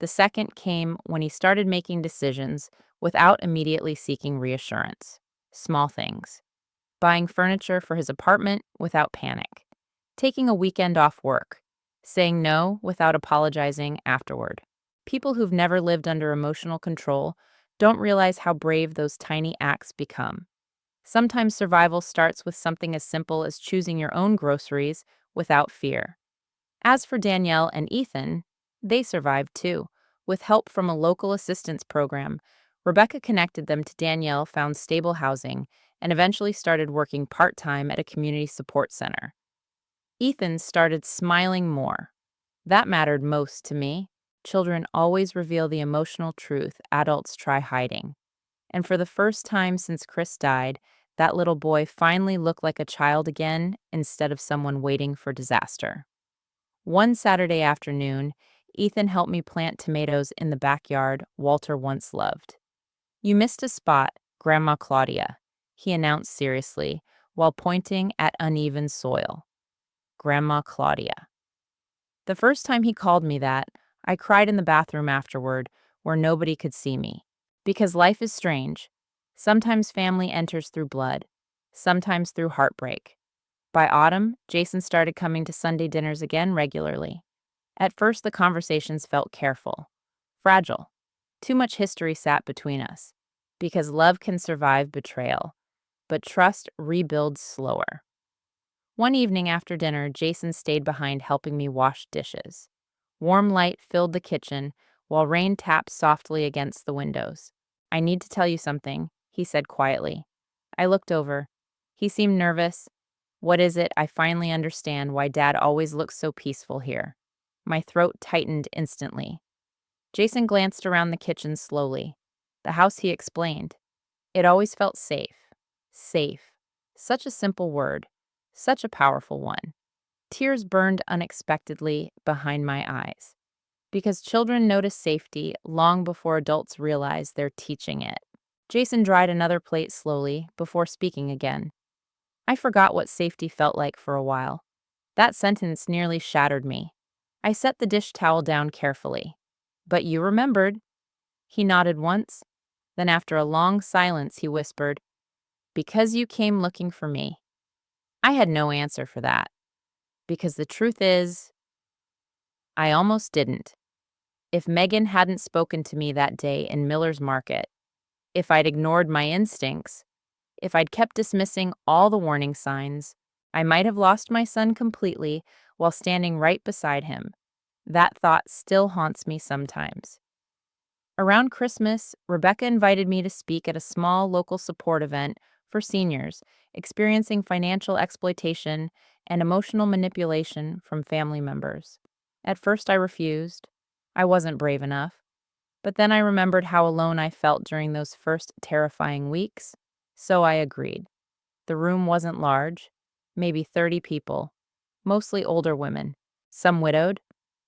A: The second came when he started making decisions without immediately seeking reassurance. Small things. Buying furniture for his apartment without panic. Taking a weekend off work. Saying no without apologizing afterward. People who've never lived under emotional control don't realize how brave those tiny acts become. Sometimes survival starts with something as simple as choosing your own groceries without fear. As for Danielle and Ethan, they survived too. With help from a local assistance program, Rebecca connected them to Danielle, found stable housing, and eventually started working part-time at a community support center. Ethan started smiling more. That mattered most to me. Children always reveal the emotional truth adults try hiding. And for the first time since Chris died, that little boy finally looked like a child again instead of someone waiting for disaster. One Saturday afternoon, Ethan helped me plant tomatoes in the backyard Walter once loved. You missed a spot, Grandma Claudia, he announced seriously while pointing at uneven soil. Grandma Claudia. The first time he called me that, I cried in the bathroom afterward where nobody could see me. Because life is strange. Sometimes family enters through blood, sometimes through heartbreak. By autumn, Jason started coming to Sunday dinners again regularly. At first, the conversations felt careful, fragile. Too much history sat between us. Because love can survive betrayal, but trust rebuilds slower. One evening after dinner, Jason stayed behind helping me wash dishes. Warm light filled the kitchen while rain tapped softly against the windows. I need to tell you something, he said quietly. I looked over. He seemed nervous. What is it? I finally understand why Dad always looks so peaceful here. My throat tightened instantly. Jason glanced around the kitchen slowly. The house, he explained. It always felt safe. Safe. Such a simple word. Such a powerful one. Tears burned unexpectedly behind my eyes. Because children notice safety long before adults realize they're teaching it. Jason dried another plate slowly before speaking again. I forgot what safety felt like for a while. That sentence nearly shattered me. I set the dish towel down carefully. But you remembered. He nodded once. Then after a long silence, he whispered, because you came looking for me. I had no answer for that. Because the truth is, I almost didn't. If Megan hadn't spoken to me that day in Miller's Market, if I'd ignored my instincts, if I'd kept dismissing all the warning signs, I might have lost my son completely while standing right beside him. That thought still haunts me sometimes. Around Christmas, Rebecca invited me to speak at a small local support event for seniors experiencing financial exploitation and emotional manipulation from family members. At first, I refused. I wasn't brave enough. But then I remembered how alone I felt during those first terrifying weeks, so I agreed. The room wasn't large, maybe 30 people, mostly older women, some widowed,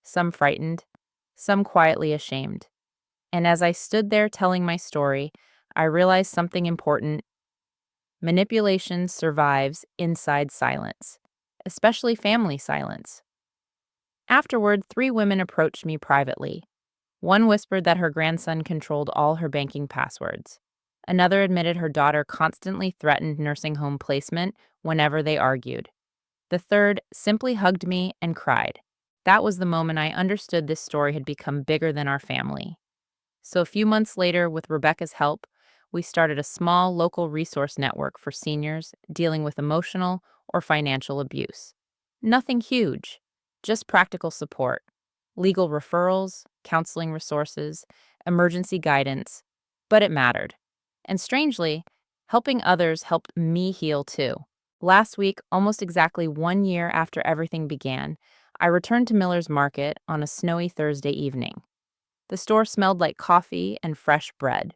A: some frightened, some quietly ashamed. And as I stood there telling my story, I realized something important. Manipulation survives inside silence, especially family silence. Afterward, 3 women approached me privately. One whispered that her grandson controlled all her banking passwords. Another admitted her daughter constantly threatened nursing home placement whenever they argued. The third simply hugged me and cried. That was the moment I understood this story had become bigger than our family. So a few months later, with Rebecca's help, we started a small local resource network for seniors dealing with emotional or financial abuse. Nothing huge, just practical support, legal referrals, counseling resources, emergency guidance. But it mattered. And strangely, helping others helped me heal too. Last week, almost exactly 1 year after everything began, I returned to Miller's Market on a snowy Thursday evening. The store smelled like coffee and fresh bread.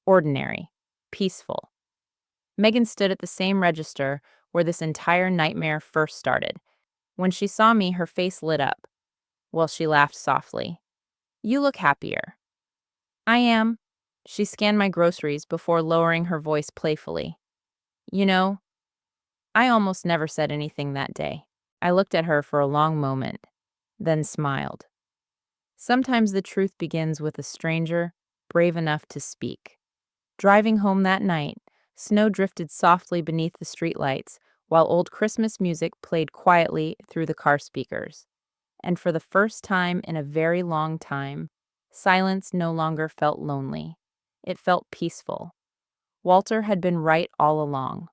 A: Ordinary. Peaceful. Megan stood at the same register where this entire nightmare first started. When she saw me, her face lit up. Well, she laughed softly. "You look happier." "I am." She scanned my groceries before lowering her voice playfully. "You know, I almost never said anything that day." I looked at her for a long moment, then smiled. Sometimes the truth begins with a stranger brave enough to speak. Driving home that night, snow drifted softly beneath the streetlights while old Christmas music played quietly through the car speakers. And for the first time in a very long time, silence no longer felt lonely. It felt peaceful. Walter had been right all along.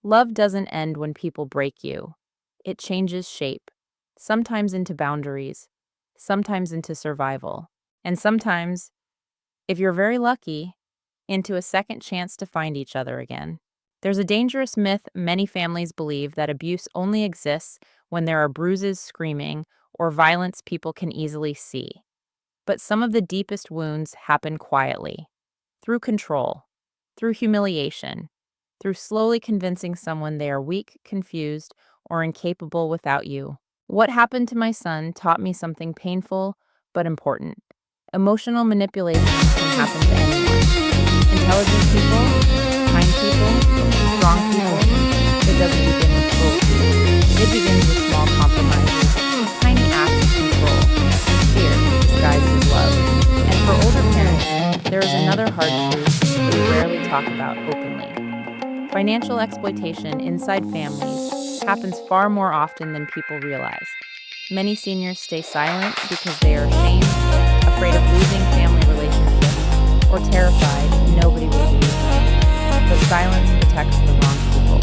A: Love doesn't end when people break you. It changes shape, sometimes into boundaries, sometimes into survival, and sometimes, if you're very lucky, into a second chance to find each other again. There's a dangerous myth many families believe that abuse only exists when there are bruises screaming or violence people can easily see. But some of the deepest wounds happen quietly, through control, through humiliation, through slowly convincing someone they are weak, confused, or incapable without you. What happened to my son taught me something painful but important. Emotional manipulation can happen to anyone. Intelligent people, kind people, strong people. It doesn't begin with cruelty. It begins with small compromises, tiny acts of control, and fear disguised as love. And for older parents, there is another hard truth we rarely talk about openly. Financial exploitation inside families happens far more often than people realize. Many seniors stay silent because they are ashamed, afraid of losing family relationships, or terrified nobody will believe them. But silence protects the wrong people.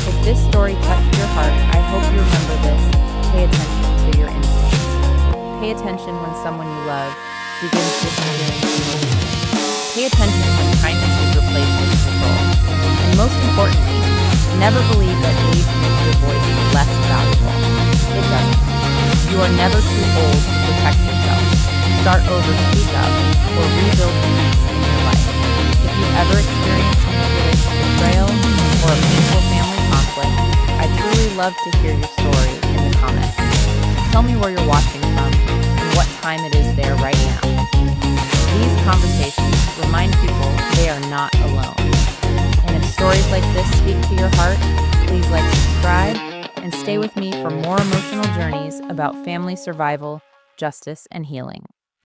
A: If this story touched your heart, I hope you remember this. Pay attention to your instincts. Pay attention when someone you love begins disappearing emotionally. Pay attention when kindness is replaced with control. And most importantly, never believe that age makes your voice less valuable. It doesn't. You are never too old to protect yourself. Start over, speak up, or rebuild peace in your life. If you've ever experienced manipulation, betrayal, or a painful family conflict, I'd truly love to hear your story in the comments. Tell me where you're watching from and what time it is there right now. These conversations remind people they are not alone. And if stories like this speak to your heart, please like, subscribe, and stay with me for more emotional journeys about family survival, justice, and healing.